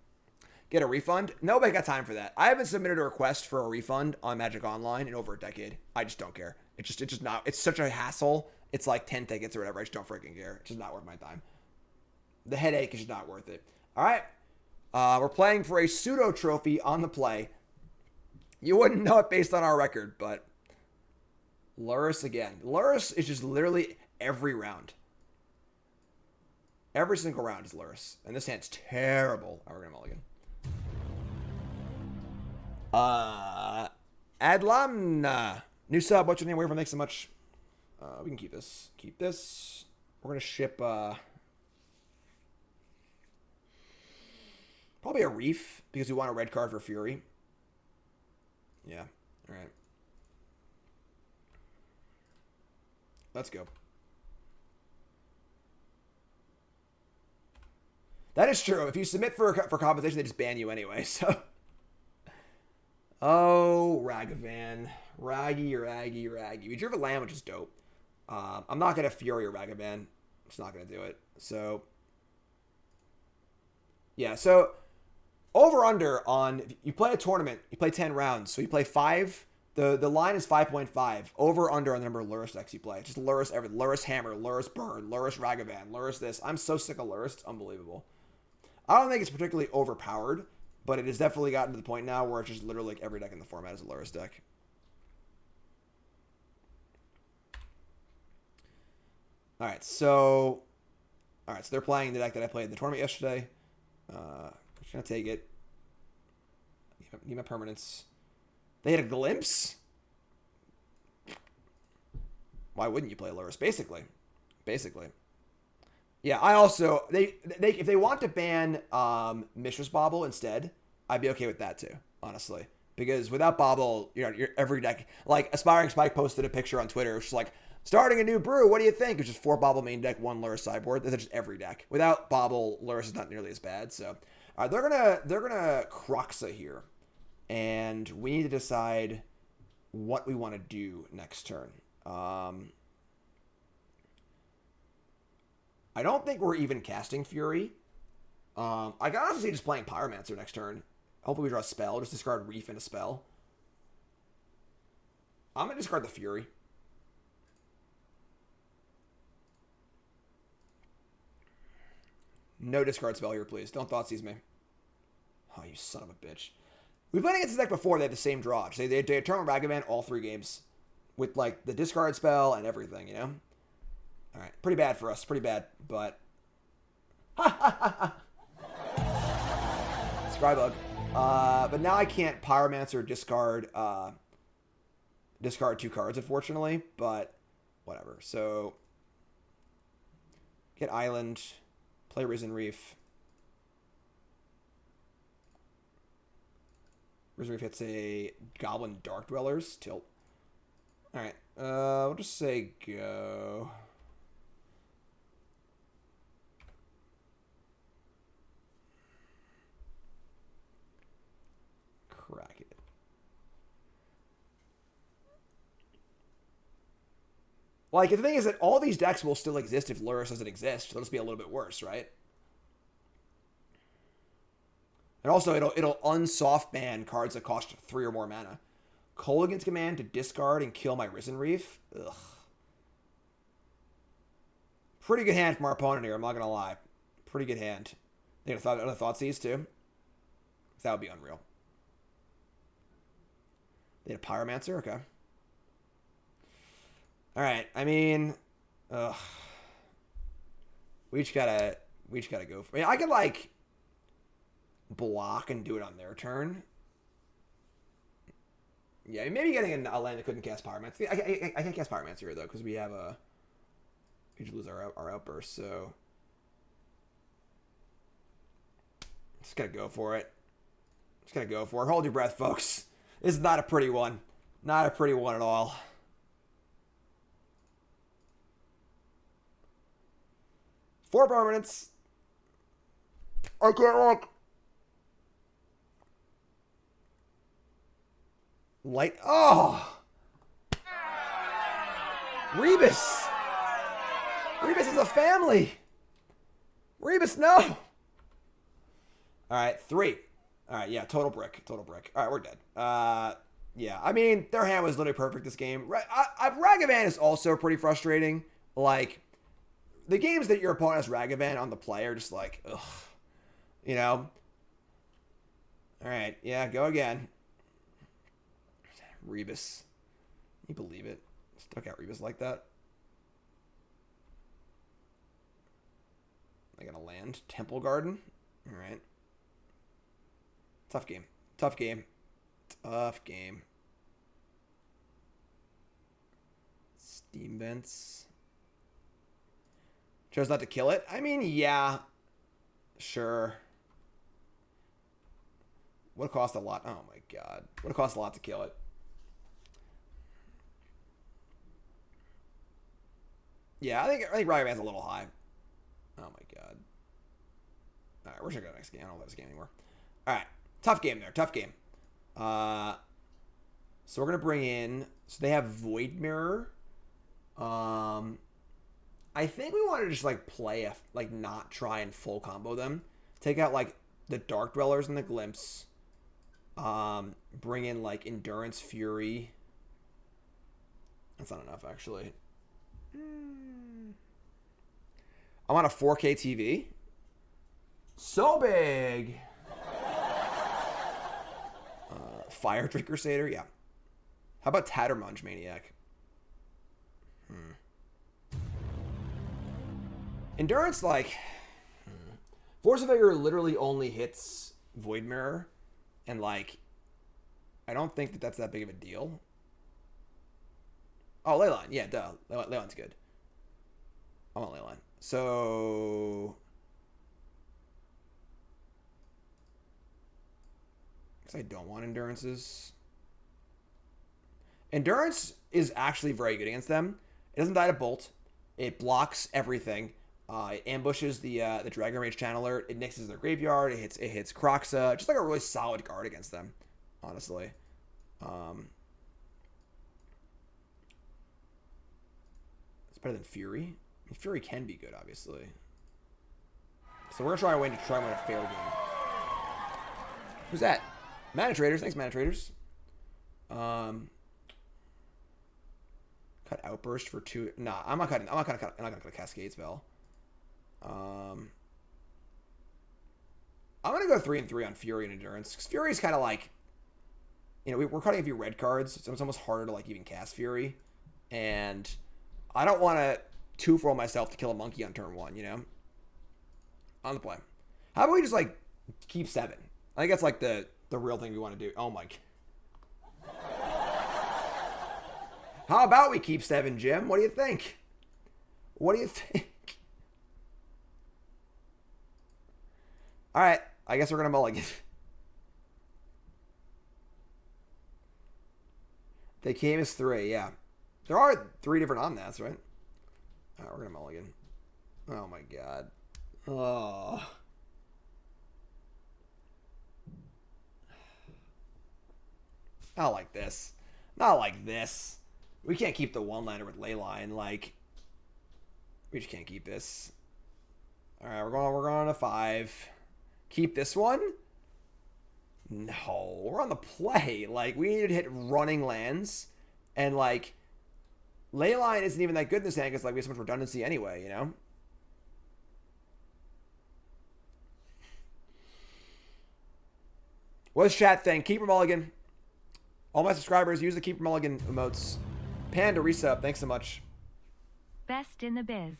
S1: get a refund. Nobody got time for that. I haven't submitted a request for a refund on Magic Online in over a decade. I just don't care. It's just not. It's such a hassle. It's like 10 tickets or whatever. I just don't freaking care. It's just not worth my time. The headache is just not worth it. All right. We're playing for a pseudo trophy on the play. You wouldn't know it based on our record, but Lurrus again. Lurrus is just literally every round. Every single round is Lurrus. And this hand's terrible. Oh, we're going to mulligan. Adlamna. New sub. What's your name? Wherever makes so much. We can keep this. Keep this. We're going to ship probably a Reef because we want a red card for Fury. Yeah. All right. Let's go. That is true. If you submit for compensation, they just ban you anyway. So, oh, Ragavan, Raggy. We drew a land, which is dope. I'm not gonna Fury or Ragavan. Just not gonna do it. So, yeah. So, over under on, you play a tournament, you play 10 rounds. So you play 5 The line is 5.5. Over, under on the number of Lurrus decks you play. Just Lurrus everything. Lurrus Hammer, Lurrus Burn, Lurrus Ragavan, Lurrus this. I'm so sick of Lurrus. It's unbelievable. I don't think it's particularly overpowered, but it has definitely gotten to the point now where it's just literally like every deck in the format is a Lurrus deck. Alright, so they're playing the deck that I played in the tournament yesterday. Just gonna take it. Need my permanents. They had a glimpse? Why wouldn't you play Lurrus? Basically. Yeah, I also... They if they want to ban Mishra's Bauble instead, I'd be okay with that too, honestly. Because without Bauble, you're every deck... Like, Aspiring Spike posted a picture on Twitter. It's like, starting a new brew, what do you think? It's just 4 Bauble main deck, 1 Lurrus sideboard. That's just every deck. Without Bauble, Lurrus is not nearly as bad. So, they're gonna Croxa here. And we need to decide what we want to do next turn. I don't think we're even casting Fury. I can honestly see just playing Pyromancer next turn. Hopefully we draw a spell. Just discard Reef and a spell. I'm going to discard the Fury. No discard spell here, please. Don't Thoughtseize me. Oh, you son of a bitch. We've played against this deck before. They had the same draw. They determined Ragavan all 3 games. With, like, the discard spell and everything, you know? Alright. Pretty bad for us. Pretty bad. But... Scrybug. But now I can't Pyromancer discard... discard 2 cards, unfortunately. But, whatever. So... Get Island. Play Risen Reef. Risen Reef hits a Goblin Dark-Dwellers. Tilt. Alright. We'll just say go. Crack it. Like, the thing is that all these decks will still exist if Lurrus doesn't exist. They'll just be a little bit worse, right? And also, it'll unsoft ban cards that cost 3 or more mana. Kolaghan's Command to discard and kill my Risen Reef. Ugh. Pretty good hand from our opponent here, I'm not gonna lie. Pretty good hand. They got other Thoughtseize too. That would be unreal. They had a Pyromancer, okay. Alright, I mean, we just gotta go for it. I could like block and do it on their turn. Yeah, maybe getting a land that couldn't cast Pyromancer. I can't cast Pyromancer here though because we have a we just lose our outburst. So just gotta go for it. Just gotta go for it. Hold your breath, folks. This is not a pretty one. Not a pretty one at all. Four permanents. I can't look. Light. Oh! Rebus! Rebus is a family! Rebus, no! Alright, 3. Alright, yeah, total brick. Total brick. Alright, we're dead. Yeah, I mean, their hand was literally perfect this game. Ragavan is also pretty frustrating. Like, the games that your opponent has Ragavan on the play are just like, ugh. You know? Alright, yeah, go again. Rebus. Can you believe it? Stuck out Rebus like that. I gotta land. Temple Garden. Alright. Tough game. Tough game. Tough game. Steam Vents. Chose not to kill it? I mean, yeah. Sure. Would have cost a lot. Oh my god. Would have cost a lot to kill it. Yeah, I think Ragavan's a little high. Oh my god. Alright, we're just gonna go next game. I don't love this game anymore. Alright. Tough game there. Tough game. So we're gonna bring in. So they have Void Mirror. I think we want to just like play like not try and full combo them. Take out like the Dark Dwellers and the Glimpse. Bring in like Endurance Fury. That's not enough, actually. I want a 4K TV. So big. Fire Drinker Satyr, yeah. How about Tattermunge Maniac? Endurance, like... Force of Vigor literally only hits Void Mirror. And, like... I don't think that that's that big of a deal. Oh, Leyline. Yeah, duh. Leyline's good. I want Leyline. So... Because I don't want Endurances. Endurance is actually very good against them. It doesn't die to Bolt. It blocks everything. It ambushes the Dragon Rage Channeler. It nixes their graveyard. It hits Croxa. Just like a really solid guard against them, honestly. It's better than Fury. I mean, Fury can be good, obviously. So we're gonna try to win a fair game. Who's that? Mana Traders. Thanks, Mana Traders. Cut Outburst for 2. Nah, I'm not gonna cut a Cascade spell. I'm gonna go 3 and 3 on Fury and Endurance, because Fury is kind of like, you know, we're cutting a few red cards, so it's almost harder to like even cast Fury, and I don't want to 2-roll myself to kill a monkey on turn 1, you know. On the play. How about we just like keep 7? I think that's like the real thing we want to do. Oh my. How about we keep 7, Jim? What do you think? What do you think? All right, I guess we're gonna mulligan. They came as 3, yeah. There are 3 different Omnaths, right? All right, we're gonna mulligan. Oh my god. Oh. Not like this. Not like this. We can't keep the one-liner with Leyline. Like, we just can't keep this. All right, we're going to 5. Keep this one? No, we're on the play. Like, we need to hit running lands, and like, Leyline isn't even that good in this hand because like we have so much redundancy anyway, you know. What does chat think? Keeper Mulligan. All my subscribers use the Keeper Mulligan emotes. Panda resub, thanks so much.
S3: Best in the biz.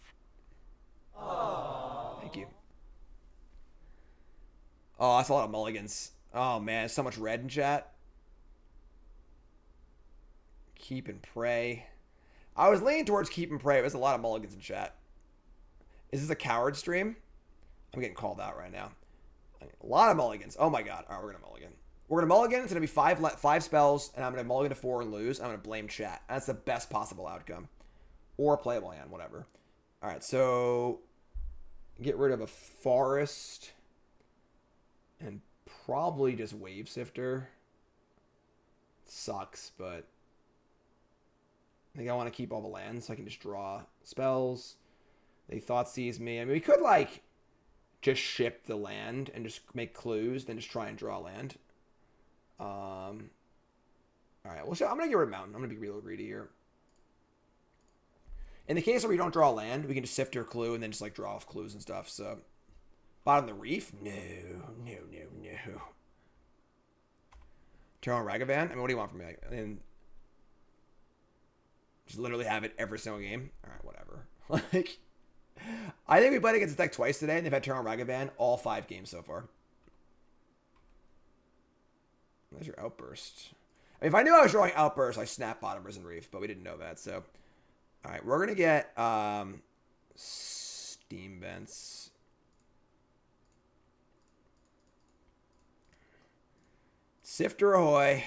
S1: Thank you. Oh, that's a lot of mulligans. Oh man, so much red in chat. Keep and pray. I was leaning towards keep and pray. There's a lot of mulligans in chat. Is this a coward stream? I'm getting called out right now. A lot of mulligans. Oh my god. All right, we're gonna mulligan. We're gonna mulligan. It's gonna be 5 spells, and I'm gonna mulligan to 4 and lose. I'm gonna blame chat. That's the best possible outcome. Or playable hand, whatever. All right, so get rid of a forest and probably just Wavesifter. Sucks, but I think I want to keep all the lands so I can just draw spells. They Thoughtseize me. I mean, we could like just ship the land and just make clues, then just try and draw land. All right, well, I'm gonna get rid of Mountain. I'm gonna be real greedy here. In the case where we don't draw land, we can just sift your clue and then just like draw off clues and stuff. So, bottom of the reef? No. Turn on Ragavan? I mean, what do you want from me? I mean, just literally have it every single game? All right, whatever. Like, I think we played against the deck twice today, and they've had Turn on Ragavan all 5 games so far. There's your Outburst. I mean, if I knew I was drawing Outburst, I snap bottom Risen Reef, but we didn't know that, so. All right, we're going to get Steam Vents. Sifter ahoy.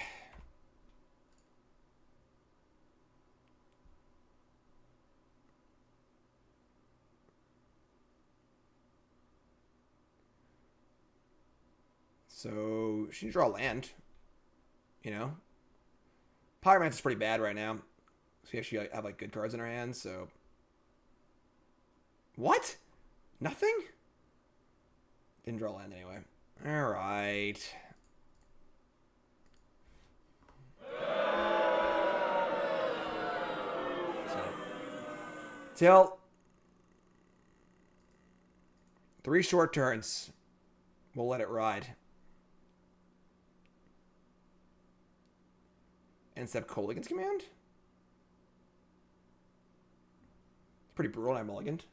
S1: So, she can draw land. You know? Pyromancer's pretty bad right now. So we actually have like good cards in our hands, so. What? Nothing? Didn't draw land anyway. Alright. Tilt. 3 short turns. We'll let it ride. Instead of Kolaghan's Command? It's pretty brutal, and I mulliganed.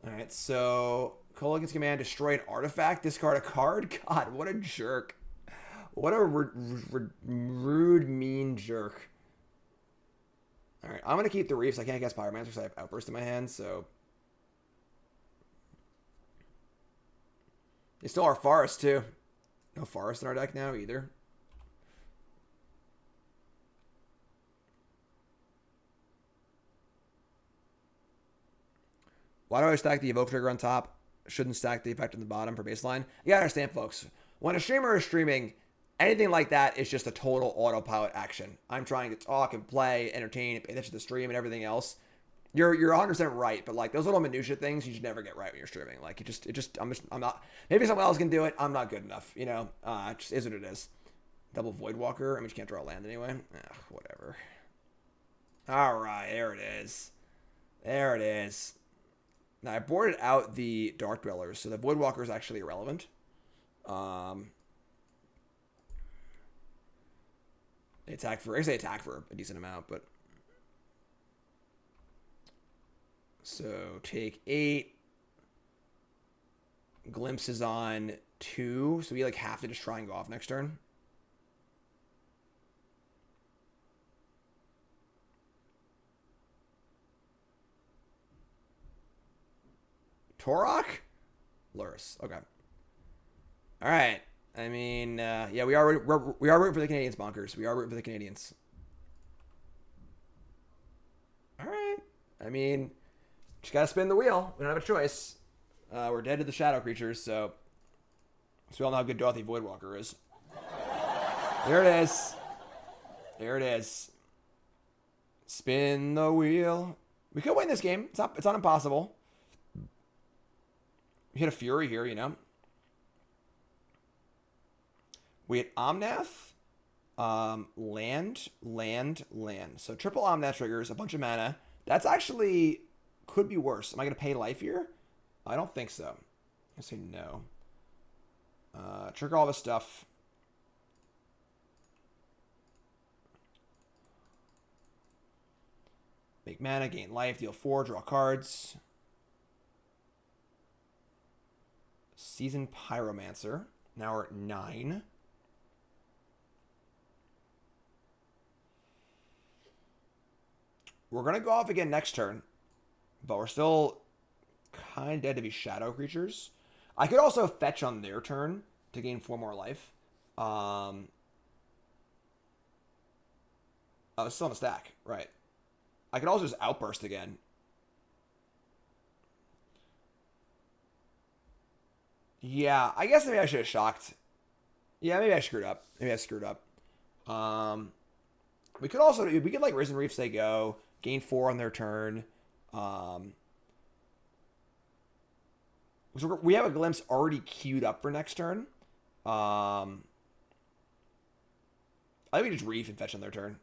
S1: Alright, so Kolaghan's Command, destroy an artifact, discard a card? God, what a jerk. What a rude, mean jerk. Alright, I'm going to keep the Reefs. I can't cast Pyromancer because I have Outburst in my hand, so... They still are Forest, too. No Forest in our deck now, either. Why do I stack the Evoke trigger on top? Shouldn't stack the effect on the bottom for baseline. You gotta understand, folks. When a streamer is streaming, anything like that is just a total autopilot action. I'm trying to talk and play, entertain, pay attention to the stream and everything else. You're 100% right, but like those little minutia things, you should never get right when you're streaming. Like I'm not. Maybe someone else can do it. I'm not good enough. You know, it just is what it is. Double Voidwalker. I mean, you can't draw a land anyway. Whatever. All right, there it is. There it is. Now, I boarded out the Dark-Dwellers, so the Voidwalker is actually irrelevant. They attack for... I guess they attack for a decent amount, but... So, take 8. Glimpses on 2, so we like have to just try and go off next turn. Torok? Lurrus. Okay. All right. I mean, yeah, we are rooting for the Canadians, bonkers. We are rooting for the Canadians. All right. I mean, just gotta spin the wheel. We don't have a choice. We're dead to the shadow creatures, so we all know how good Dorothy Voidwalker is. There it is. There it is. Spin the wheel. We could win this game. It's not impossible. We hit a Fury here, you know. We hit Omnath, land. So triple Omnath triggers, a bunch of mana. That's actually could be worse. Am I going to pay life here? I don't think so. I say no. Trigger all this stuff. Make mana, gain life, deal 4, draw cards. Seasoned Pyromancer. Now we're at 9. We're going to go off again next turn. But we're still kind of dead to be shadow creatures. I could also fetch on their turn to gain 4 more life. Oh, it's still on the stack. Right. I could also just Outburst again. Yeah, I guess maybe I should have shocked. Yeah, maybe I screwed up. Maybe I screwed up. We could also... We could, like, Risen Reef, say go. Gain 4 on their turn. So we have a Glimpse already queued up for next turn. I think we just Reef and fetch on their turn.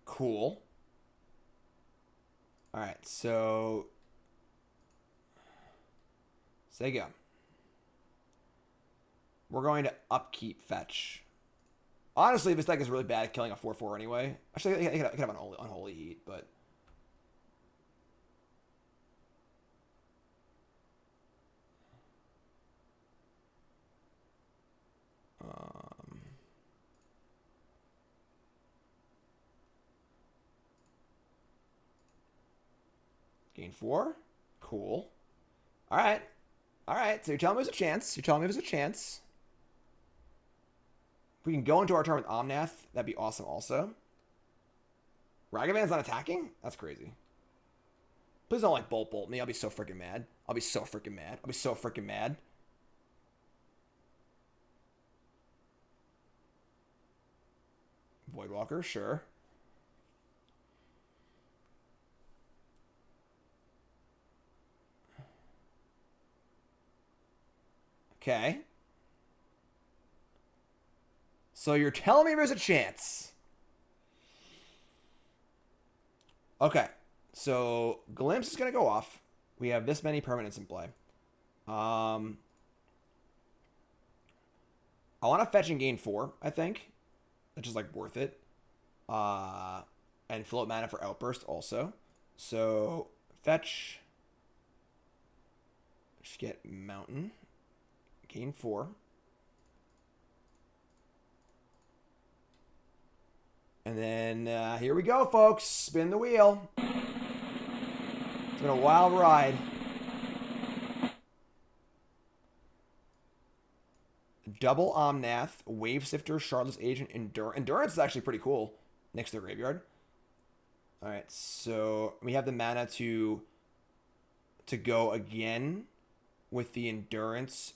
S1: Cool. All right, so say go. We're going to upkeep fetch. Honestly, this deck is really bad at killing a 4/4 anyway. Actually, I could have an Unholy Heat, but gain 4. Cool. All right. All right. So you're telling me there's a chance. You're telling me there's a chance. If we can go into our turn with Omnath, that'd be awesome also. Ragavan's not attacking? That's crazy. Please don't like bolt me. I'll be so freaking mad. I'll be so freaking mad. I'll be so freaking mad. Voidwalker, sure. Okay. So you're telling me there's a chance. Okay. So Glimpse is going to go off. We have this many permanents in play. I want to fetch and gain 4, I think. That's just like worth it. And float mana for Outburst also. So fetch. Just get Mountain. Gain 4. And then here we go, folks. Spin the wheel. It's been a wild ride. Double Omnath, Wavesifter, Shardless Agent, Endurance is actually pretty cool next to the graveyard. Alright, so we have the mana to go again with the Endurance.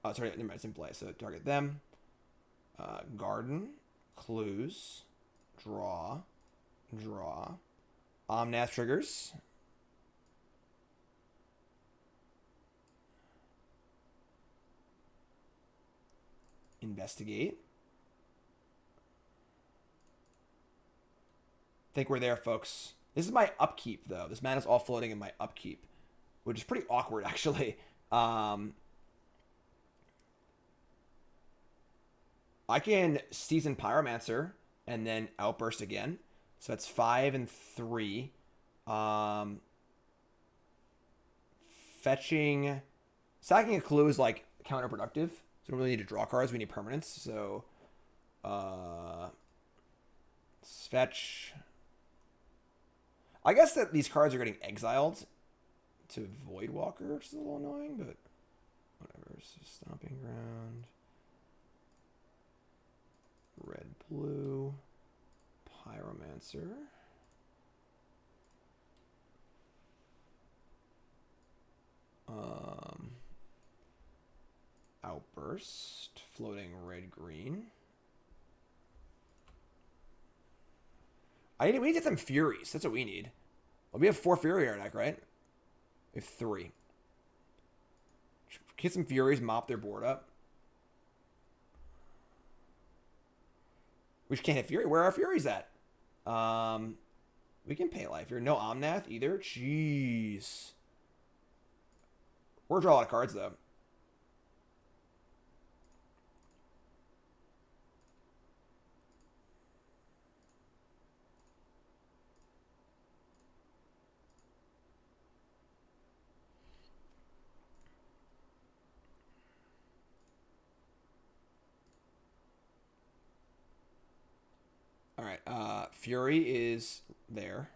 S1: Oh, sorry, never mind, it's in play, so target them. Garden, Clues, draw. Omnath triggers. Investigate. I think we're there, folks. This is my upkeep, though. This mana's all floating in my upkeep, which is pretty awkward, actually. I can Seasoned Pyromancer and then Outburst again. So that's 5 and 3. Fetching... Sacking a Clue is, like, counterproductive. So we don't really need to draw cards. We need permanents. So, fetch. I guess that these cards are getting exiled to Voidwalker, which is a little annoying, but whatever. So Stomping Ground. Red, blue. Pyromancer. Outburst, floating red green. We need to get some Furies. That's what we need. Well, we have 4 Fury in our deck, right? We have 3. Get some Furies, mop their board up. We just can't hit Fury. Where are our Furies at? We can pay life here. No Omnath either. Jeez. We're draw a lot of cards though. All right, Fury is there.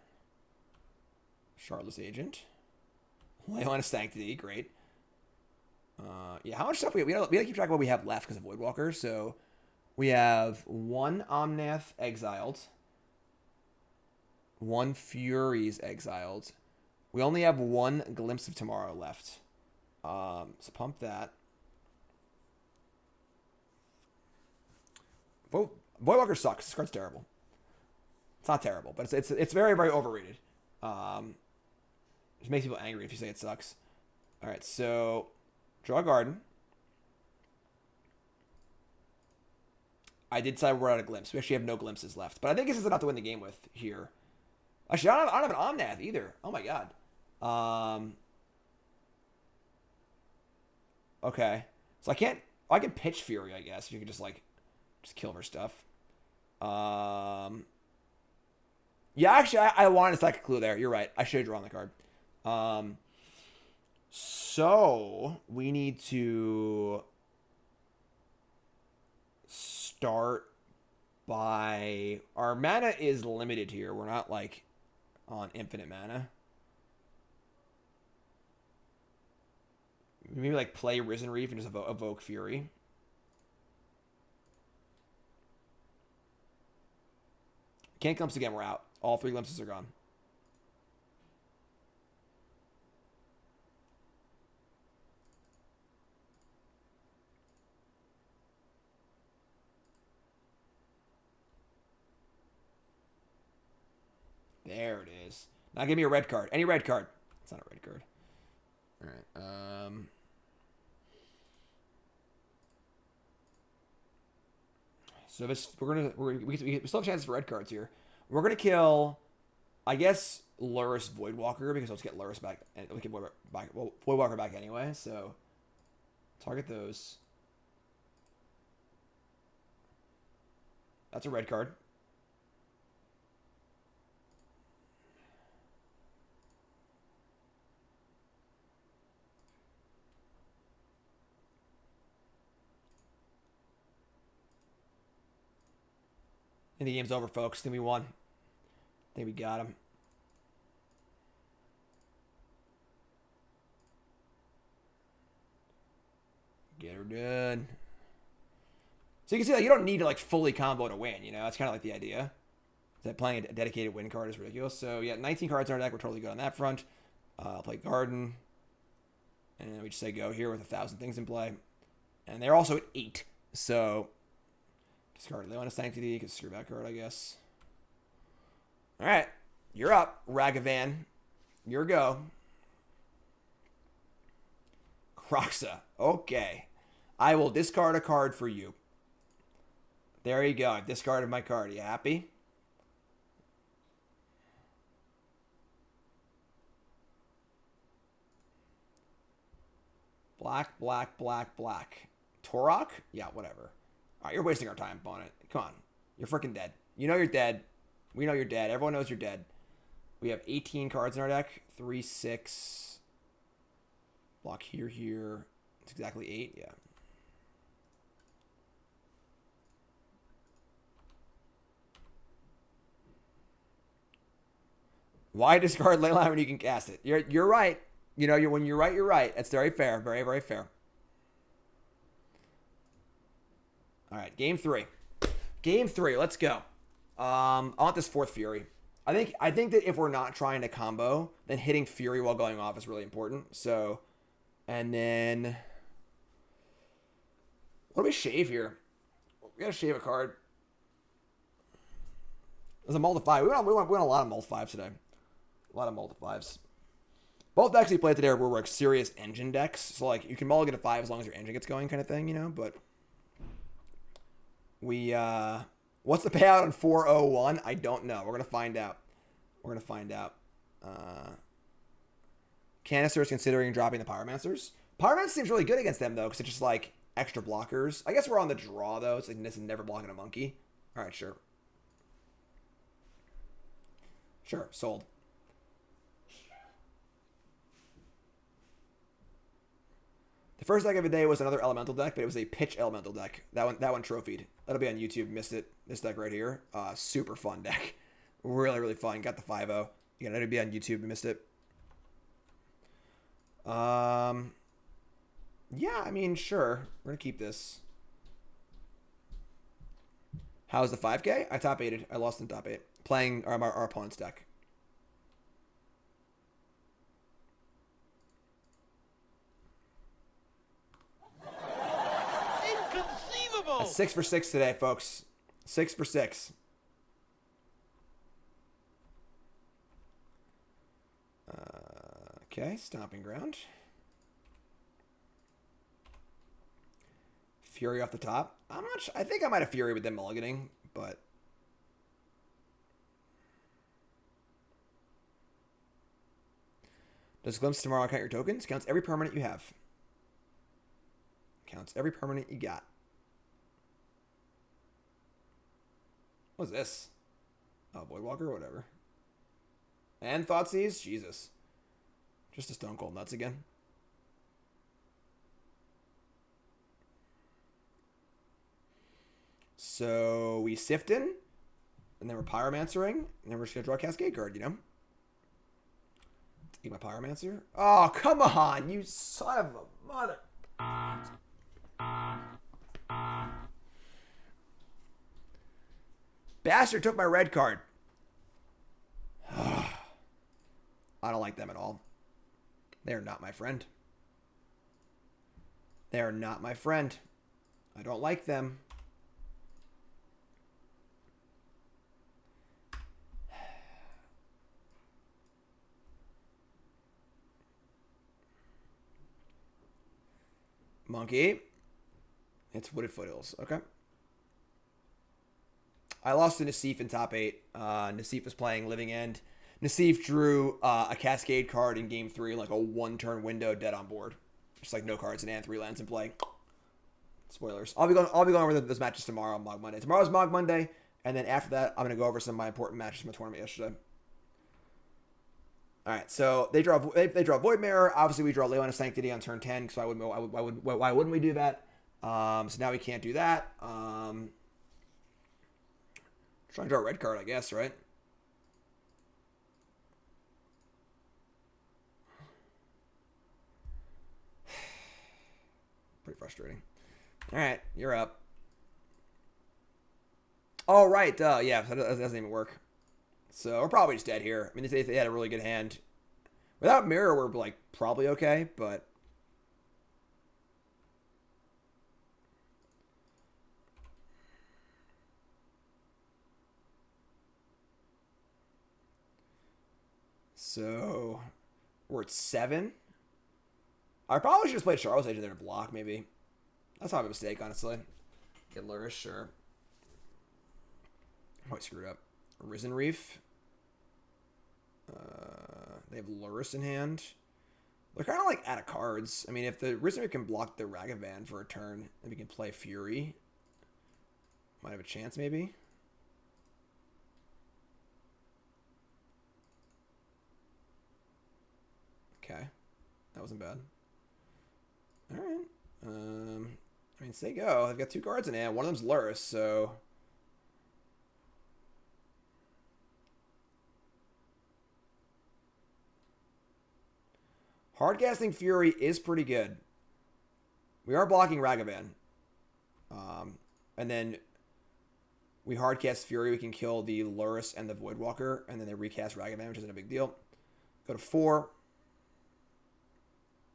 S1: Shardless Agent. Leyline of Sanctity, great. Yeah, how much stuff we gotta keep track of what we have left because of Voidwalker. So we have 1 Omnath exiled, 1 Fury's exiled. We only have 1 Glimpse of Tomorrow left. So pump that. Voidwalker sucks. This card's terrible. It's not terrible, but it's very, very overrated. It makes people angry if you say it sucks. All right, so draw a Garden. I did decide we're out of Glimpse. We actually have no Glimpses left, but I think this is enough to win the game with here. Actually, I don't have an Omnath either. Oh my god. Okay, so I can pitch Fury, I guess. You can just kill her stuff. Yeah, actually, I wanted to stack a Clue there. You're right. I should have drawn the card. So we need to start by... Our mana is limited here. We're not, on infinite mana. Maybe, play Risen Reef and just evoke Fury. Can't Glimpse again, we're out. All 3 Glimpses are gone. There it is. Now give me a red card. Any red card. It's not a red card. All right. So this we still have chances for red cards here. We're gonna kill, I guess, Lurrus Voidwalker because let's get Lurrus back and we can Voidwalker back anyway. So target those. That's a red card. And the game's over, folks. I think we won. I think we got him. Get her done. So you can see that you don't need to like fully combo to win, you know? That's kind of like the idea. That playing a dedicated win card is ridiculous. So yeah, 19 cards in our deck. We're totally good on that front. I'll play Garden. And we just say go here with 1,000 things in play. And they're also at 8. So discard Leyline of Sanctity. You can screw that card, I guess. Alright. You're up, Ragavan. Your go. Kroxa. Okay. I will discard a card for you. There you go. I've discarded my card. You happy? Black, black, black, black. Torok? Yeah, whatever. Alright, you're wasting our time on it. Come on. You're freaking dead. You know you're dead. We know you're dead. Everyone knows you're dead. We have 18 cards in our deck. 3, 6. Block here, here. It's exactly 8. Yeah. Why discard Leyline when you can cast it? You're right. You know, when you're right, you're right. That's very fair. Very, very fair. All right, game 3. Game 3. Let's go. I want this 4th Fury. I think that if we're not trying to combo, then hitting Fury while going off is really important. So, and then what do we shave here? We gotta shave a card. There's a multi-5. We want a lot of multi-5s today. A lot of multi-5s. Both decks we played today were like serious engine decks. So like you can mulligan a 5 as long as your engine gets going kind of thing, you know, but we what's the payout on 401? I don't know. We're gonna find out. We're gonna find out. Canister is considering dropping the Pyromancers. Pyromancer seems really good against them though, because it's just like extra blockers. I guess we're on the draw though. It's like this is never blocking a monkey. All right, sure. Sure, sold. The first deck of the day was another elemental deck, but it was a pitch elemental deck. That one trophied. That'll be on YouTube. Missed it. This deck right here. Super fun deck. Really, really fun. Got the 5-0. Again, it'll be on YouTube. Missed it. Yeah, I mean, sure. We're gonna keep this. How's the 5K? I top 8'd. I lost in top 8. Playing our opponent's deck.
S6: Inconceivable!
S1: That's 6 for 6 today, folks. 6 for 6. Okay, Stomping Ground. Fury off the top. I'm not sure. I think I might have Fury with them mulliganing, but does Glimpse tomorrow count your tokens? Counts every permanent you have. Counts every permanent you got. What's this? Oh, Voidwalker, whatever. And Thoughtseize? Jesus. Just a Stone Cold Nuts again. So we sift in, and then we're Pyromancering, and then we're just going to draw a Cascade card, you know? Take my Pyromancer. Oh, come on, you son of a mother. Bastard took my red card. I don't like them at all. They are not my friend. They are not my friend. I don't like them. Monkey. It's Wooded Foothills. Okay. I lost to Nassif in top 8. Nassif was playing Living End. Nassif drew a Cascade card in game 3, like a 1-turn window, dead on board. Just like no cards and 3 lands in play. Spoilers. I'll be going over those matches tomorrow on Mog Monday. Tomorrow's Mog Monday, and then after that, I'm going to go over some of my important matches from the tournament yesterday. All right, so they draw Void Mirror. Obviously, we draw Leyline of Sanctity on turn 10. So why wouldn't we do that? So now we can't do that. Trying to draw a red card, I guess, right? Pretty frustrating. All right, you're up. All right, yeah, that doesn't even work. So we're probably just dead here. I mean, they had a really good hand. Without Mirror, we're like probably okay, but so we're at 7. I probably should have played Shardless Agent there to block, maybe. That's not a mistake, honestly. Get Lurrus, sure. Oh, I screwed up. Risen Reef. They have Lurrus in hand. They're kind of like out of cards. I mean, if the Risen Reef can block the Ragavan for a turn, then we can play Fury. Might have a chance, maybe. Okay. That wasn't bad. Alright. I mean, say go. I've got 2 cards in hand. One of them's Lurrus, so... Hardcasting Fury is pretty good. We are blocking Ragavan. And then we hardcast Fury. We can kill the Lurrus and the Voidwalker. And then they recast Ragavan, which isn't a big deal. Go to 4.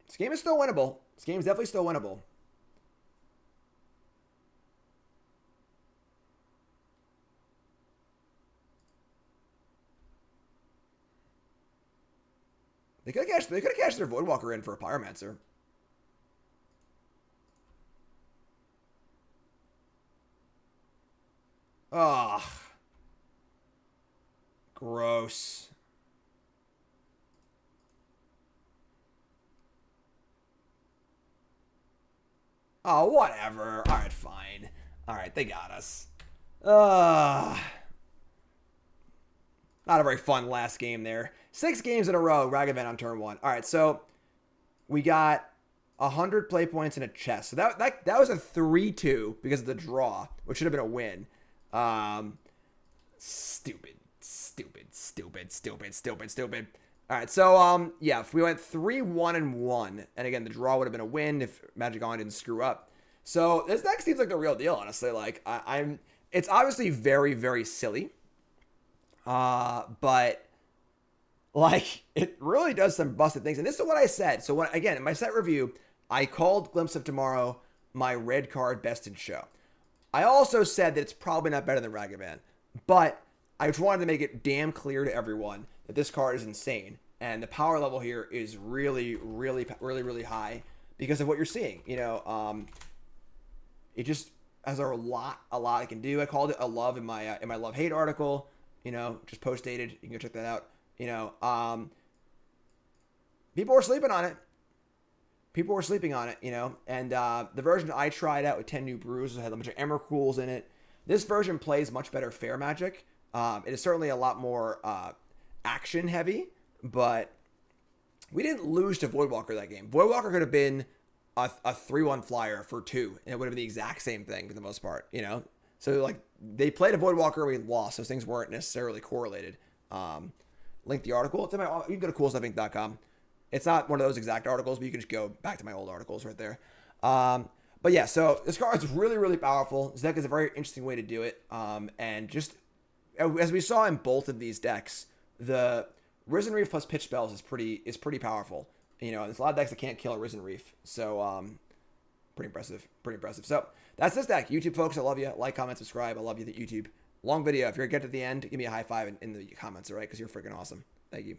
S1: This game is still winnable. This game is definitely still winnable. They could have cashed their Voidwalker in for a Pyromancer. Ugh. Gross. Oh, whatever. Alright, fine. Alright, they got us. Not a very fun last game there. 6 games in a row, Ragavan on turn 1. Alright, so we got 100 play points in a chest. So that was a 3-2 because of the draw, which should have been a win. Stupid. Alright, so yeah, if we went 3-1-1, and again, the draw would have been a win if Magic On didn't screw up. So this deck seems like the real deal, honestly. Like, it's obviously very, very silly. But like, it really does some busted things. And this is what I said. So again, in my set review, I called Glimpse of Tomorrow my red card best in show. I also said that it's probably not better than Ragavan, but I just wanted to make it damn clear to everyone that this card is insane. And the power level here is really, really, really, really high because of what you're seeing. You know, it just has a lot it can do. I called it a love in my love-hate article. You know, just post-dated. You can go check that out. You know, people were sleeping on it. You know. And the version I tried out with 10 new brews had a bunch of Emrakul's in it. This version plays much better fair Magic. It is certainly a lot more action-heavy, but we didn't lose to Voidwalker that game. Voidwalker could have been a 3-1 flyer for 2, and it would have been the exact same thing for the most part, you know. So, like, they played a Voidwalker, we lost. Those things weren't necessarily correlated. Link the article. It's in you can go to coolstuffinc.com. It's not one of those exact articles, but you can just go back to my old articles right there. But yeah, so this card is really, really powerful. This deck is a very interesting way to do it. And just, as we saw in both of these decks, the Risen Reef plus pitch spells is pretty powerful. You know, there's a lot of decks that can't kill a Risen Reef. So, pretty impressive. So, that's this deck. YouTube folks, I love you. Like, comment, subscribe. I love you, the YouTube. Long video. If you're going to get to the end, give me a high five in the comments, all right? Because you're freaking awesome. Thank you.